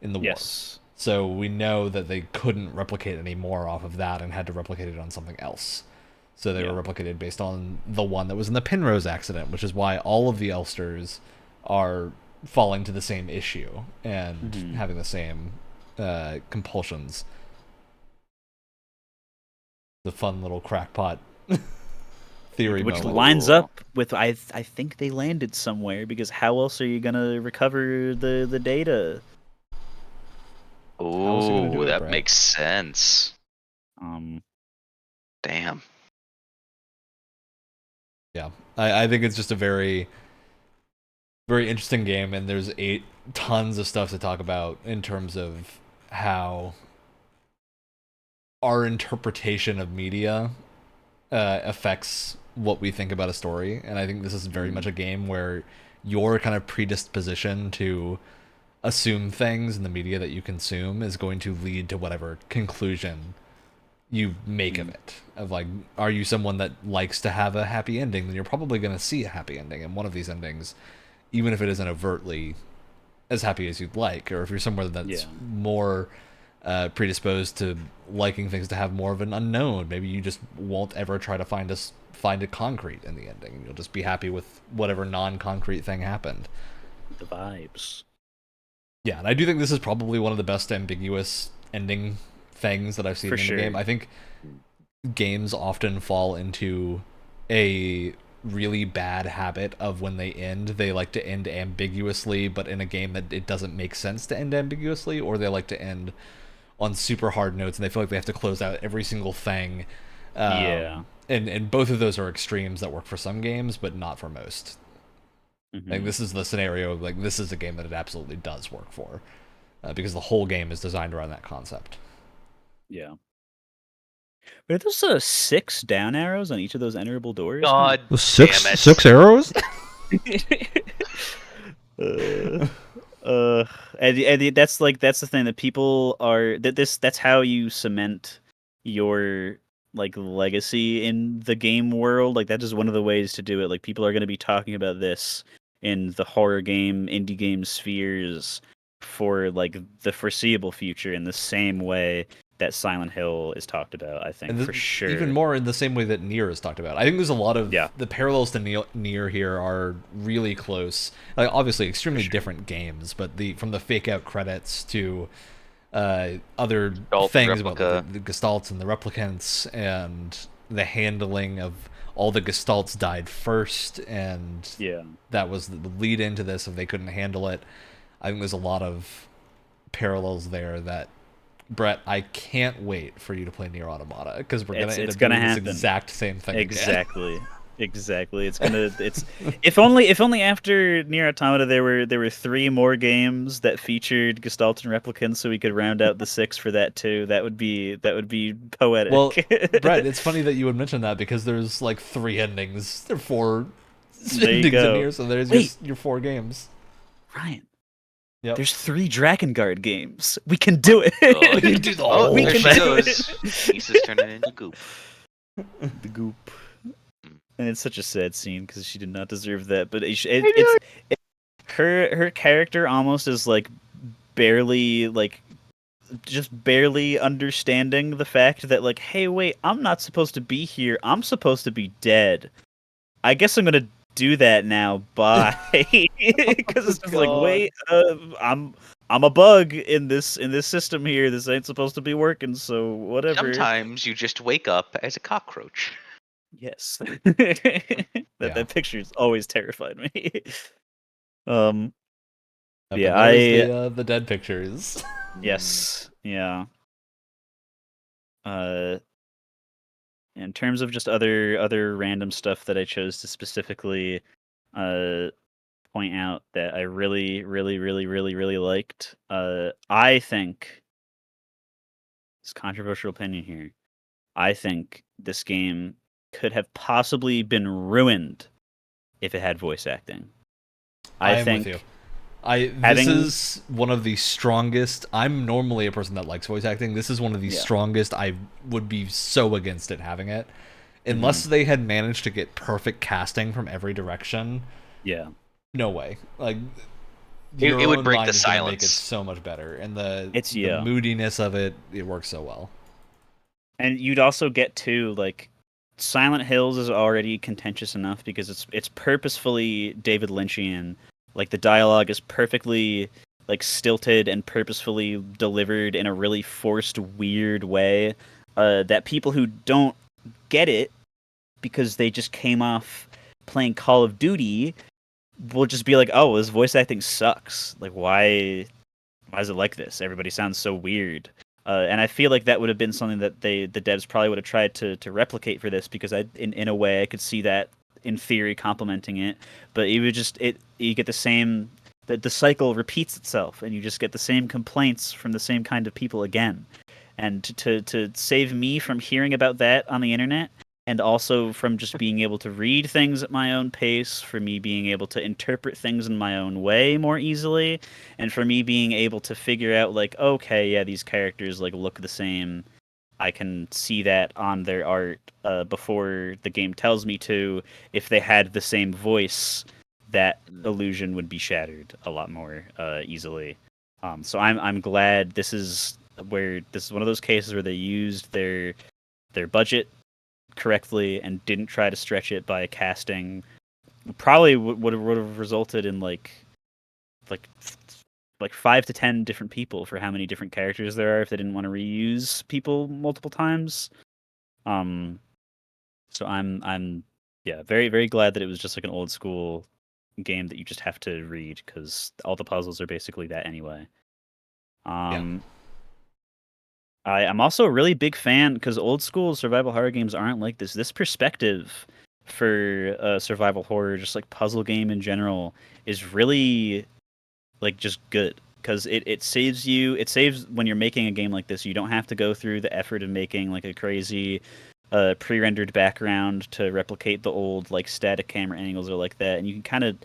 in the war. Yes. So we know that they couldn't replicate any more off of that and had to replicate it on something else. So they were replicated based on the one that was in the Penrose accident, which is why all of the Elsters are falling to the same issue and having the same compulsions. The fun little crackpot theory Which moment. lines up with I think they landed somewhere, because how else are you gonna recover the data? else are you gonna do Oh, it, that Brett? makes sense. Um, Damn. Yeah, I think it's just a very, very interesting game, and there's tons of stuff to talk about in terms of how our interpretation of media affects what we think about a story. And I think this is very much a game where your kind of predisposition to assume things in the media that you consume is going to lead to whatever conclusion you make of it. Of like, are you someone that likes to have a happy ending? Then you're probably going to see a happy ending in one of these endings, even if it isn't overtly as happy as you'd like. Or if you're somewhere that's more predisposed to liking things to have more of an unknown, maybe you just won't ever try to find a concrete in the ending. You'll just be happy with whatever non-concrete thing happened. the vibes. Yeah, and I do think this is probably one of the best ambiguous ending things that I've seen in the game. I think games often fall into a really bad habit of when they end, they like to end ambiguously, but in a game that it doesn't make sense to end ambiguously, or they like to end on super hard notes and they feel like they have to close out every single thing. And both of those are extremes that work for some games, but not for most. Like, this is the scenario of, like, this is a game that it absolutely does work for, because the whole game is designed around that concept. Yeah. But are those 6 down arrows on each of those enterable doors? God Six, damn it. 6 arrows? And that's the thing that people are that's how you cement your like legacy in the game world. Like, that is one of the ways to do it. Like, people are going to be talking about this in the horror game, indie game spheres for like the foreseeable future in the same way that Silent Hill is talked about, I think, for sure. Even more in the same way that Nier is talked about. I think there's a lot of the parallels to Nier here are really close. Like, obviously extremely different games, but from the fake out credits to other things about the Gestalts and the Replicants, and the handling of all the Gestalts died first, and that was the lead into this if they couldn't handle it. I think there's a lot of parallels there that, Brett, I can't wait for you to play Nier Automata, because we're going to end up doing this exact same thing exactly. again. Exactly. It's if only after Nier Automata there were 3 more games that featured Gestalten replicants, so we could round out the 6 for that too. That would be poetic. Well, Brett, it's funny that you would mention that because there's like 3 endings. There are 4 There you endings in go. here, so there's Wait. your 4 games. Ryan. Yep. There's 3 Drakengard games. We can do it. Oh, We can do the oh, whole there she thing. goes. Lisa's turning into goop. The goop. And it's such a sad scene because she did not deserve that. But her character almost is like barely like just barely understanding the fact that like, hey, wait, I'm not supposed to be here. I'm supposed to be dead. I guess I'm gonna do that now. Bye. Because it's just like, wait, I'm a bug in this system here. This ain't supposed to be working. So whatever. Sometimes you just wake up as a cockroach. Yes. Yeah. That picture's always terrified me. But Yeah, there's the dead pictures. Yes. Yeah. In terms of just other random stuff that I chose to specifically point out that I really liked. I think it's controversial opinion here. I think this game could have possibly been ruined if it had voice acting. I am with you. This is one of the strongest. I'm normally a person that likes voice acting. This is one of the strongest. I would be so against it having it, unless they had managed to get perfect casting from every direction. Yeah. No way. Like It would break the Make it silence. so much better, and the Yeah. moodiness of it works so well. And you'd also get to like Silent Hills is already contentious enough because it's purposefully David Lynchian. Like the dialogue is perfectly like stilted and purposefully delivered in a really forced, weird way. That people who don't get it because they just came off playing Call of Duty will just be like, "Oh, this voice acting sucks. Like, why is it like this? Everybody sounds so weird." And I feel like that would have been something that the devs probably would have tried to replicate for this because in a way I could see that in theory complementing it, but you get the same the cycle repeats itself and you just get the same complaints from the same kind of people again. And to save me from hearing about that on the internet and also from just being able to read things at my own pace, for me being able to interpret things in my own way more easily, and for me being able to figure out like, okay, yeah, these characters like look the same. I can see that on their art before the game tells me to. If they had the same voice, that illusion would be shattered a lot more easily. So I'm glad this is one of those cases where they used their budget correctly and didn't try to stretch it by casting. Probably would have resulted in like 5 to 10 different people for how many different characters there are if they didn't want to reuse people multiple times. So I'm very, very glad that it was just like an old school game that you just have to read because all the puzzles are basically that anyway. I'm also a really big fan because old school survival horror games aren't like this. This perspective for survival horror, just like puzzle game in general, is really like just good because it saves when you're making a game like this. You don't have to go through the effort of making like a crazy pre-rendered background to replicate the old like static camera angles or like that, and you can kind of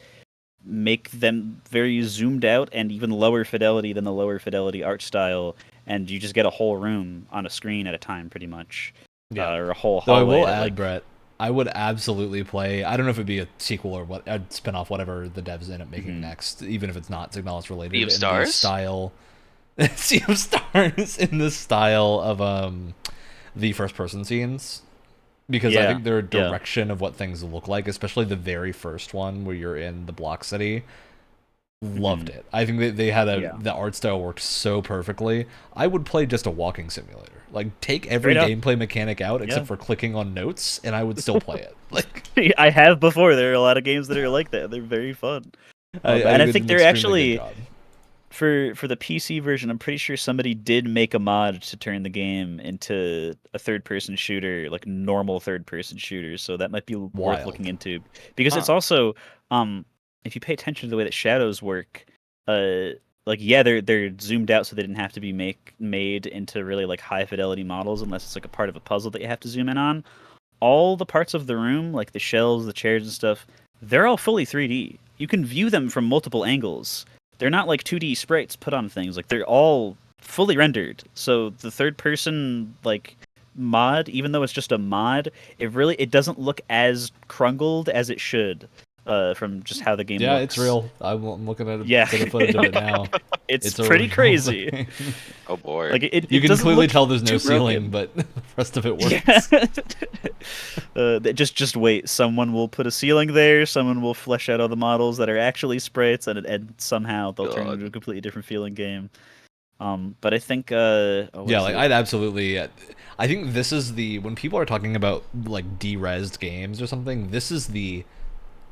make them very zoomed out and even lower fidelity than the lower fidelity art style, and you just get a whole room on a screen at a time pretty much. Or a whole hallway. So I will add, Brett, I would absolutely play. I don't know if it'd be a sequel or what, a spin-off, whatever the devs end up making next, even if it's not Signalis related. Sea of Stars? Sea of Stars in the style of the first-person scenes, because I think their direction of what things look like, especially the very first one where you're in the block city, loved it. I think they had the art style worked so perfectly. I would play just a walking simulator. Like, take every gameplay mechanic out except for clicking on notes, and I would still play it. Like, I have before. There are a lot of games that are like that. They're very fun. And I think they're actually, for the PC version, I'm pretty sure somebody did make a mod to turn the game into a third-person shooter, like normal third-person shooter. So that might be worth Wild. looking into, because it's Huh. also, if you pay attention to the way that shadows work, like yeah, they're zoomed out so they didn't have to be made into really like high fidelity models unless it's like a part of a puzzle that you have to zoom in on. All the parts of the room, like the shelves, the chairs and stuff, they're all fully 3D. You can view them from multiple angles. They're not like 2D sprites put on things. Like they're all fully rendered. So the third person like mod, even though it's just a mod, it doesn't look as crungled as it should. From just how the game Yeah, looks. it's real. I'm looking at a Yeah. bit of footage of it now. It's a pretty real crazy. thing. Oh boy. Like You it can doesn't clearly look tell there's no too ceiling, broken. but the rest of it works. Yeah. Just wait. Someone will put a ceiling there. Someone will flesh out all the models that are actually sprites, and somehow they'll turn God. into a completely different feeling game. But I think Yeah, like I'd absolutely. I think this is when people are talking about like de-resed games or something. This is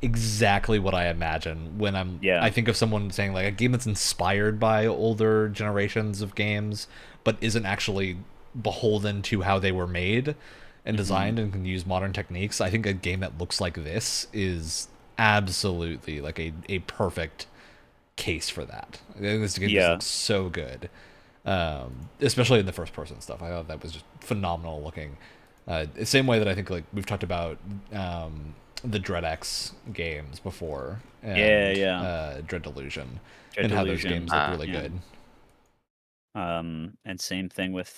exactly what I imagine when I think of someone saying like a game that's inspired by older generations of games, but isn't actually beholden to how they were made and designed and can use modern techniques. I think a game that looks like this is absolutely like a perfect case for that. I think this game just looks so good, especially in the first person stuff. I thought that was just phenomenal looking. Same way that I think like we've talked about the DreadX games before, and Dread Delusion, and how those games look really good. And same thing with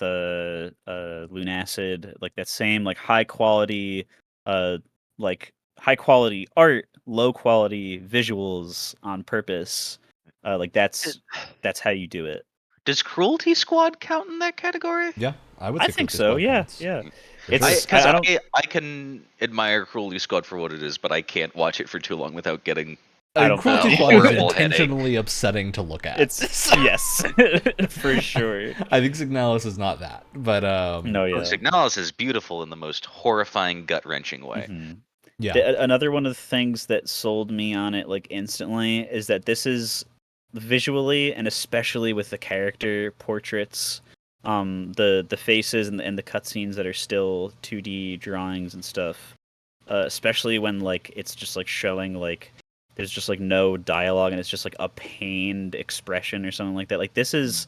Lunacid, like that same like high quality art, low quality visuals on purpose. Like that's how you do it. Does Cruelty Squad count in that category? Yeah, I would. I think so. Yeah, yeah. It's Because I can admire Cruelty Squad for what it is, but I can't watch it for too long without getting Cruelty Squad is intentionally upsetting to look at. It's yes, for sure. I think Signalis is not that, but Signalis is beautiful in the most horrifying, gut-wrenching way. Mm-hmm. Yeah. Another one of the things that sold me on it like instantly is that this is visually, and especially with the character portraits, the faces and the cutscenes that are still 2D drawings and stuff, especially when like it's just like showing like there's just like no dialogue and it's just like a pained expression or something like that. Like this is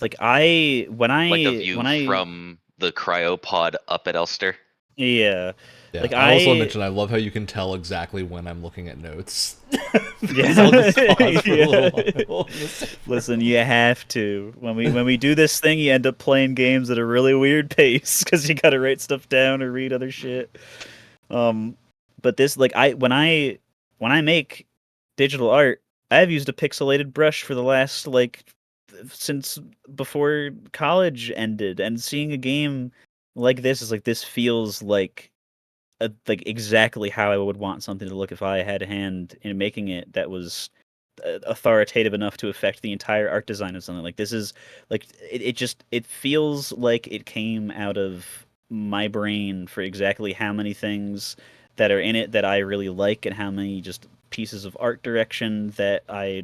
like like a view when from the cryopod up at Elster. Yeah. Like I also mentioned, I love how you can tell exactly when I'm looking at notes. Yeah. While. Listen, you have to. When we do this thing, you end up playing games at a really weird pace because you got to write stuff down or read other shit. But this, like, when I make digital art, I've used a pixelated brush for the last since before college ended, and seeing a game like this is like this feels like exactly how I would want something to look if I had a hand in making it that was authoritative enough to affect the entire art design of something. Like this is like it feels like it came out of my brain for exactly how many things that are in it that I really like and how many just pieces of art direction that I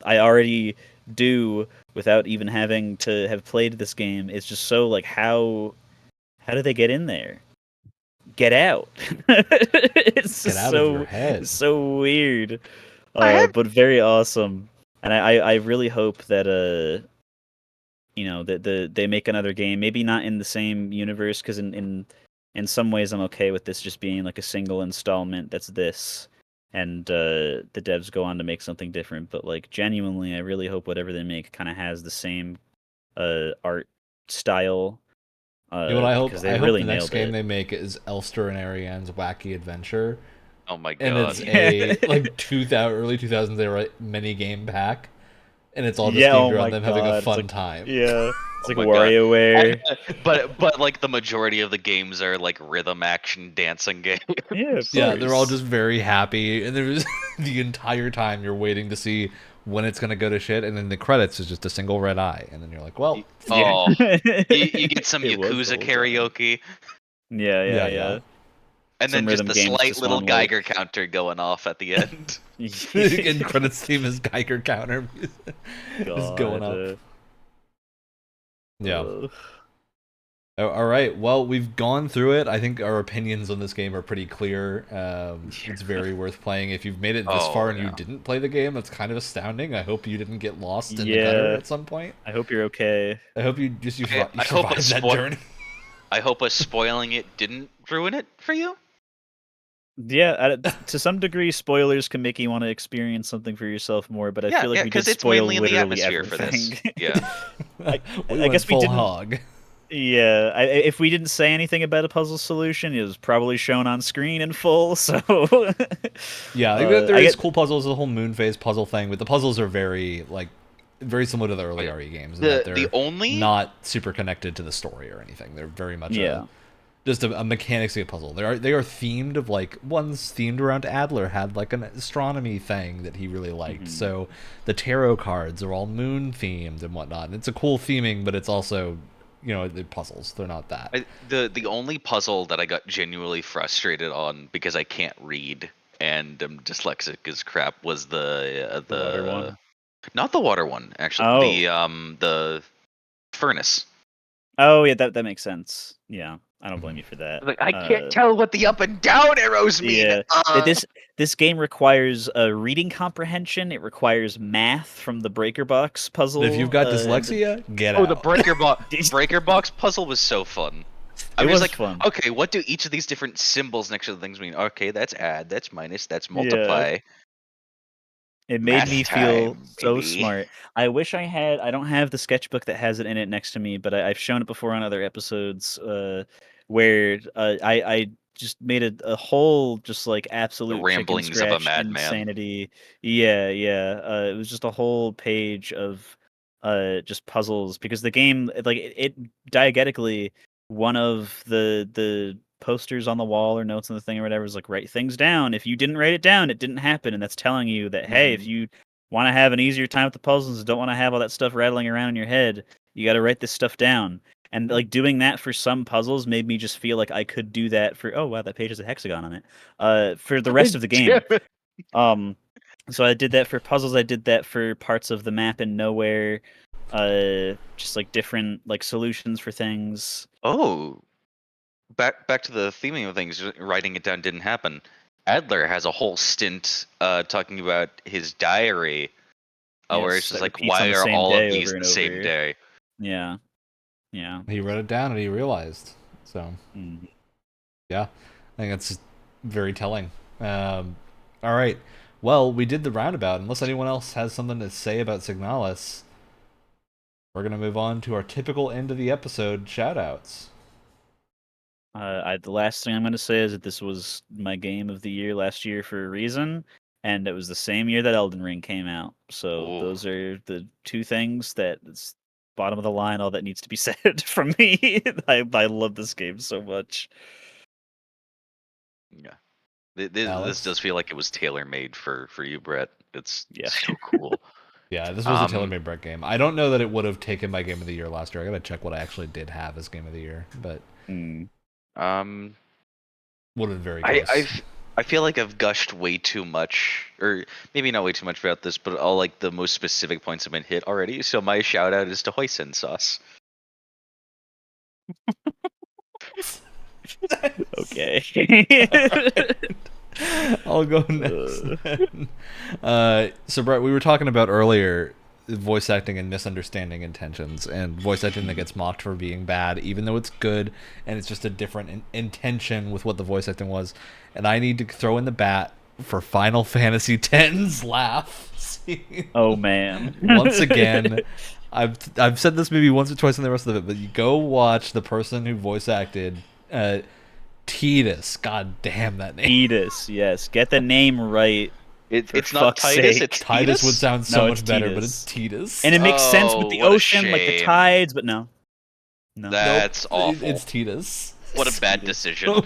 already do without even having to have played this game. It's just so like how do they get in there? Get out. It's Get out of your head. So weird, but very awesome. And I really hope that that they make another game. Maybe not in the same universe, because in some ways I'm okay with this just being like a single installment. That's this, and the devs go on to make something different. But like genuinely, I really hope whatever they make kind of has the same art style. You know what I hope? They I really hope the next game it. they make is Elster and Ariane's Wacky Adventure. Oh my god! And it's a like early 2000s era mini game pack, and it's all just themed around them having a fun time. Yeah, it's like WarioWare. But like the majority of the games are like rhythm action dancing games. Yeah, they're all just very happy, and there's the entire time you're waiting to see when it's gonna go to shit, and then the credits is just a single red eye, and then you're like, well, you get some Yakuza karaoke. Yeah. And some then just rhythm the games slight just little won't work. Geiger counter going off at the end. And credits theme is Geiger counter music. Just going up. Yeah. All right. Well, we've gone through it. I think our opinions on this game are pretty clear. It's very worth playing. If you've made it this far and you didn't play the game, that's kind of astounding. I hope you didn't get lost in the gutter at some point. I hope you're okay. I hope you just survived that us journey. I hope us spoiling it didn't ruin it for you. Yeah, to some degree, spoilers can make you want to experience something for yourself more. But I feel like we did it's spoil mainly in the literally atmosphere everything. for this. Yeah, I guess we didn't. Hog. Yeah, if we didn't say anything about a puzzle solution, it was probably shown on screen in full. So yeah, there is cool puzzles. The whole moon phase puzzle thing, but the puzzles are very similar to the early RE games. They're not super connected to the story or anything. They're very much just a mechanics puzzle. They are themed of one's themed around Adler had an astronomy thing that he really liked. So the tarot cards are all moon themed and whatnot. And it's a cool theming, but it's also the puzzles. They're not that. The only puzzle that I got genuinely frustrated on because I can't read and I'm dyslexic as crap was the water one. Not the water one, actually. The furnace. Oh yeah, that makes sense. Yeah. I don't blame you for that. I can't tell what the up and down arrows mean. Yeah. This game requires reading comprehension. It requires math from the breaker box puzzle. If you've got dyslexia, get out. Oh, the breaker box puzzle was so fun. I was fun. Okay, what do each of these different symbols next to the things mean? Okay, that's add, that's minus, that's multiply. Yeah. It made me feel so smart. I wish I don't have the sketchbook that has it in it next to me, but I've shown it before on other episodes where I just made a whole just absolute the ramblings chicken scratch of a madman insanity. Yeah. It was just a whole page of just puzzles because the game it diegetically one of the posters on the wall or notes on the thing or whatever is write things down. If you didn't write it down, it didn't happen, and that's telling you that hey, if you want to have an easier time with the puzzles, don't want to have all that stuff rattling around in your head, you got to write this stuff down. And doing that for some puzzles made me just feel like I could do that for that page has a hexagon on it. For the rest of the game. So I did that for puzzles. I did that for parts of the map in Nowhere. Just different solutions for things. Oh. Back to the theming of things, writing it down didn't happen. Adler has a whole stint talking about his diary, where it's just why are all of these the same day? Yeah. He wrote it down and he realized. So, yeah, I think that's very telling. All right, well, we did the roundabout. Unless anyone else has something to say about Signalis, we're gonna move on to our typical end of the episode shoutouts. The last thing I'm going to say is that this was my game of the year last year for a reason, and it was the same year that Elden Ring came out. So those are the two things that is bottom of the line, all that needs to be said from me. I love this game so much. Yeah. This does feel like it was tailor-made for you, Brett. It's so cool. Yeah, this was a tailor-made Brett game. I don't know that it would have taken my game of the year last year. I gotta check what I actually did have as game of the year, but would have been very close. I feel like I've gushed way too much, or maybe not way too much about this, but all the most specific points have been hit already. So my shout out is to hoisin sauce. Okay. I'll go next. So Brett, we were talking about earlier voice acting and misunderstanding intentions, and voice acting that gets mocked for being bad even though it's good, and it's just a different intention with what the voice acting was. And I need to throw in the bat for Final Fantasy X's laugh scene. Oh man. Once again, I've said this maybe once or twice in the rest of it, but you go watch the person who voice acted Tidus. God damn that name. Tidus, yes. Get the name right. It's not Titus, it's Titus Tidus? would sound so much better, Tidus. but it's Tidus. And it makes sense with the what a ocean, the shame. tides, but no. That's awful. It's Tidus. What a bad decision.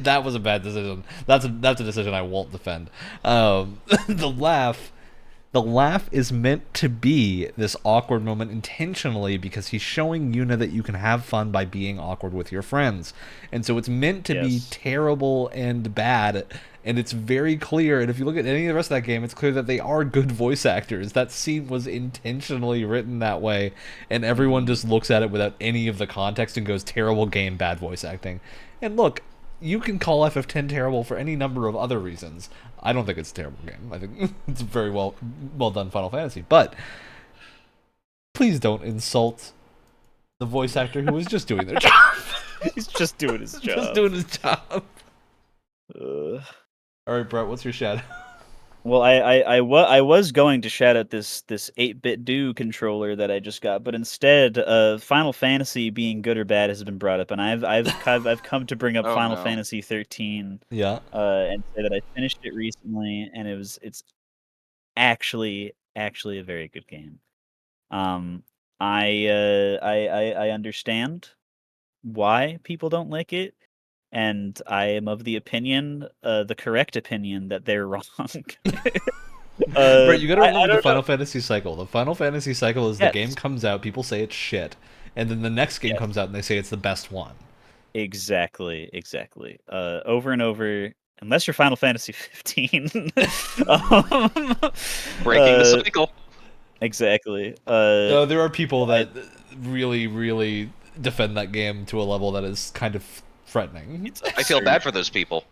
That was a bad decision. That's a decision I won't defend. The laugh The laugh is meant to be this awkward moment intentionally because he's showing Yuna that you can have fun by being awkward with your friends. And so it's meant to be terrible and bad, and it's very clear. And if you look at any of the rest of that game, it's clear that they are good voice actors. That scene was intentionally written that way, and everyone just looks at it without any of the context and goes, terrible game, bad voice acting. And look, you can call FF10 terrible for any number of other reasons. I don't think it's a terrible game. I think it's a very well done Final Fantasy. But please don't insult the voice actor who was just doing their job. He's just doing his job. Just doing his job. All right, Brett, what's your shout out? Well, I was going to shout out this 8-bit do controller that I just got, but instead, Final Fantasy being good or bad has been brought up, and I've come to bring up Final Fantasy 13. Yeah. And say that I finished it recently, and it's actually a very good game. I understand why people don't like it. And I am of the opinion, the correct opinion, that they're wrong. Brett, you gotta remember the Final Fantasy cycle. The Final Fantasy cycle is the game comes out, people say it's shit, and then the next game comes out and they say it's the best one. Exactly. Over and over, unless you're Final Fantasy 15. Breaking the cycle. Exactly. No, there are people that really, really defend that game to a level that is kind of threatening. I feel bad for those people.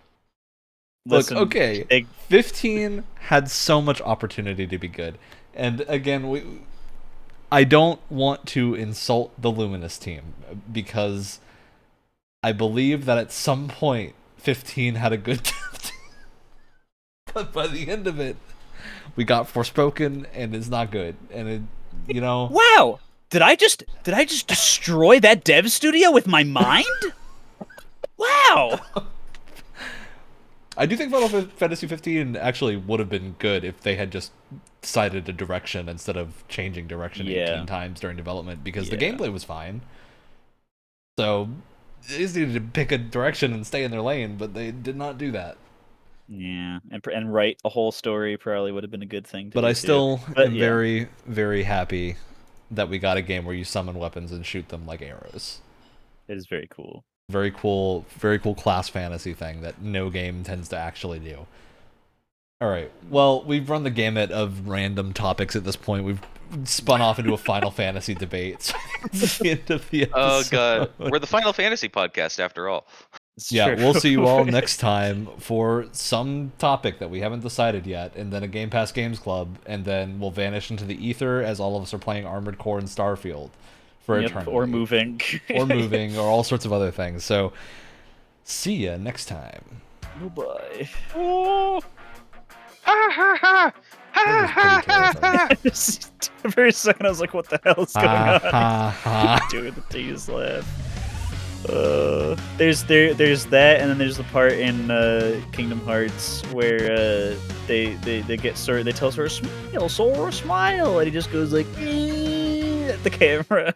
Listen, look, okay, 15 had so much opportunity to be good. And again, I don't want to insult the Luminous team, because I believe that at some point 15 had a good time. But by the end of it, we got Forspoken, and it's not good. And it, you know... Wow! Did I just destroy that dev studio with my mind? Wow! I do think Final Fantasy 15 actually would have been good if they had just decided a direction instead of changing direction 18 times during development, because the gameplay was fine. So they just needed to pick a direction and stay in their lane, but they did not do that. Yeah, and write a whole story probably would have been a good thing to But do I still am yeah. very, very happy that we got a game where you summon weapons and shoot them like arrows. It is very cool. Very cool class fantasy thing that no game tends to actually do. Alright, well, we've run the gamut of random topics at this point. We've spun off into a Final Fantasy debate. So it's the end of the episode. Oh god, we're the Final Fantasy podcast after all. Yeah, we'll see you all next time for some topic that we haven't decided yet, and then a Game Pass Games Club, and then we'll vanish into the ether as all of us are playing Armored Core and Starfield for eternity. Or moving. or all sorts of other things. So, see ya next time. Goodbye. Oh. Ha ha ha! For a second, I was like, "What the hell is going on?" Doing the tease laugh. There's that, and then there's the part in Kingdom Hearts where they get Sora, they tell Sora, smile, Sora, smile, and he just goes like at the camera.